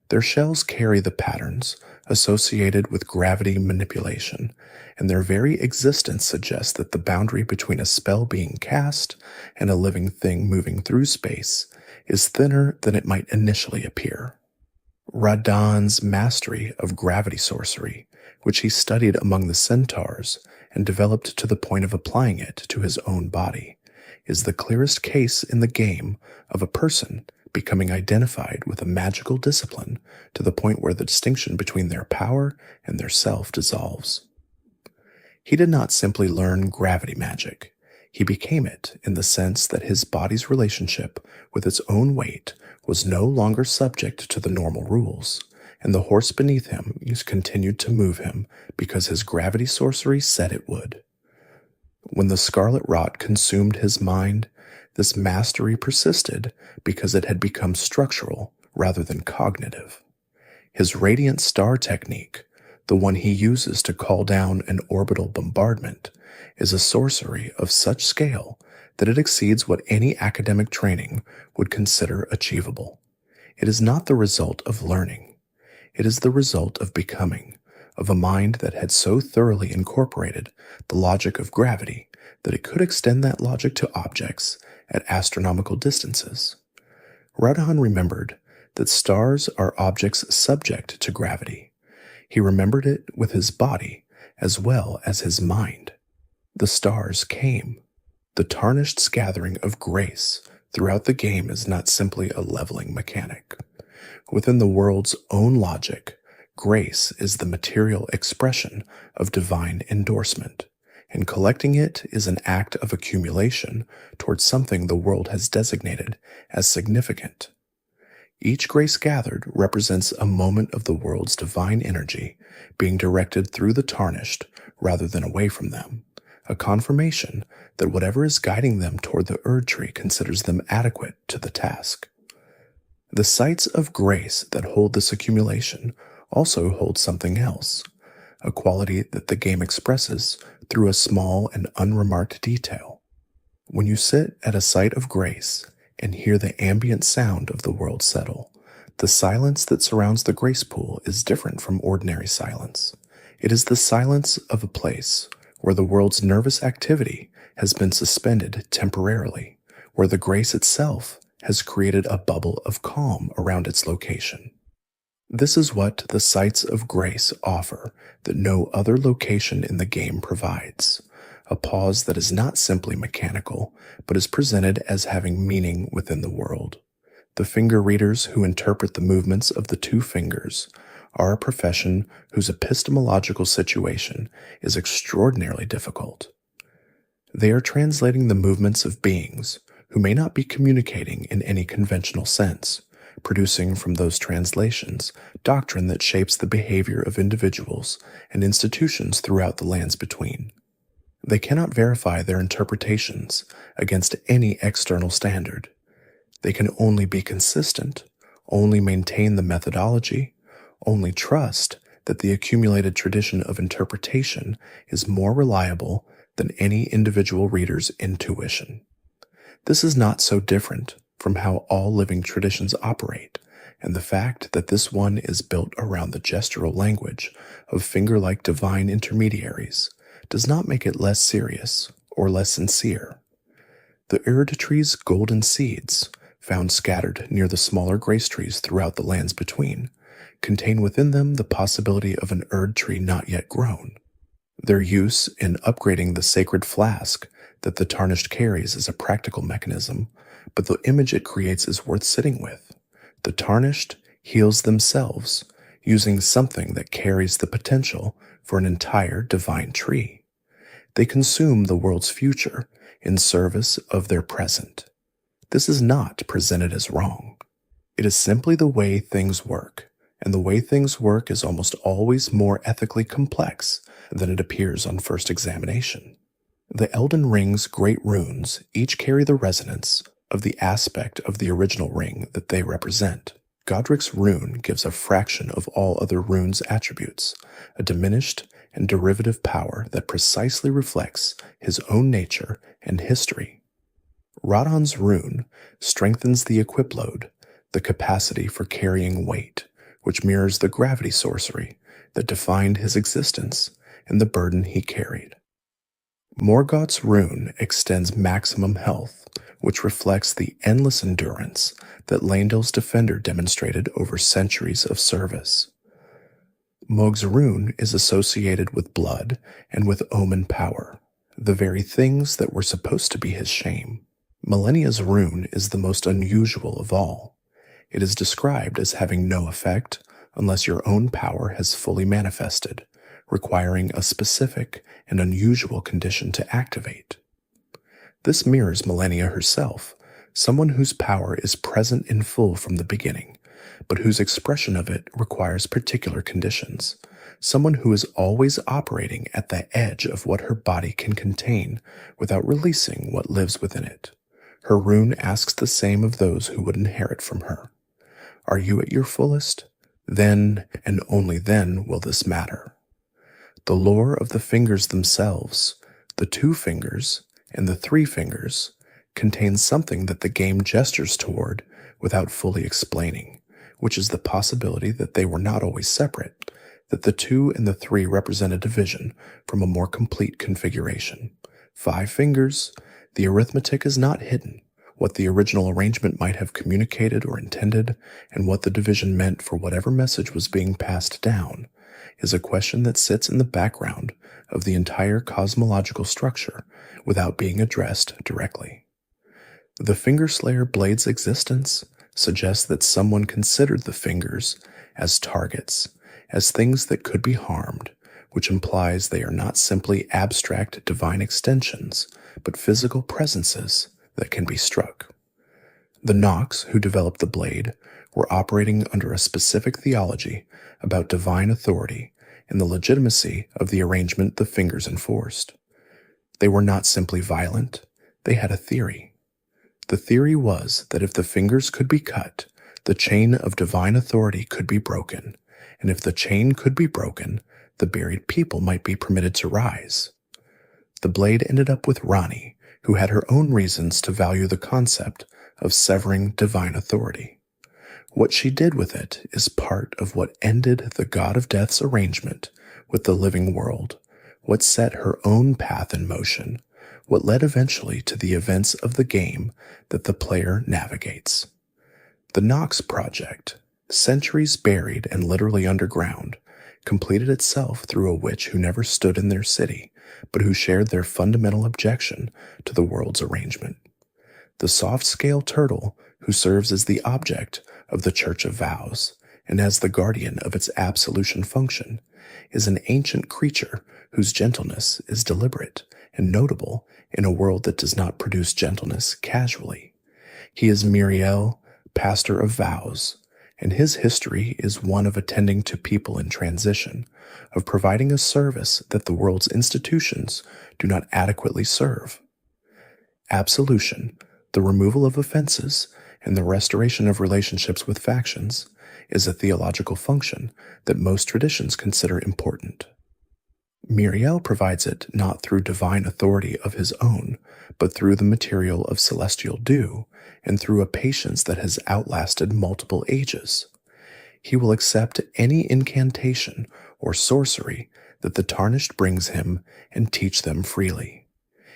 Their shells carry the patterns associated with gravity manipulation, and their very existence suggests that the boundary between a spell being cast and a living thing moving through space is thinner than it might initially appear. Radagon's mastery of gravity sorcery, which he studied among the centaurs and developed to the point of applying it to his own body, is the clearest case in the game of a person becoming identified with a magical discipline to the point where the distinction between their power and their self dissolves. He did not simply learn gravity magic. He became it in the sense that his body's relationship with its own weight was no longer subject to the normal rules, and the horse beneath him continued to move him because his gravity sorcery said it would. When the scarlet rot consumed his mind, this mastery persisted because it had become structural rather than cognitive. His radiant star technique, the one he uses to call down an orbital bombardment, is a sorcery of such scale that it exceeds what any academic training would consider achievable. It is not the result of learning. It is the result of becoming, of a mind that had so thoroughly incorporated the logic of gravity that it could extend that logic to objects at astronomical distances. Radahn remembered that stars are objects subject to gravity. He remembered it with his body as well as his mind. The stars came. The Tarnished's gathering of grace throughout the game is not simply a leveling mechanic. Within the world's own logic, grace is the material expression of divine endorsement, and collecting it is an act of accumulation towards something the world has designated as significant. Each grace gathered represents a moment of the world's divine energy being directed through the Tarnished rather than away from them, a confirmation that whatever is guiding them toward the Erdtree considers them adequate to the task. The sites of grace that hold this accumulation also hold something else, a quality that the game expresses through a small and unremarked detail. When you sit at a site of grace and hear the ambient sound of the world settle, the silence that surrounds the grace pool is different from ordinary silence. It is the silence of a place where the world's nervous activity has been suspended temporarily, where the grace itself has created a bubble of calm around its location. This is what the sites of grace offer that no other location in the game provides, a pause that is not simply mechanical, but is presented as having meaning within the world. The finger readers who interpret the movements of the two fingers are a profession whose epistemological situation is extraordinarily difficult. They are translating the movements of beings who may not be communicating in any conventional sense, producing from those translations doctrine that shapes the behavior of individuals and institutions throughout the lands between. They cannot verify their interpretations against any external standard. They can only be consistent, only maintain the methodology, only trust that the accumulated tradition of interpretation is more reliable than any individual reader's intuition. This is not so different from how all living traditions operate, and the fact that this one is built around the gestural language of finger-like divine intermediaries does not make it less serious or less sincere. The Erdtree's golden seeds, found scattered near the smaller grace trees throughout the lands between, contain within them the possibility of an Erdtree not yet grown. Their use in upgrading the sacred flask that the Tarnished carries is a practical mechanism, but the image it creates is worth sitting with. The Tarnished heals themselves, using something that carries the potential for an entire divine tree. They consume the world's future in service of their present. This is not presented as wrong. It is simply the way things work, and the way things work is almost always more ethically complex than it appears on first examination. The Elden Ring's great runes each carry the resonance of the aspect of the original ring that they represent. Godrick's rune gives a fraction of all other runes' attributes, a diminished and derivative power that precisely reflects his own nature and history. Radagon's rune strengthens the equip load, the capacity for carrying weight, which mirrors the gravity sorcery that defined his existence and the burden he carried. Morgott's rune extends maximum health, which reflects the endless endurance that Leyndell's defender demonstrated over centuries of service. Mohg's rune is associated with blood and with omen power, the very things that were supposed to be his shame. Malenia's rune is the most unusual of all. It is described as having no effect unless your own power has fully manifested, requiring a specific and unusual condition to activate. This mirrors Malenia herself, someone whose power is present in full from the beginning, but whose expression of it requires particular conditions, someone who is always operating at the edge of what her body can contain without releasing what lives within it. Her rune asks the same of those who would inherit from her. Are you at your fullest? Then, and only then, will this matter. The lore of the fingers themselves, the 2 fingers and the 3 fingers, contains something that the game gestures toward without fully explaining, which is the possibility that they were not always separate, that the 2 and the 3 represent a division from a more complete configuration. 5 fingers, the arithmetic is not hidden. What the original arrangement might have communicated or intended, and what the division meant for whatever message was being passed down, is a question that sits in the background of the entire cosmological structure without being addressed directly. The Fingerslayer blade's existence suggests that someone considered the fingers as targets, as things that could be harmed, which implies they are not simply abstract divine extensions, but physical presences that can be struck. The Nox, who developed the blade, were operating under a specific theology about divine authority and the legitimacy of the arrangement the fingers enforced. They were not simply violent, they had a theory. The theory was that if the fingers could be cut, the chain of divine authority could be broken, and if the chain could be broken, the buried people might be permitted to rise. The blade ended up with Ranni, who had her own reasons to value the concept of severing divine authority. What she did with it is part of what ended the God of Death's arrangement with the living world, what set her own path in motion, what led eventually to the events of the game that the player navigates. The Nox project, centuries buried and literally underground, completed itself through a witch who never stood in their city, but who shared their fundamental objection to the world's arrangement. The soft-scale turtle, who serves as the object of the Church of Vows, and as the guardian of its absolution function, is an ancient creature whose gentleness is deliberate and notable in a world that does not produce gentleness casually. He is Miriel, pastor of vows, and his history is one of attending to people in transition, of providing a service that the world's institutions do not adequately serve. Absolution, the removal of offenses, and the restoration of relationships with factions, is a theological function that most traditions consider important. Miriel provides it not through divine authority of his own, but through the material of celestial dew, and through a patience that has outlasted multiple ages. He will accept any incantation or sorcery that the Tarnished brings him and teach them freely.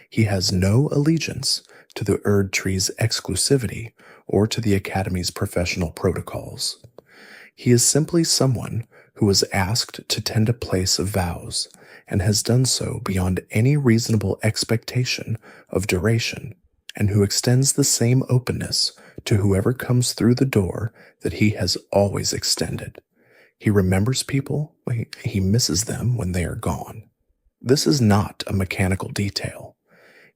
He has no allegiance to the Erdtree's exclusivity or to the Academy's professional protocols. He is simply someone who was asked to tend a place of vows and has done so beyond any reasonable expectation of duration, and who extends the same openness to whoever comes through the door that he has always extended. He remembers people, he misses them when they are gone. This is not a mechanical detail.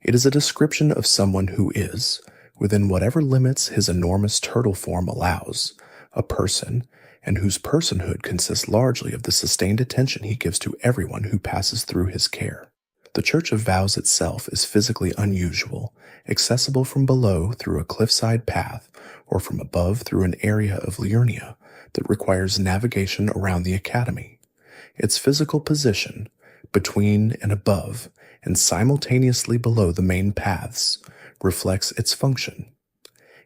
It is a description of someone who is, within whatever limits his enormous turtle form allows, a person, and whose personhood consists largely of the sustained attention he gives to everyone who passes through his care. The Church of Vows itself is physically unusual, accessible from below through a cliffside path, or from above through an area of Liurnia that requires navigation around the Academy. Its physical position, between and above, and simultaneously below the main paths, reflects its function.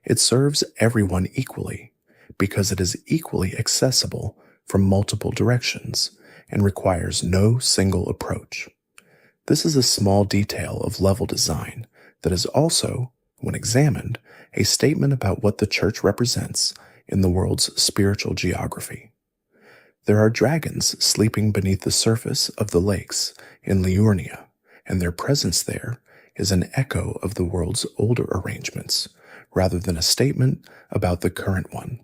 It serves everyone equally, because it is equally accessible from multiple directions and requires no single approach. This is a small detail of level design that is also, when examined, a statement about what the Church represents in the world's spiritual geography. There are dragons sleeping beneath the surface of the lakes in Liurnia, and their presence there is an echo of the world's older arrangements, rather than a statement about the current one.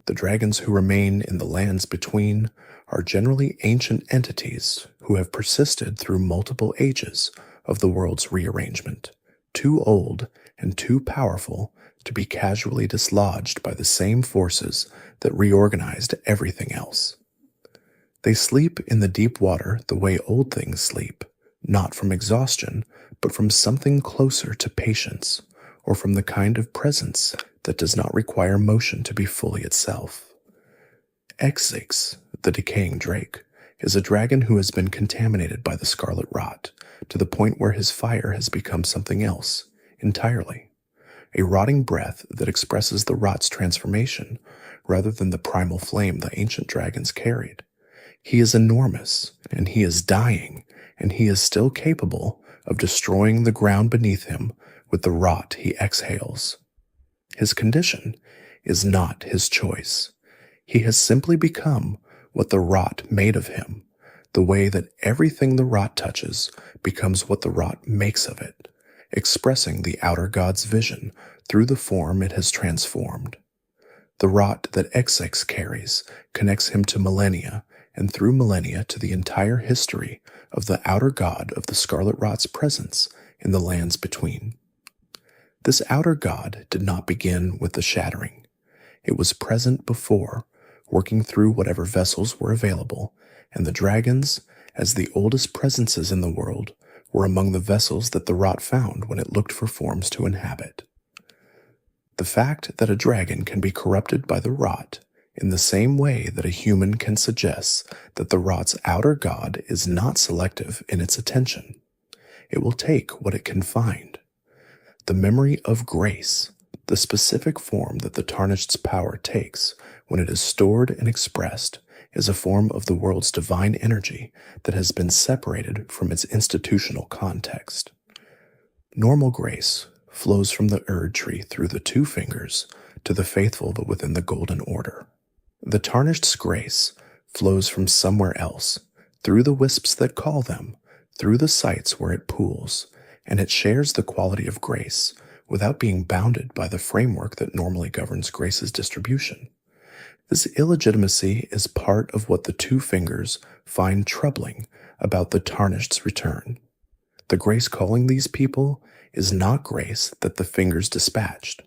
The dragons who remain in the lands between are generally ancient entities who have persisted through multiple ages of the world's rearrangement, too old and too powerful to be casually dislodged by the same forces that reorganized everything else. They sleep in the deep water the way old things sleep, not from exhaustion, but from something closer to patience, or from the kind of presence that does not require motion to be fully itself. Exix, the decaying drake, is a dragon who has been contaminated by the scarlet rot, to the point where his fire has become something else entirely. a rotting breath that expresses the rot's transformation rather than the primal flame the ancient dragons carried. He is enormous, and he is dying, and he is still capable of destroying the ground beneath him with the rot he exhales. His condition is not his choice. He has simply become what the rot made of him, the way that everything the rot touches becomes what the rot makes of it, expressing the outer god's vision through the form it has transformed. The rot that Xx carries connects him to millennia, and through millennia to the entire history of the outer god of the Scarlet Rot's presence in the lands between. This outer god did not begin with the Shattering. It was present before, working through whatever vessels were available, and the dragons, as the oldest presences in the world, were among the vessels that the rot found when it looked for forms to inhabit. The fact that a dragon can be corrupted by the rot in the same way that a human can suggest that the rot's outer god is not selective in its attention. It will take what it can find. The memory of grace, the specific form that the Tarnished's power takes when it is stored and expressed, is a form of the world's divine energy that has been separated from its institutional context. Normal grace flows from the Erdtree through the two fingers to the faithful but within the Golden Order. The Tarnished's grace flows from somewhere else, through the wisps that call them, through the sites where it pools, and it shares the quality of grace without being bounded by the framework that normally governs grace's distribution. This illegitimacy is part of what the two fingers find troubling about the Tarnished's return. The grace calling these people is not grace that the fingers dispatched.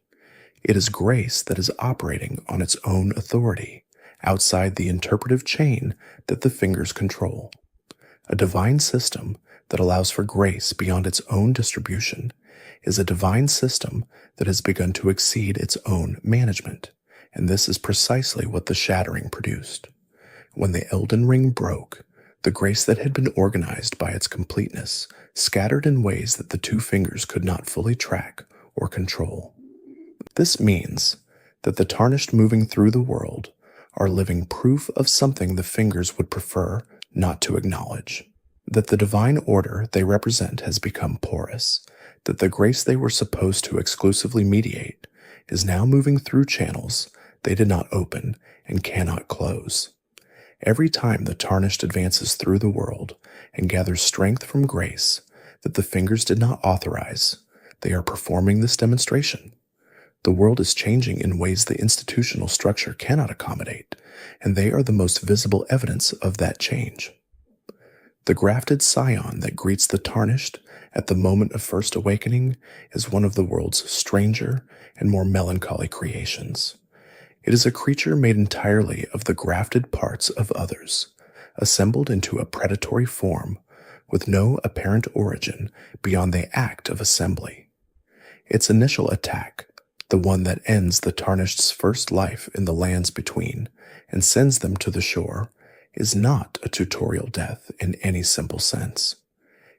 It is grace that is operating on its own authority, outside the interpretive chain that the fingers control. A divine system that allows for grace beyond its own distribution is a divine system that has begun to exceed its own management, and this is precisely what the Shattering produced. When the Elden Ring broke, the grace that had been organized by its completeness scattered in ways that the two fingers could not fully track or control. This means that the Tarnished moving through the world are living proof of something the fingers would prefer not to acknowledge, that the divine order they represent has become porous, that the grace they were supposed to exclusively mediate is now moving through channels they did not open and cannot close. Every time the Tarnished advances through the world and gathers strength from grace that the fingers did not authorize, they are performing this demonstration. The world is changing in ways the institutional structure cannot accommodate, and they are the most visible evidence of that change. The grafted scion that greets the Tarnished at the moment of first awakening is one of the world's stranger and more melancholy creations. It is a creature made entirely of the grafted parts of others, assembled into a predatory form with no apparent origin beyond the act of assembly. Its initial attack, the one that ends the Tarnished's first life in the lands between and sends them to the shore, is not a tutorial death in any simple sense.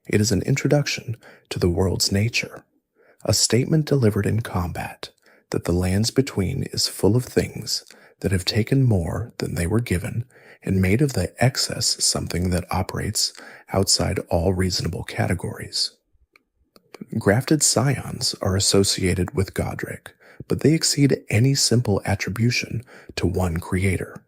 It is an introduction to the world's nature, a statement delivered in combat that the lands between is full of things that have taken more than they were given and made of the excess something that operates outside all reasonable categories. Grafted scions are associated with Godrick, but they exceed any simple attribution to one creator.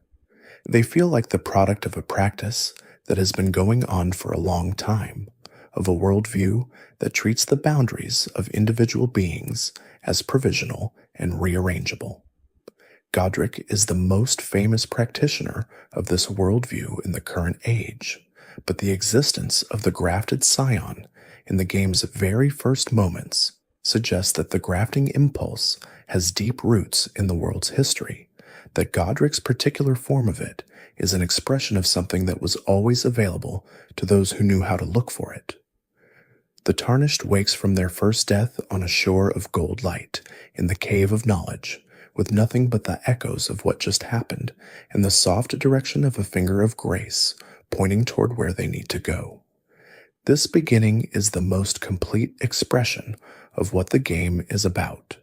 They feel like the product of a practice that has been going on for a long time, of a worldview that treats the boundaries of individual beings as provisional and rearrangeable. Godrick is the most famous practitioner of this worldview in the current age, but the existence of the grafted scion in the game's very first moments suggests that the grafting impulse has deep roots in the world's history, that Godrick's particular form of it is an expression of something that was always available to those who knew how to look for it. The Tarnished wakes from their first death on a shore of gold light in the Cave of Knowledge, with nothing but the echoes of what just happened and the soft direction of a finger of grace pointing toward where they need to go. This beginning is the most complete expression of what the game is about.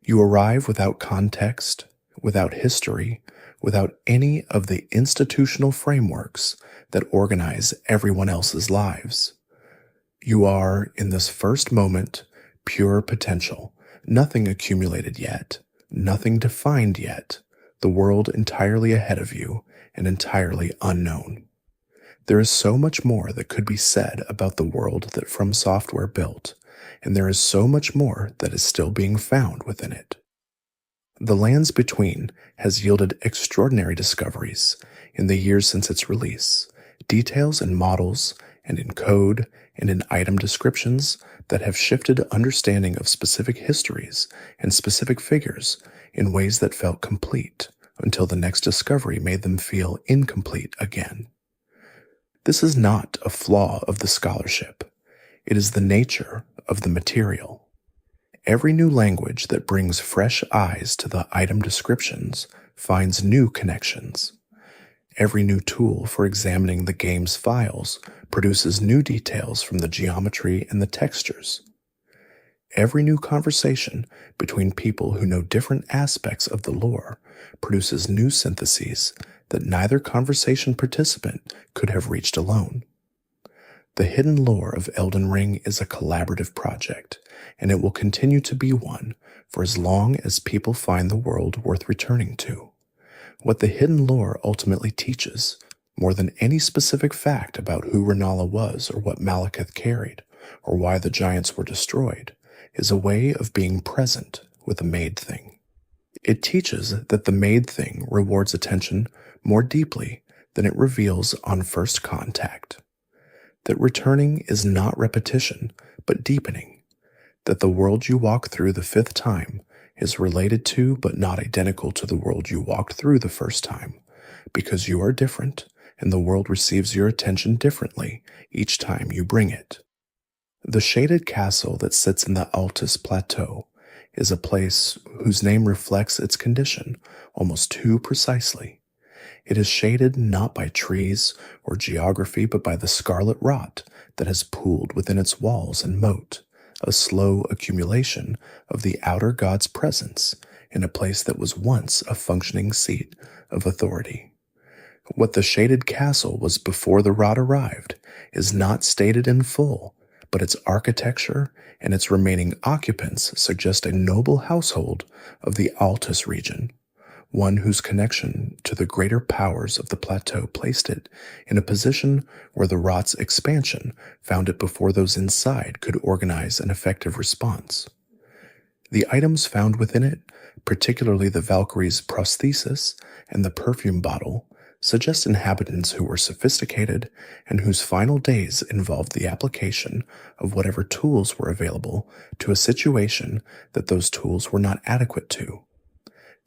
You arrive without context, without history, without any of the institutional frameworks that organize everyone else's lives. You are, in this first moment, pure potential, nothing accumulated yet, nothing defined yet, the world entirely ahead of you and entirely unknown. There is so much more that could be said about the world that From Software built, and there is so much more that is still being found within it. The Lands Between has yielded extraordinary discoveries in the years since its release, details in models and in code and in item descriptions that have shifted understanding of specific histories and specific figures in ways that felt complete until the next discovery made them feel incomplete again. This is not a flaw of the scholarship. It is the nature of the material. Every new language that brings fresh eyes to the item descriptions finds new connections. Every new tool for examining the game's files produces new details from the geometry and the textures. Every new conversation between people who know different aspects of the lore produces new syntheses that neither conversation participant could have reached alone. The hidden lore of Elden Ring is a collaborative project, and it will continue to be one for as long as people find the world worth returning to. What the hidden lore ultimately teaches, more than any specific fact about who Renala was or what Maliketh carried, or why the giants were destroyed, is a way of being present with a made thing. It teaches that the made thing rewards attention more deeply than it reveals on first contact. That returning is not repetition, but deepening. That the world you walk through the fifth time is related to but not identical to the world you walked through the first time, because you are different and the world receives your attention differently each time you bring it. The shaded castle that sits in the Altus Plateau is a place whose name reflects its condition almost too precisely. It is shaded not by trees or geography, but by the scarlet rot that has pooled within its walls and moat, a slow accumulation of the outer god's presence in a place that was once a functioning seat of authority. What the shaded castle was before the rot arrived is not stated in full, but its architecture and its remaining occupants suggest a noble household of the Altus region, one whose connection to the greater powers of the plateau placed it in a position where the rot's expansion found it before those inside could organize an effective response. The items found within it, particularly the Valkyrie's prosthesis and the perfume bottle, suggest inhabitants who were sophisticated and whose final days involved the application of whatever tools were available to a situation that those tools were not adequate to.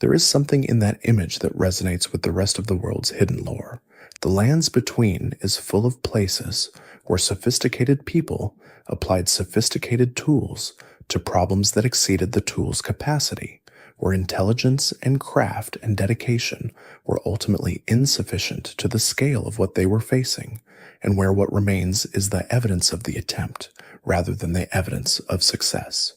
There is something in that image that resonates with the rest of the world's hidden lore. The Lands Between is full of places where sophisticated people applied sophisticated tools to problems that exceeded the tool's capacity, where intelligence and craft and dedication were ultimately insufficient to the scale of what they were facing, and where what remains is the evidence of the attempt rather than the evidence of success.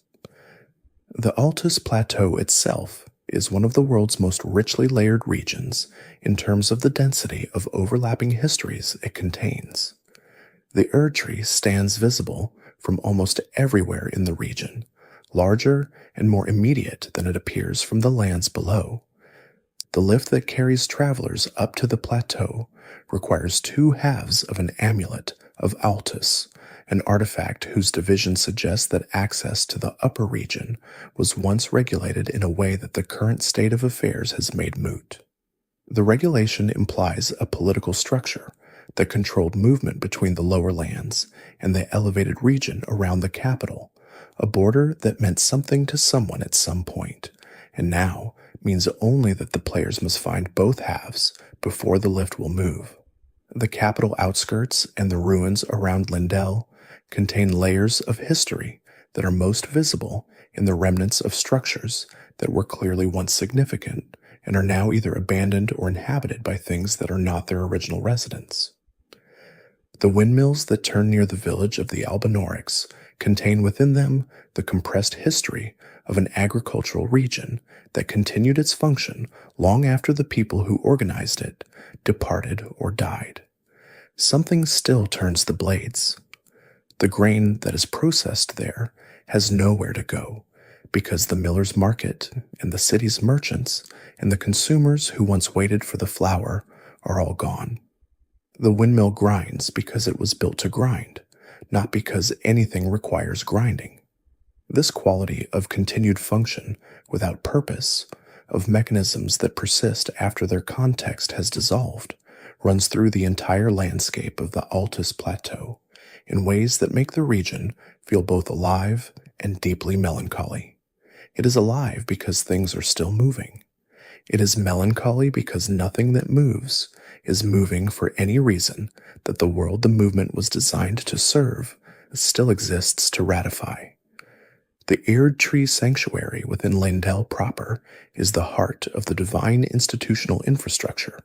The Altus Plateau itself is one of the world's most richly layered regions in terms of the density of overlapping histories it contains. The Erdtree stands visible from almost everywhere in the region, larger and more immediate than it appears from the lands below. The lift that carries travelers up to the plateau requires 2 halves of an amulet of Altus, an artifact whose division suggests that access to the upper region was once regulated in a way that the current state of affairs has made moot. The regulation implies a political structure that controlled movement between the lower lands and the elevated region around the capital, a border that meant something to someone at some point, and now means only that the players must find both halves before the lift will move. The capital outskirts and the ruins around Lindell contain layers of history that are most visible in the remnants of structures that were clearly once significant and are now either abandoned or inhabited by things that are not their original residents. The windmills that turn near the village of the Albinaurics contain within them the compressed history of an agricultural region that continued its function long after the people who organized it departed or died. Something still turns the blades. The grain that is processed there has nowhere to go, because the miller's market and the city's merchants and the consumers who once waited for the flour are all gone. The windmill grinds because it was built to grind, not because anything requires grinding. This quality of continued function without purpose, of mechanisms that persist after their context has dissolved, runs through the entire landscape of the Altus Plateau in ways that make the region feel both alive and deeply melancholy. It is alive because things are still moving. It is melancholy because nothing that moves is moving for any reason that the world the movement was designed to serve still exists to ratify. The Erdtree sanctuary within Leyndell proper is the heart of the divine institutional infrastructure,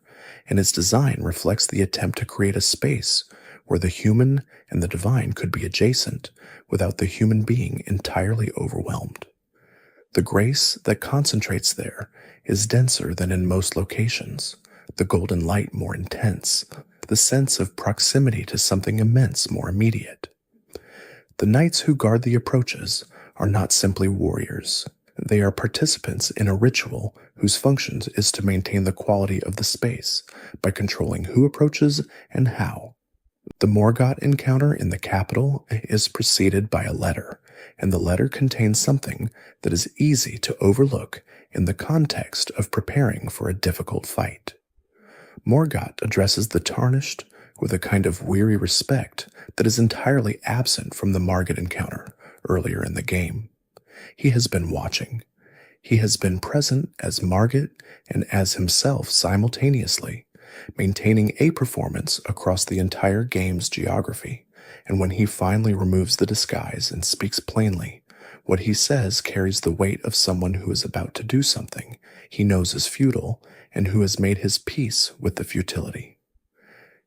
and its design reflects the attempt to create a space where the human and the divine could be adjacent without the human being entirely overwhelmed. The grace that concentrates there is denser than in most locations, the golden light more intense, the sense of proximity to something immense more immediate. The knights who guard the approaches are not simply warriors. They are participants in a ritual whose function is to maintain the quality of the space by controlling who approaches and how. The Morgott encounter in the capital is preceded by a letter, and the letter contains something that is easy to overlook in the context of preparing for a difficult fight. Morgott addresses the Tarnished with a kind of weary respect that is entirely absent from the Margott encounter earlier in the game. He has been watching. He has been present as Margott and as himself simultaneously, maintaining a performance across the entire game's geography, and when he finally removes the disguise and speaks plainly, what he says carries the weight of someone who is about to do something he knows is futile and who has made his peace with the futility.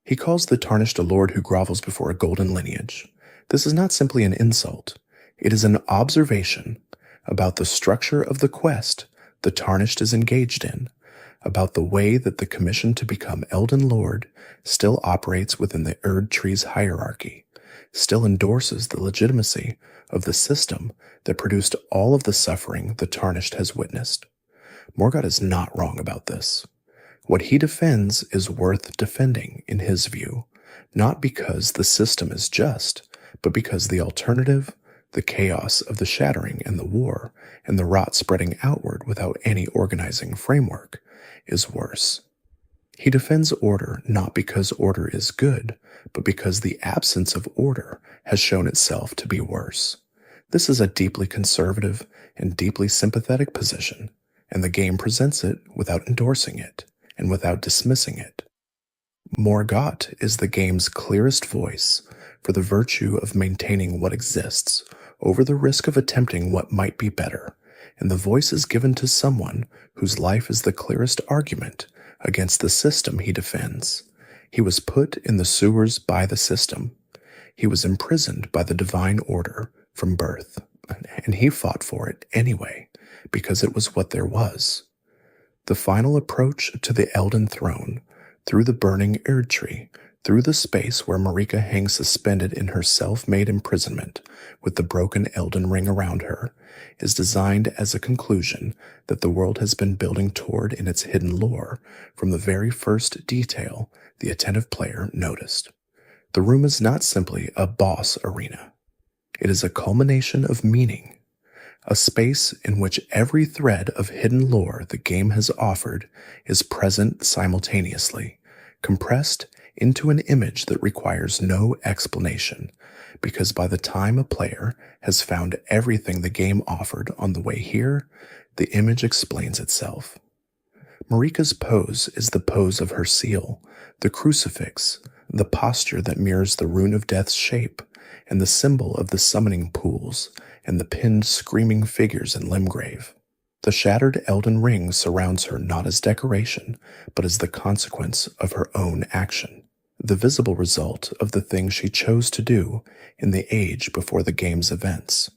He calls the Tarnished a lord who grovels before a golden lineage. This is not simply an insult. It is an observation about the structure of the quest the Tarnished is engaged in, about the way that the commission to become Elden Lord still operates within the Erdtree's hierarchy, still endorses the legitimacy of the system that produced all of the suffering the Tarnished has witnessed. Morgott is not wrong about this. What he defends is worth defending in his view, not because the system is just, but because the alternative, the chaos of the Shattering and the war, and the rot spreading outward without any organizing framework, is worse. He defends order not because order is good, but because the absence of order has shown itself to be worse. This is a deeply conservative and deeply sympathetic position, and the game presents it without endorsing it, and without dismissing it. Morgott is the game's clearest voice for the virtue of maintaining what exists over the risk of attempting what might be better, and the voice is given to someone whose life is the clearest argument against the system he defends. He was put in the sewers by the system. He was imprisoned by the divine order from birth, and he fought for it anyway, because it was what there was. The final approach to the Elden Throne, through the burning Erdtree, through the space where Marika hangs suspended in her self-made imprisonment with the broken Elden Ring around her, is designed as a conclusion that the world has been building toward in its hidden lore from the very first detail the attentive player noticed. The room is not simply a boss arena. It is a culmination of meaning, a space in which every thread of hidden lore the game has offered is present simultaneously, compressed into an image that requires no explanation, because by the time a player has found everything the game offered on the way here, the image explains itself. Marika's pose is the pose of her seal, the crucifix, the posture that mirrors the Rune of Death's shape, and the symbol of the summoning pools, and the pinned screaming figures in Limgrave. The shattered Elden Ring surrounds her not as decoration, but as the consequence of her own action, the visible result of the thing she chose to do in the age before the game's events.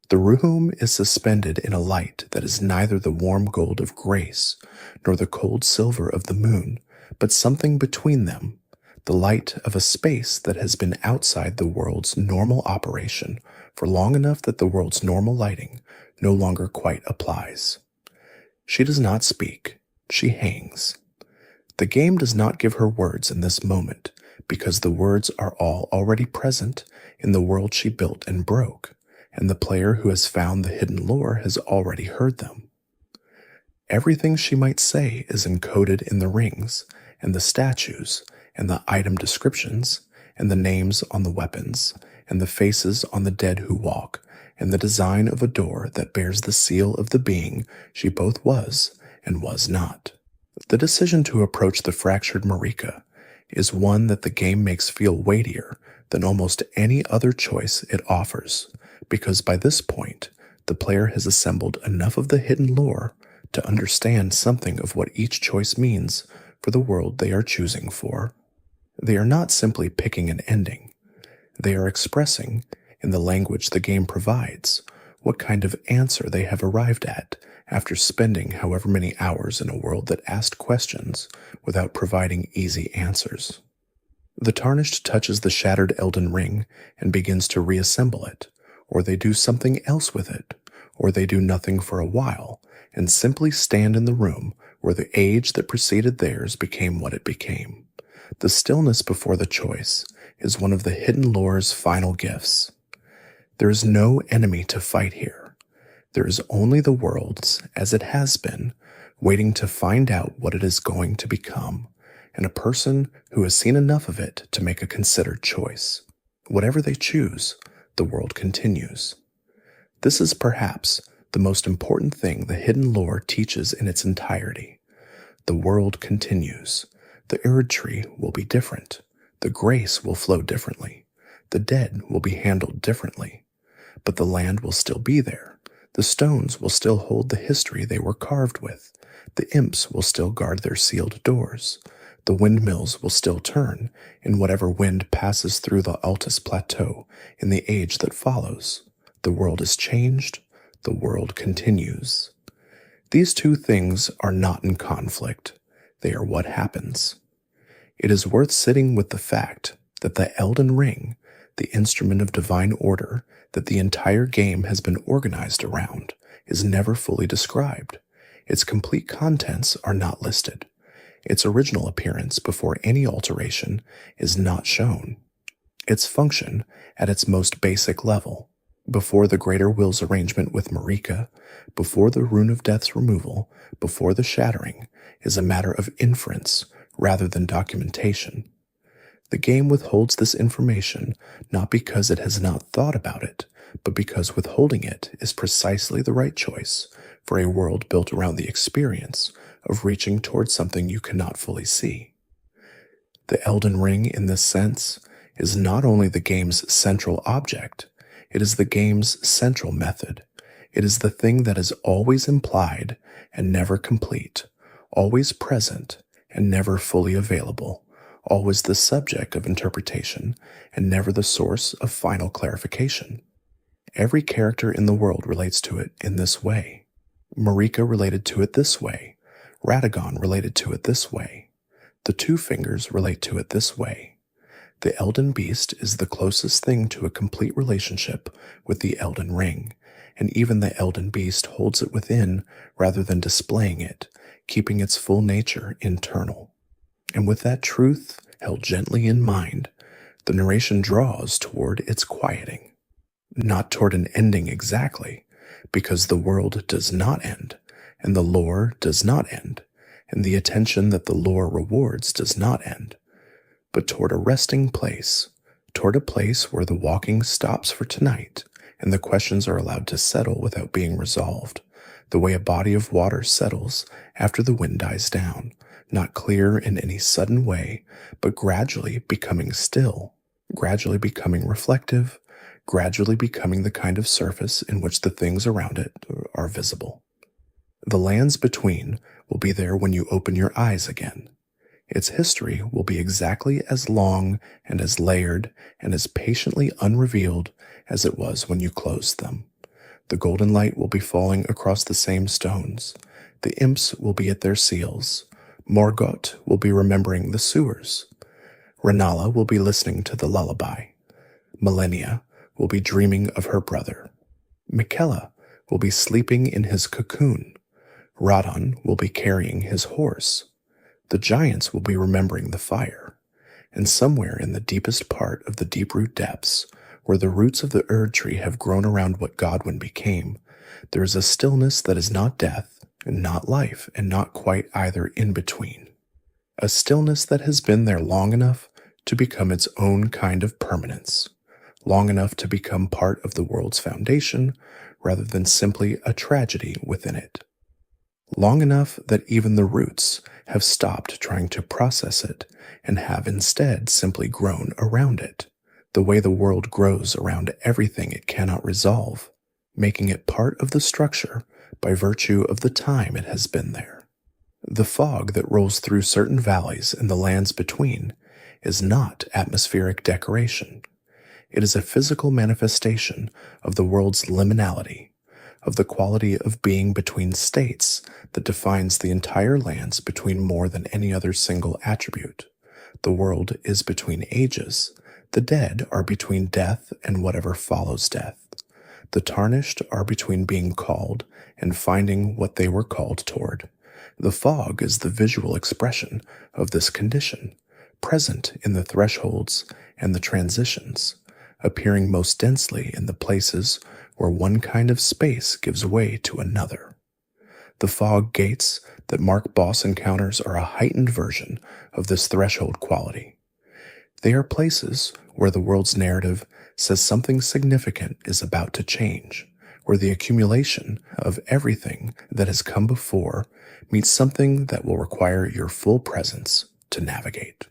The room is suspended in a light that is neither the warm gold of grace nor the cold silver of the moon, but something between them, the light of a space that has been outside the world's normal operation for long enough that the world's normal lighting no longer quite applies. She does not speak, she hangs. The game does not give her words in this moment, because the words are all already present in the world she built and broke, and the player who has found the hidden lore has already heard them. Everything she might say is encoded in the rings, and the statues, and the item descriptions, and the names on the weapons, and the faces on the dead who walk, and the design of a door that bears the seal of the being she both was and was not. The decision to approach the fractured Marika is one that the game makes feel weightier than almost any other choice it offers, because by this point, the player has assembled enough of the hidden lore to understand something of what each choice means for the world they are choosing for. They are not simply picking an ending. They are expressing, in the language the game provides, what kind of answer they have arrived at after spending however many hours in a world that asked questions without providing easy answers. The Tarnished touches the shattered Elden Ring and begins to reassemble it, or they do something else with it, or they do nothing for a while and simply stand in the room where the age that preceded theirs became what it became. The stillness before the choice is one of the hidden lore's final gifts. There is no enemy to fight here. There is only the world's, as it has been, waiting to find out what it is going to become, and a person who has seen enough of it to make a considered choice. Whatever they choose, the world continues. This is perhaps the most important thing the hidden lore teaches in its entirety. The world continues. The Erdtree will be different. The grace will flow differently. The dead will be handled differently. But the land will still be there. The stones will still hold the history they were carved with. The imps will still guard their sealed doors. The windmills will still turn in whatever wind passes through the Altus Plateau in the age that follows. The world is changed. The world continues. These two things are not in conflict. They are what happens. It is worth sitting with the fact that the Elden Ring, the instrument of divine order that the entire game has been organized around, is never fully described. Its complete contents are not listed. Its original appearance before any alteration is not shown. Its function, at its most basic level, before the Greater Will's arrangement with Marika, before the Rune of Death's removal, before the Shattering, is a matter of inference rather than documentation. The game withholds this information not because it has not thought about it, but because withholding it is precisely the right choice for a world built around the experience of reaching towards something you cannot fully see. The Elden Ring, in this sense, is not only the game's central object, it is the game's central method. It is the thing that is always implied and never complete, always present and never fully available, always the subject of interpretation and never the source of final clarification. Every character in the world relates to it in this way. Marika related to it this way. Radagon related to it this way. The Two Fingers relate to it this way. The Elden Beast is the closest thing to a complete relationship with the Elden Ring, and even the Elden Beast holds it within rather than displaying it, keeping its full nature internal. And with that truth held gently in mind, the narration draws toward its quieting. Not toward an ending exactly, because the world does not end, and the lore does not end, and the attention that the lore rewards does not end, but toward a resting place, toward a place where the walking stops for tonight, and the questions are allowed to settle without being resolved, the way a body of water settles after the wind dies down, not clear in any sudden way, but gradually becoming still, gradually becoming reflective, gradually becoming the kind of surface in which the things around it are visible. The lands between will be there when you open your eyes again. Its history will be exactly as long and as layered and as patiently unrevealed as it was when you closed them. The golden light will be falling across the same stones. The imps will be at their seals. Morgott will be remembering the sewers. Renala will be listening to the lullaby. Malenia will be dreaming of her brother. Miquella will be sleeping in his cocoon. Radahn will be carrying his horse. The giants will be remembering the fire. And somewhere in the deepest part of the deep-root depths, where the roots of the Erdtree have grown around what Godwin became, there is a stillness that is not death, and not life, and not quite either in between. A stillness that has been there long enough to become its own kind of permanence, long enough to become part of the world's foundation, rather than simply a tragedy within it. Long enough that even the roots have stopped trying to process it and have instead simply grown around it, the way the world grows around everything it cannot resolve, making it part of the structure by virtue of the time it has been there. The fog that rolls through certain valleys and the lands between is not atmospheric decoration. It is a physical manifestation of the world's liminality, of the quality of being between states that defines the entire lands between more than any other single attribute. The world is between ages. The dead are between death and whatever follows death. The tarnished are between being called and finding what they were called toward. The fog is the visual expression of this condition, present in the thresholds and the transitions, appearing most densely in the places where one kind of space gives way to another. The fog gates that mark boss encounters are a heightened version of this threshold quality. They are places where the world's narrative says something significant is about to change, where the accumulation of everything that has come before meets something that will require your full presence to navigate.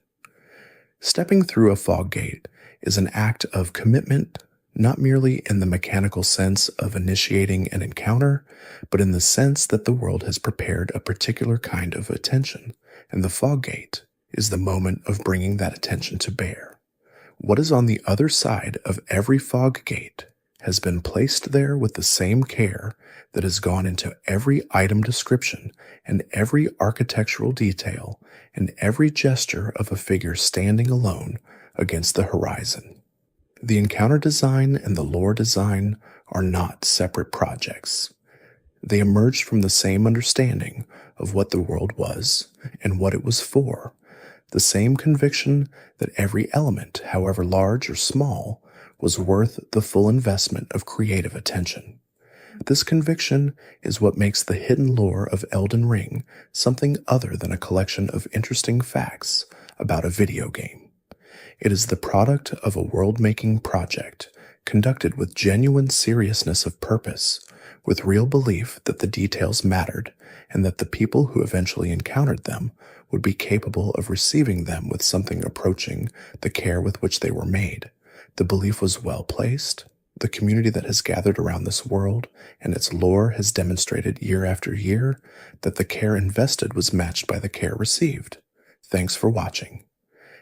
Stepping through a fog gate is an act of commitment, not merely in the mechanical sense of initiating an encounter, but in the sense that the world has prepared a particular kind of attention, and the fog gate is the moment of bringing that attention to bear. What is on the other side of every fog gate has been placed there with the same care that has gone into every item description and every architectural detail and every gesture of a figure standing alone against the horizon. The encounter design and the lore design are not separate projects. They emerged from the same understanding of what the world was and what it was for, the same conviction that every element, however large or small, was worth the full investment of creative attention. This conviction is what makes the hidden lore of Elden Ring something other than a collection of interesting facts about a video game. It is the product of a world-making project conducted with genuine seriousness of purpose, with real belief that the details mattered and that the people who eventually encountered them would be capable of receiving them with something approaching the care with which they were made. The belief was well placed. The community that has gathered around this world and its lore has demonstrated year after year that the care invested was matched by the care received. Thanks for watching.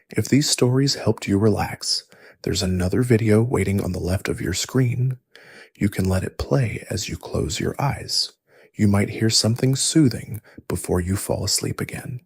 If these stories helped you relax, there's another video waiting on the left of your screen. You can let it play as you close your eyes. You might hear something soothing before you fall asleep again.